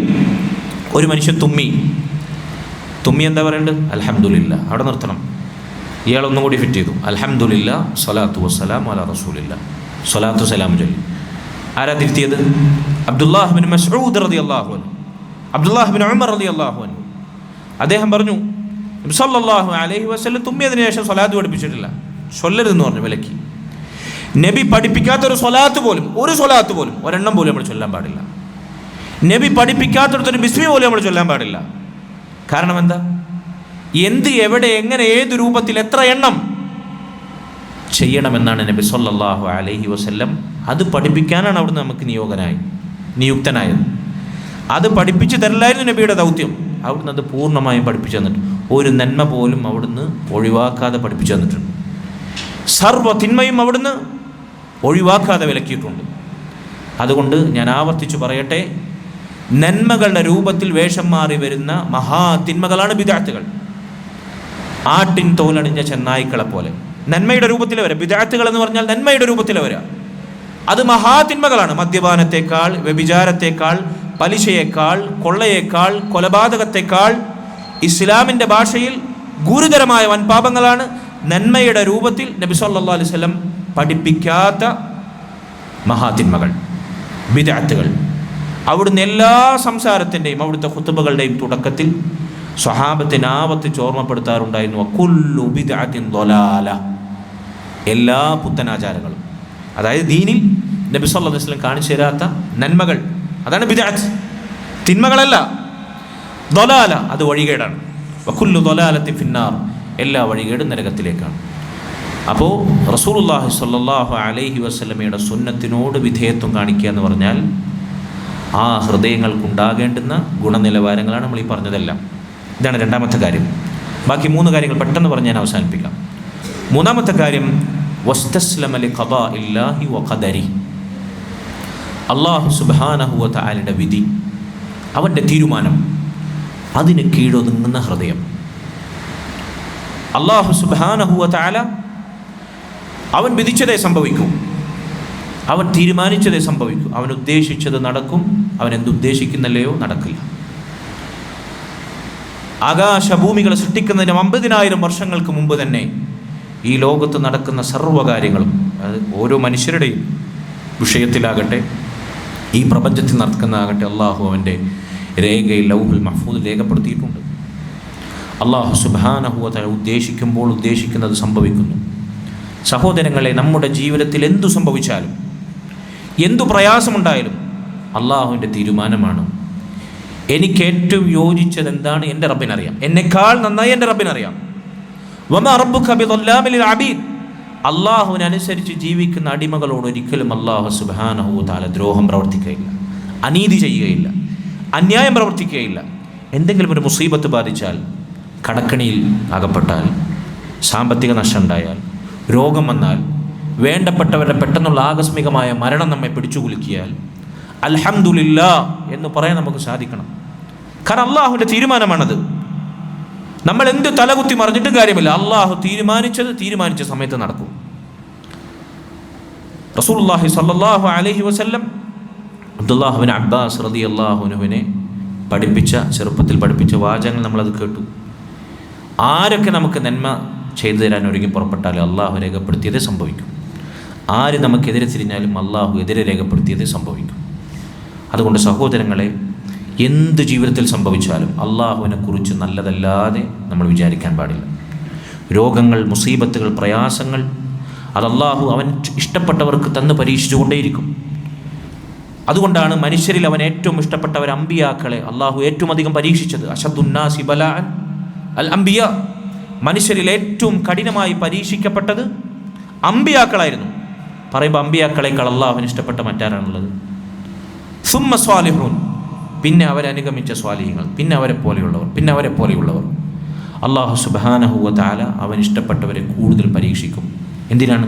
ഒരു മനുഷ്യൻ തുമ്മി എന്താ പറയേണ്ടത്? അൽഹംദുലില്ലാ. അവിടെ നിർത്തണം. ഇയാളൊന്നും കൂടി ഫിറ്റ് ചെയ്തു, അൽഹംദുലില്ലാ സ്വലാത്തു വസ്സലാമു അലാ റസൂലില്ലാ, സ്വലാത്തു സലാം ചൊല്ലി. ആരാ തിരുത്തിയത്? അബ്ദുല്ലാഹ് ബിൻ മസ്ഊദ് റളിയല്ലാഹു അൻഹു, അബ്ദുല്ലാഹ് ബിൻ ഉമർ റളിയല്ലാഹു അൻഹു. അദ്ദേഹം പറഞ്ഞു, നബി സല്ലല്ലാഹു അലൈഹി വസല്ലം തുമ്മിയതിനു ശേഷം സ്വലാത്ത് പഠിപ്പിച്ചിട്ടില്ല, ചൊല്ലരുതെന്ന് പറഞ്ഞു, വിലക്കി. നബി പഠിപ്പിക്കാത്തൊരു സ്വലാത്ത് പോലും, ഒരെണ്ണം പോലും നമ്മൾ ചൊല്ലാൻ പാടില്ല. നബി പഠിപ്പിക്കാത്തൊരു ബിസ്മി പോലും നമ്മൾ ചൊല്ലാൻ പാടില്ല. കാരണം എന്താ? എവിടെ, എങ്ങനെ, ഏത് രൂപത്തിൽ, എത്ര എണ്ണം ചെയ്യണമെന്നാണ് നബി സല്ലല്ലാഹു അലൈഹി വസല്ലം. അത് പഠിപ്പിക്കാനാണ് അവിടുന്ന് നമുക്ക് നിയുക്തനായത്. അത് പഠിപ്പിച്ചു തരലായിരുന്നു നബിയുടെ ദൗത്യം. അവിടുന്ന് അത് പൂർണ്ണമായും പഠിപ്പിച്ചു തന്നിട്ട് ഒരു നന്മ പോലും അവിടുന്ന് ഒഴിവാക്കാതെ പഠിപ്പിച്ചു തന്നിട്ടുണ്ട്. സർവ്വ തിന്മയും അവിടുന്ന് ഒഴിവാക്കാതെ വിലക്കിയിട്ടുണ്ട്. അതുകൊണ്ട് ഞാൻ ആവർത്തിച്ചു പറയട്ടെ, നന്മകളുടെ രൂപത്തിൽ വേഷം മാറി വരുന്ന മഹാതിന്മകളാണ് ബിദ്അത്തുകൾ. ആട്ടിൻ തോലണിഞ്ഞ ചെന്നായ്ക്കളെ പോലെ നന്മയുടെ രൂപത്തിൽ വരാം. ബിദ്അത്തുകൾ എന്ന് പറഞ്ഞാൽ നന്മയുടെ രൂപത്തിൽ വരാം. അത് മഹാതിന്മകളാണ്. മദ്യപാനത്തെക്കാൾ, വ്യഭിചാരത്തെക്കാൾ, പലിശയേക്കാൾ, കൊള്ളയേക്കാൾ, കൊലപാതകത്തെക്കാൾ ഇസ്ലാമിൻ്റെ ഭാഷയിൽ ഗുരുതരമായ വൻപാപങ്ങളാണ് നന്മയുടെ രൂപത്തിൽ നബി സല്ലല്ലാഹു അലൈഹി വസല്ലം പഠിപ്പിക്കാത്ത മഹാതിന്മകൾ, ബിദ്അത്തുകൾ. അവിടുന്ന് എല്ലാ സംസാരത്തിൻ്റെയും അവിടുത്തെ ഖുതുബകളുടെയും തുടക്കത്തിൽ സ്വഹാബത്തിന് ആവർത്തിച്ച് ഓർമ്മപ്പെടുത്താറുണ്ടായിരുന്നു, കുല്ലു ബിദ്അത്തിൻ ളലാല, എല്ലാ പുത്തനാചാരങ്ങളും. അതായത് ദീനിൽ നബി സല്ലല്ലാഹു അലൈഹി വസല്ലം കാണിച്ചു തരാത്ത നന്മകൾ, അതാണ് ബിദ്അത്ത്. തിന്മകളല്ല, ളലാല, അത് വഴികേടാണ്. വകുല്ലു ളലാലത്തിൻ ഫിന്നാർ, എല്ലാ വഴികേടും നരകത്തിലേക്കാണ്. അപ്പോൾ റസൂലുള്ളാഹി സ്വല്ലല്ലാഹു അലൈഹി വസല്ലമയുടെ സുന്നത്തിനോട് വിധേയത്വം കാണിക്കുക എന്ന് പറഞ്ഞാൽ ആ ഹൃദയങ്ങൾക്കുണ്ടാകേണ്ടുന്ന ഗുണനിലവാരങ്ങളാണ് നമ്മൾ ഈ പറഞ്ഞതെല്ലാം. ഇതാണ് രണ്ടാമത്തെ കാര്യം. ബാക്കി 3 കാര്യങ്ങൾ പെട്ടെന്ന് പറഞ്ഞ് ഞാൻ അവസാനിപ്പിക്കാം. മൂന്നാമത്തെ കാര്യം, വസ്തസ്ലമ ലിഖദാഇല്ലാഹി വഖദരി, അല്ലാഹു സുബ്ഹാനഹു വ തആലയുടെ വിധി, അവൻ്റെ തീരുമാനം, അതിന് കീഴൊതുങ്ങുന്ന ഹൃദയം. അല്ലാഹു സുബ്ഹാനഹു വ തആല അവൻ വിധിച്ചതേ സംഭവിക്കൂ. അവൻ തീരുമാനിച്ചതേ സംഭവിക്കൂ. അവൻ ഉദ്ദേശിച്ചത് നടക്കും. അവൻ എന്തുദ്ദേശിക്കുന്നില്ലയോ നടക്കില്ല. ആകാശഭൂമികളെ സൃഷ്ടിക്കുന്നതിന് 50,000 വർഷങ്ങൾക്ക് മുമ്പ് തന്നെ ഈ ലോകത്ത് നടക്കുന്ന സർവ്വകാര്യങ്ങളും, അത് ഓരോ മനുഷ്യരുടെയും വിഷയത്തിലാകട്ടെ, ഈ പ്രപഞ്ചത്തിൽ നടക്കുന്നതാകട്ടെ, അള്ളാഹു അവൻ്റെ രേഖയിൽ ലൗഹുൽ മഹ്ഫൂദിൽ രേഖപ്പെടുത്തിയിട്ടുണ്ട്. അള്ളാഹു സുബ്ഹാനഹു വ തആല ഉദ്ദേശിക്കുമ്പോൾ ഉദ്ദേശിക്കുന്നത് സംഭവിക്കുന്നു. സഹോദരങ്ങളെ, നമ്മുടെ ജീവിതത്തിൽ എന്തു സംഭവിച്ചാലും, എന്തു പ്രയാസമുണ്ടായാലും അള്ളാഹുവിൻ്റെ തീരുമാനമാണ്. എനിക്ക് ഏറ്റവും യോജിച്ചത് എന്താണ് എൻ്റെ റബ്ബിനറിയാം. എന്നെക്കാൾ നന്നായി എൻ്റെ റബ്ബിനറിയാം. വമാ റബ്ബുക ബിളല്ലാമിൽ അബീദ്. അള്ളാഹുവിനനുസരിച്ച് ജീവിക്കുന്ന അടിമകളോട് ഒരിക്കലും അള്ളാഹു സുബ്ഹാനഹു വ തആല ദ്രോഹം പ്രവർത്തിക്കുകയില്ല, അനീതി ചെയ്യുകയില്ല, അന്യായം പ്രവർത്തിക്കുകയില്ല. എന്തെങ്കിലും ഒരു മുസീബത്ത് ബാധിച്ചാൽ, കടക്കണിയിൽ അകപ്പെട്ടാൽ, സാമ്പത്തിക നഷ്ടം ഉണ്ടായാൽ, രോഗം വന്നാൽ, വേണ്ടപ്പെട്ടവരുടെ പെട്ടെന്നുള്ള ആകസ്മികമായ മരണം നമ്മെ പിടിച്ചു കുലുക്കിയാൽ അൽഹംദുലില്ലാഹ് എന്ന് പറയാൻ നമുക്ക് സാധിക്കണം. കാരണം അള്ളാഹുവിൻ്റെ തീരുമാനമാണത്. നമ്മൾ എന്ത് തലകുത്തി മറിഞ്ഞിട്ടും കാര്യമില്ല. അള്ളാഹു തീരുമാനിച്ച സമയത്ത് നടക്കും. റസൂലുള്ളാഹി സ്വല്ലല്ലാഹു അലൈഹി വസല്ലം അബ്ദുല്ലാഹ് ഇബ്നു അബ്ബാസ് റളിയല്ലാഹു അൻഹുവിനെ ചെറുപ്പത്തിൽ പഠിപ്പിച്ച വാചകങ്ങൾ നമ്മളത് കേട്ടു. ആരൊക്കെ നമുക്ക് നന്മ ചെയ്തു തരാൻ ഒരുങ്ങി പുറപ്പെട്ടാലും അള്ളാഹു രേഖപ്പെടുത്തിയതേ സംഭവിക്കും. ആര് നമുക്കെതിരെ തിരിഞ്ഞാലും അള്ളാഹു എതിരെ രേഖപ്പെടുത്തിയതേ സംഭവിക്കും. അതുകൊണ്ട് സഹോദരങ്ങളെ, എന്ത് ജീവിതത്തിൽ സംഭവിച്ചാലും അള്ളാഹുവിനെ കുറിച്ച് നല്ലതല്ലാതെ നമ്മൾ വിചാരിക്കാൻ പാടില്ല. രോഗങ്ങൾ, മുസീബത്തുകൾ, പ്രയാസങ്ങൾ അത് അള്ളാഹു അവൻ ഇഷ്ടപ്പെട്ടവർക്ക് തന്ന് പരീക്ഷിച്ചുകൊണ്ടേയിരിക്കും. അതുകൊണ്ടാണ് മനുഷ്യരിൽ അവൻ ഏറ്റവും ഇഷ്ടപ്പെട്ടവർ അമ്പിയാക്കളെ അള്ളാഹു ഏറ്റവും അധികം പരീക്ഷിച്ചത്. അശദ്ദുന്നാസി ബലാഅൻ അൽ അംബിയ. മനുഷ്യരിൽ ഏറ്റവും കഠിനമായി പരീക്ഷിക്കപ്പെട്ടത് അമ്പിയാക്കളായിരുന്നു. പറയുമ്പോൾ അമ്പിയാക്കളേക്കാൾ അള്ളാഹുവിന് ഇഷ്ടപ്പെട്ട മറ്റാരാണുള്ളത്? സുമ്മ സ്വാലിഹൂൻ. പിന്നെ അവരനുഗമിച്ച സ്വാലിഹീങ്ങൾ, പിന്നെ അവരെ പോലെയുള്ളവർ. അള്ളാഹു സുബ്ഹാനഹു വ തആല അവൻ ഇഷ്ടപ്പെട്ടവരെ കൂടുതൽ പരീക്ഷിക്കും. എന്തിനാണ്?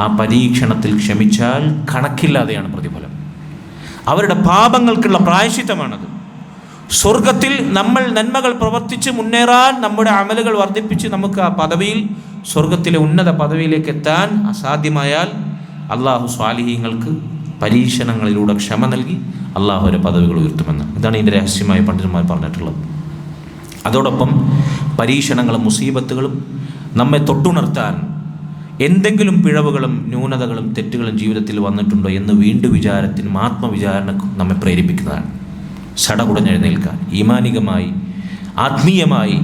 ആ പരീക്ഷണത്തിൽ ക്ഷമിച്ചാൽ കണക്കില്ലാതെയാണ് പ്രതിഫലം. അവരുടെ പാപങ്ങൾക്കുള്ള പ്രായശ്ചിത്തമാണത്. സ്വർഗത്തിൽ നമ്മൾ നന്മകൾ പ്രവർത്തിച്ച് മുന്നേറാൻ നമ്മുടെ അമലുകൾ വർദ്ധിപ്പിച്ച് നമുക്ക് ആ പദവിയിൽ, സ്വർഗത്തിലെ ഉന്നത പദവിയിലേക്ക് എത്താൻ അസാധ്യമായാൽ അള്ളാഹു സ്വാലിഹീങ്ങൾക്ക് പരീക്ഷണങ്ങളിലൂടെ ക്ഷമ നൽകി അള്ളാഹുവിൻ്റെ പദവികൾ ഉയർത്തുമെന്ന്. ഇതാണ് ഇതിൻ്റെ രഹസ്യമായി പണ്ഡിതന്മാർ പറഞ്ഞിട്ടുള്ളത്. അതോടൊപ്പം പരീക്ഷണങ്ങളും മുസീബത്തുകളും നമ്മെ തൊട്ടുണർത്താൻ എന്തെങ്കിലും പിഴവുകളും ന്യൂനതകളും തെറ്റുകളും ജീവിതത്തിൽ വന്നിട്ടുണ്ടോ എന്ന് വിചാരത്തിനും ആത്മവിചാരണക്കും നമ്മെ പ്രേരിപ്പിക്കുന്നതാണ്. സടകുടഞ്ഞെഴുന്നേൽക്കാൻ, ഈമാനികമായി, ആത്മീയമായി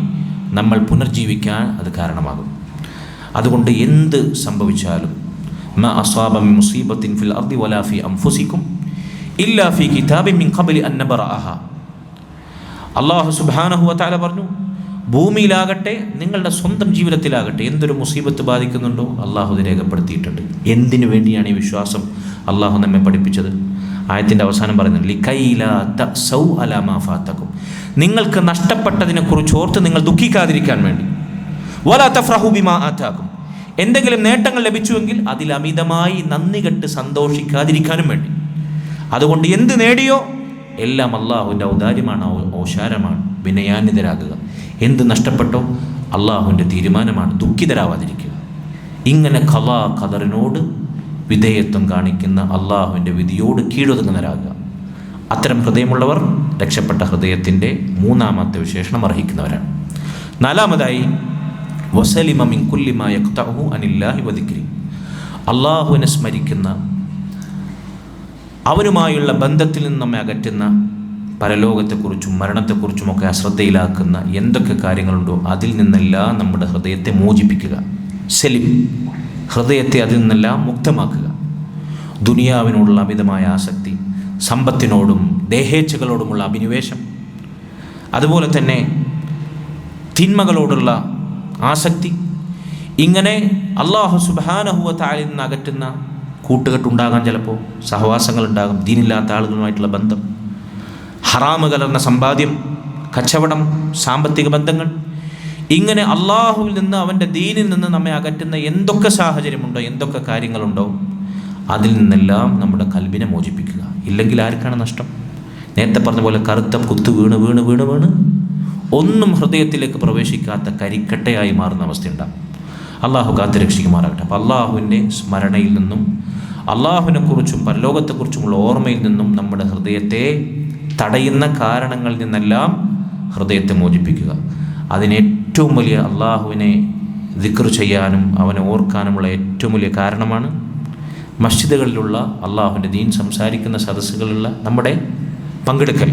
നമ്മൾ പുനർജീവിക്കാൻ അത് കാരണമാകും. അതുകൊണ്ട് എന്ത് സംഭവിച്ചാലും മാ അസ്വാബ മിൻ മുസീബത്തിൻ ഫിൽ അർദി വലാ ഫി അൻഫുസികും ഇല്ലാ ഫി കിതാബിൻ മിൻ ഖബ്ലി അൻ നബ്റഅഹ. അല്ലാഹു സുബ്ഹാനഹു വ തആല പറഞ്ഞു, ഭൂമിയിലാകട്ടെ നിങ്ങളുടെ സ്വന്തം ജീവിതത്തിലാകട്ടെ എന്തൊരു മുസീബത്ത് ബാധിക്കുന്നുണ്ടോ അള്ളാഹു ഇത് രേഖപ്പെടുത്തിയിട്ടുണ്ട്. എന്തിനു വേണ്ടിയാണ് ഈ വിശ്വാസം അള്ളാഹു നമ്മെ പഠിപ്പിച്ചത്? ആയത്തിൻ്റെ അവസാനം പറയുന്നത് ലികൈലാ തഅസൗ അലാ മാ ഫാതകും. നിങ്ങൾക്ക് നഷ്ടപ്പെട്ടതിനെക്കുറിച്ച് ഓർത്ത് നിങ്ങൾ ദുഃഖിക്കാതിരിക്കാൻ വേണ്ടി. വലാ തഫ്റഹു ബിമാ ആതാകും. എന്തെങ്കിലും നേട്ടങ്ങൾ ലഭിച്ചുവെങ്കിൽ അതിൽ അമിതമായി നന്ദി കെട്ട് സന്തോഷിക്കാതിരിക്കാനും വേണ്ടി. അതുകൊണ്ട് എന്ത് നേടിയോ എല്ലാം അള്ളാഹുവിൻ്റെ ഔദാര്യമാണ്, ഓശാരമാണ്. വിനയാന്വിതരാകുക. എന്ത് നഷ്ടപ്പെട്ടോ അള്ളാഹുവിൻ്റെ തീരുമാനമാണ്, ദുഃഖിതരാവാതിരിക്കുക. ഇങ്ങനെ ഖദറിനോട് വിധേയത്വം കാണിക്കുന്ന അള്ളാഹുവിൻ്റെ വിധിയോട് കീഴൊതുങ്ങുന്നവരാകുക. അത്തരം ഹൃദയമുള്ളവർ രക്ഷപ്പെട്ട ഹൃദയത്തിൻ്റെ മൂന്നാമത്തെ വിശേഷണം അർഹിക്കുന്നവരാണ്. നാലാമതായി വസലിമ മിൻ കുല്ലി മാ യഖ്തഉഹു അനില്ലാഹി വദിക്രി. അള്ളാഹുവിനെ സ്മരിക്കുന്ന, അവനുമായുള്ള ബന്ധത്തിൽ നിന്ന് നമ്മെ അകറ്റുന്ന, പരലോകത്തെക്കുറിച്ചും മരണത്തെക്കുറിച്ചുമൊക്കെ അശ്രദ്ധയിലാക്കുന്ന എന്തൊക്കെ കാര്യങ്ങളുണ്ടോ അതിൽ നിന്നെല്ലാം നമ്മുടെ ഹൃദയത്തെ മോചിപ്പിക്കുക. സലിം, ഹൃദയത്തെ അതിൽ നിന്നെല്ലാം മുക്തമാക്കുക. ദുനിയാവിനോടുള്ള അമിതമായ ആസക്തി, സമ്പത്തിനോടും ദേഹേച്ഛകളോടുമുള്ള അഭിനിവേശം, അതുപോലെ തന്നെ തിന്മകളോടുള്ള ആസക്തി, ഇങ്ങനെ അല്ലാഹു സുബ്ഹാനഹു വ തആലയിൽ നിന്ന് അകറ്റുന്ന കൂട്ടുകെട്ടുണ്ടാകാൻ, ചിലപ്പോൾ സഹവാസങ്ങളുണ്ടാകും, ദീനില്ലാത്ത ആളുകളുമായിട്ടുള്ള ബന്ധം, ഹറാമ് കലർന്ന സമ്പാദ്യം, കച്ചവടം, സാമ്പത്തിക ബന്ധങ്ങൾ, ഇങ്ങനെ അള്ളാഹുവിൽ നിന്ന്, അവൻ്റെ ദീനിൽ നിന്ന് നമ്മെ അകറ്റുന്ന എന്തൊക്കെ സാഹചര്യമുണ്ടോ, എന്തൊക്കെ കാര്യങ്ങളുണ്ടോ അതിൽ നിന്നെല്ലാം നമ്മുടെ കൽബിനെ മോചിപ്പിക്കുക. ഇല്ലെങ്കിൽ ആർക്കാണ് നഷ്ടം? നേരത്തെ പറഞ്ഞ പോലെ കറുത്ത കുത്തു വീണ് വീണ് വീണ് വീണ് ഒന്നും ഹൃദയത്തിലേക്ക് പ്രവേശിക്കാത്ത കരിക്കട്ടയായി മാറുന്ന അവസ്ഥയുണ്ടാകും. അള്ളാഹു കാത്ത് രക്ഷിക്കുമാറാകട്ടെ. അപ്പോൾ അള്ളാഹുവിൻ്റെ സ്മരണയിൽ നിന്നും അള്ളാഹുവിനെക്കുറിച്ചും പരലോകത്തെക്കുറിച്ചുമുള്ള ഓർമ്മയിൽ നിന്നും നമ്മുടെ ഹൃദയത്തെ തടയുന്ന കാരണങ്ങളിൽ നിന്നെല്ലാം ഹൃദയത്തെ മോചിപ്പിക്കുക. അതിനേറ്റവും വലിയ അള്ളാഹുവിനെ ദിക്ർ ചെയ്യാനും അവനെ ഓർക്കാനുമുള്ള ഏറ്റവും വലിയ കാരണമാണ് മസ്ജിദുകളിലുള്ള അള്ളാഹുവിൻ്റെ ദീൻ സംസാരിക്കുന്ന സദസ്സുകളിലുള്ള നമ്മുടെ പങ്കെടുക്കൽ.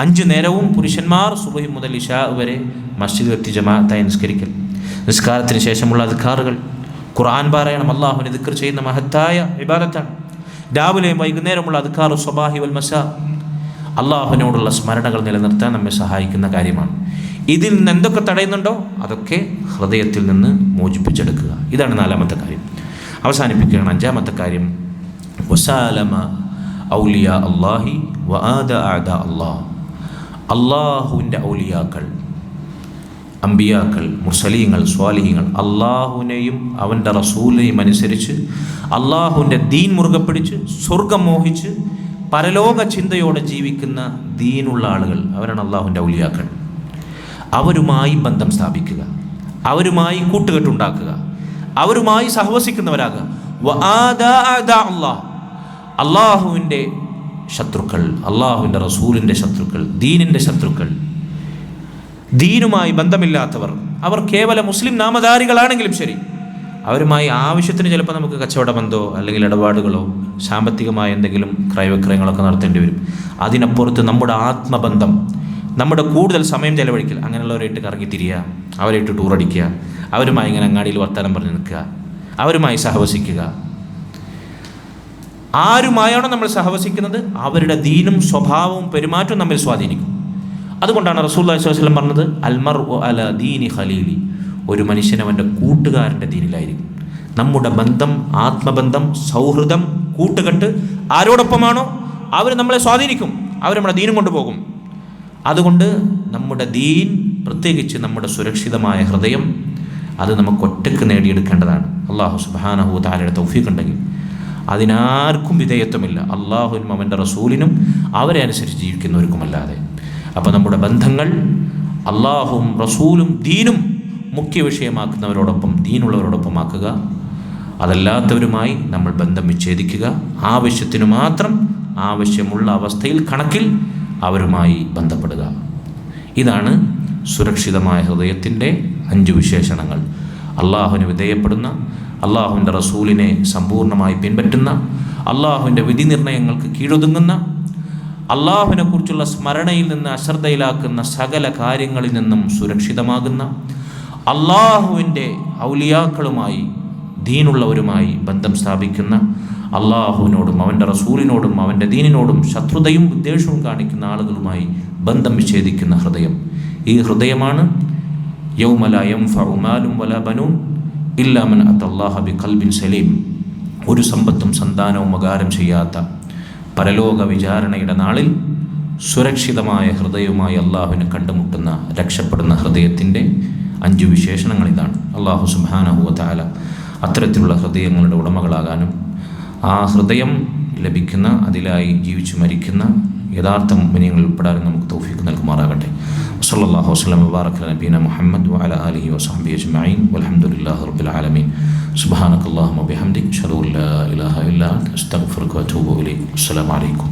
5 നേരവും പുരുഷന്മാർ സുബഹി മുതൽ ഇശാ വരെ മസ്ജിദ് എത്തി ജമാഅത്തായി നിസ്കരിക്കൽ, നിസ്കാരത്തിന് ശേഷമുള്ള അദ്കാറുകൾ, ഖുർആൻ പാരായണം അള്ളാഹുവിനെ ദിക്ർ ചെയ്യുന്ന മഹത്തായ ഇബാദത്താണ്. രാവിലെയും വൈകുന്നേരമുള്ള അദ്കാറു സ്വബാഹി വൽ മസാ അള്ളാഹുവിനോടുള്ള സ്മരണകൾ നിലനിർത്താൻ നമ്മെ സഹായിക്കുന്ന കാര്യമാണ്. ഇതിൽ നിന്ന് എന്തൊക്കെ തടയുന്നുണ്ടോ അതൊക്കെ ഹൃദയത്തിൽ നിന്ന് മോചിപ്പിച്ചെടുക്കുക. ഇതാണ് 4ാമത്തെ കാര്യം. അവസാനിപ്പിക്കുകയാണ് 5ാമത്തെ കാര്യം. വസാലമ ഔലിയാ അല്ലാഹി വആദ അഅദാ അല്ലാഹ്. അള്ളാഹുവിൻ്റെ ഔലിയാക്കൾ, അംബിയാക്കൾ, മുർസലീങ്ങൾ, സ്വാലിഹീങ്ങൾ അള്ളാഹുവിനെയും അവൻ്റെ റസൂലിനെയും അനുസരിച്ച് അള്ളാഹുവിൻ്റെ ദീൻ മുറുകെ പിടിച്ച് സ്വർഗം മോഹിച്ച് പരലോക ചിന്തയോടെ ജീവിക്കുന്ന ദീനുള്ള ആളുകൾ, അവരാണ് അള്ളാഹുവിൻ്റെ ഔലിയാക്കൾ. അവരുമായി ബന്ധം സ്ഥാപിക്കുക, അവരുമായി കൂട്ടുകെട്ടുണ്ടാക്കുക, അവരുമായി സഹവസിക്കുന്നവരാകുക. അള്ളാഹുവിൻ്റെ ശത്രുക്കൾ, അള്ളാഹുവിൻ്റെ റസൂലിൻ്റെ ശത്രുക്കൾ, ദീനിൻ്റെ ശത്രുക്കൾ, ദീനുമായി ബന്ധമില്ലാത്തവർ, അവർ കേവല മുസ്ലിം നാമധാരികളാണെങ്കിലും ശരി, അവരുമായി ആവശ്യത്തിന് ചിലപ്പോൾ നമുക്ക് കച്ചവട ബന്ധമോ അല്ലെങ്കിൽ ഇടപാടുകളോ സാമ്പത്തികമായ എന്തെങ്കിലും ക്രയവിക്രയങ്ങളൊക്കെ നടത്തേണ്ടി വരും. അതിനപ്പുറത്ത് നമ്മുടെ ആത്മബന്ധം, നമ്മുടെ കൂടുതൽ സമയം ചെലവഴിക്കൽ, അങ്ങനെയുള്ളവരായിട്ട് കറങ്ങിത്തിരിയുക, അവരായിട്ട് ടൂറടിക്കുക, അവരുമായി ഇങ്ങനെ അങ്ങാടിയിൽ വർത്തമാനം പറഞ്ഞ് നിൽക്കുക, അവരുമായി സഹവസിക്കുക. ആരുമായാണോ നമ്മൾ സഹവസിക്കുന്നത് അവരുടെ ദീനും സ്വഭാവവും പെരുമാറ്റവും നമ്മിൽ സ്വാധീനിക്കും. അതുകൊണ്ടാണ് റസൂലുള്ളാഹി സ്വല്ലല്ലാഹു അലൈഹി വസല്ലം പറഞ്ഞത്, അൽമർഉ അലാ ദീനി ഖലീലി, ഒരു മനുഷ്യൻ അവൻ്റെ കൂട്ടുകാരൻ്റെ ദീനിലായിരിക്കും. നമ്മുടെ ബന്ധം, ആത്മബന്ധം, സൗഹൃദം, കൂട്ടുകെട്ട് ആരോടൊപ്പമാണോ അവർ നമ്മളെ സ്വാധീനിക്കും, അവർ നമ്മുടെ ദീനും കൊണ്ടുപോകും. അതുകൊണ്ട് നമ്മുടെ ദീൻ, പ്രത്യേകിച്ച് നമ്മുടെ സുരക്ഷിതമായ ഹൃദയം, അത് നമുക്ക് ഒറ്റയ്ക്ക് നേടിയെടുക്കേണ്ടതാണ്. അല്ലാഹു സുബ്ഹാനഹു വ തആലയുടെ തൗഫീഖ് ഉണ്ടെങ്കിൽ അതിനാർക്കും വിധേയത്വമില്ല, അള്ളാഹുവിനും അവൻ്റെ റസൂലിനും അവരെ അനുസരിച്ച് ജീവിക്കുന്നവർക്കുമല്ലാതെ. അപ്പോൾ നമ്മുടെ ബന്ധങ്ങൾ അള്ളാഹുവും റസൂലും ദീനും മുഖ്യ വിഷയമാക്കുന്നവരോടൊപ്പം, ദീനുള്ളവരോടൊപ്പം ആക്കുക. അതല്ലാത്തവരുമായി നമ്മൾ ബന്ധം വിച്ഛേദിക്കുക. ആവശ്യത്തിനു മാത്രം, ആവശ്യമുള്ള അവസ്ഥയിൽ, കണക്കിൽ അവരുമായി ബന്ധപ്പെടുക. ഇതാണ് സുരക്ഷിതമായ ഹൃദയത്തിൻ്റെ 5 വിശേഷണങ്ങൾ. അള്ളാഹുവിന് വിധേയപ്പെടുന്ന, അള്ളാഹുവിൻ്റെ റസൂലിനെ സമ്പൂർണ്ണമായി പിൻപറ്റുന്ന, അള്ളാഹുവിൻ്റെ വിധി നിർണയങ്ങൾക്ക് കീഴൊതുങ്ങുന്ന, അള്ളാഹുവിനെക്കുറിച്ചുള്ള സ്മരണയിൽ നിന്ന് അശ്രദ്ധയിലാക്കുന്ന സകല കാര്യങ്ങളിൽ നിന്നും സുരക്ഷിതമാകുന്ന, അള്ളാഹുവിൻ്റെ ഔലിയാക്കളുമായി, ദീനുള്ളവരുമായി ബന്ധം സ്ഥാപിക്കുന്ന, അള്ളാഹുവിനോടും അവൻ്റെ റസൂലിനോടും അവൻ്റെ ദീനിനോടും ശത്രുതയും വിദ്വേഷവും കാണിക്കുന്ന ആളുകളുമായി ബന്ധം വിച്ഛേദിക്കുന്ന ഹൃദയം. ഈ ഹൃദയമാണ് യൗമ ലാ യൻഫഉ മാലും വലാ ബനൂൻ ഇല്ലാ മൻ അത്തല്ലാഹ ബിഖൽബിൻ സലീം. ഒരു സമ്പത്തും സന്താനവും ഉപകാരം ചെയ്യാത്ത പരലോക വിചാരണയുടെ നാളിൽ സുരക്ഷിതമായ ഹൃദയവുമായി അള്ളാഹുവിനെ കണ്ടുമുട്ടുന്ന, രക്ഷപ്പെടുന്ന ഹൃദയത്തിൻ്റെ 5 വിശേഷണങ്ങൾ ഇതാണ്. അള്ളാഹു സുബ്ഹാനഹു വ തആല അത്തരത്തിലുള്ള ഹൃദയങ്ങളുടെ ഉടമകളാകാനും ആ ഹൃദയം ലഭിക്കുന്ന, അതിലായി ജീവിച്ചു മരിക്കുന്ന യഥാർത്ഥ മുഅ്മിനീങ്ങളിൽ ഉൾപ്പെടാനും നമുക്ക് തൗഫീഖ് നൽകുമാറാകട്ടെ. വസല്ലല്ലാഹു വസല്ലം വബാറക അലാ നബിയിന മുഹമ്മദ് വഅലാ ആലിഹി വസഹ്ബിഹി അജ്മഈൻ വൽഹംദുലില്ലാഹി റബ്ബിൽ ആലമീൻ. സുബ്ഹാനകല്ലാഹുമ്മ വബിഹംദിക അശ്ഹദു അൻ ലാ ഇലാഹ ഇല്ലാ അൻത അസ്തഗ്ഫിറുക വഅതൂബു ഇലൈക്. അസ്സലാമു അലൈക്കും.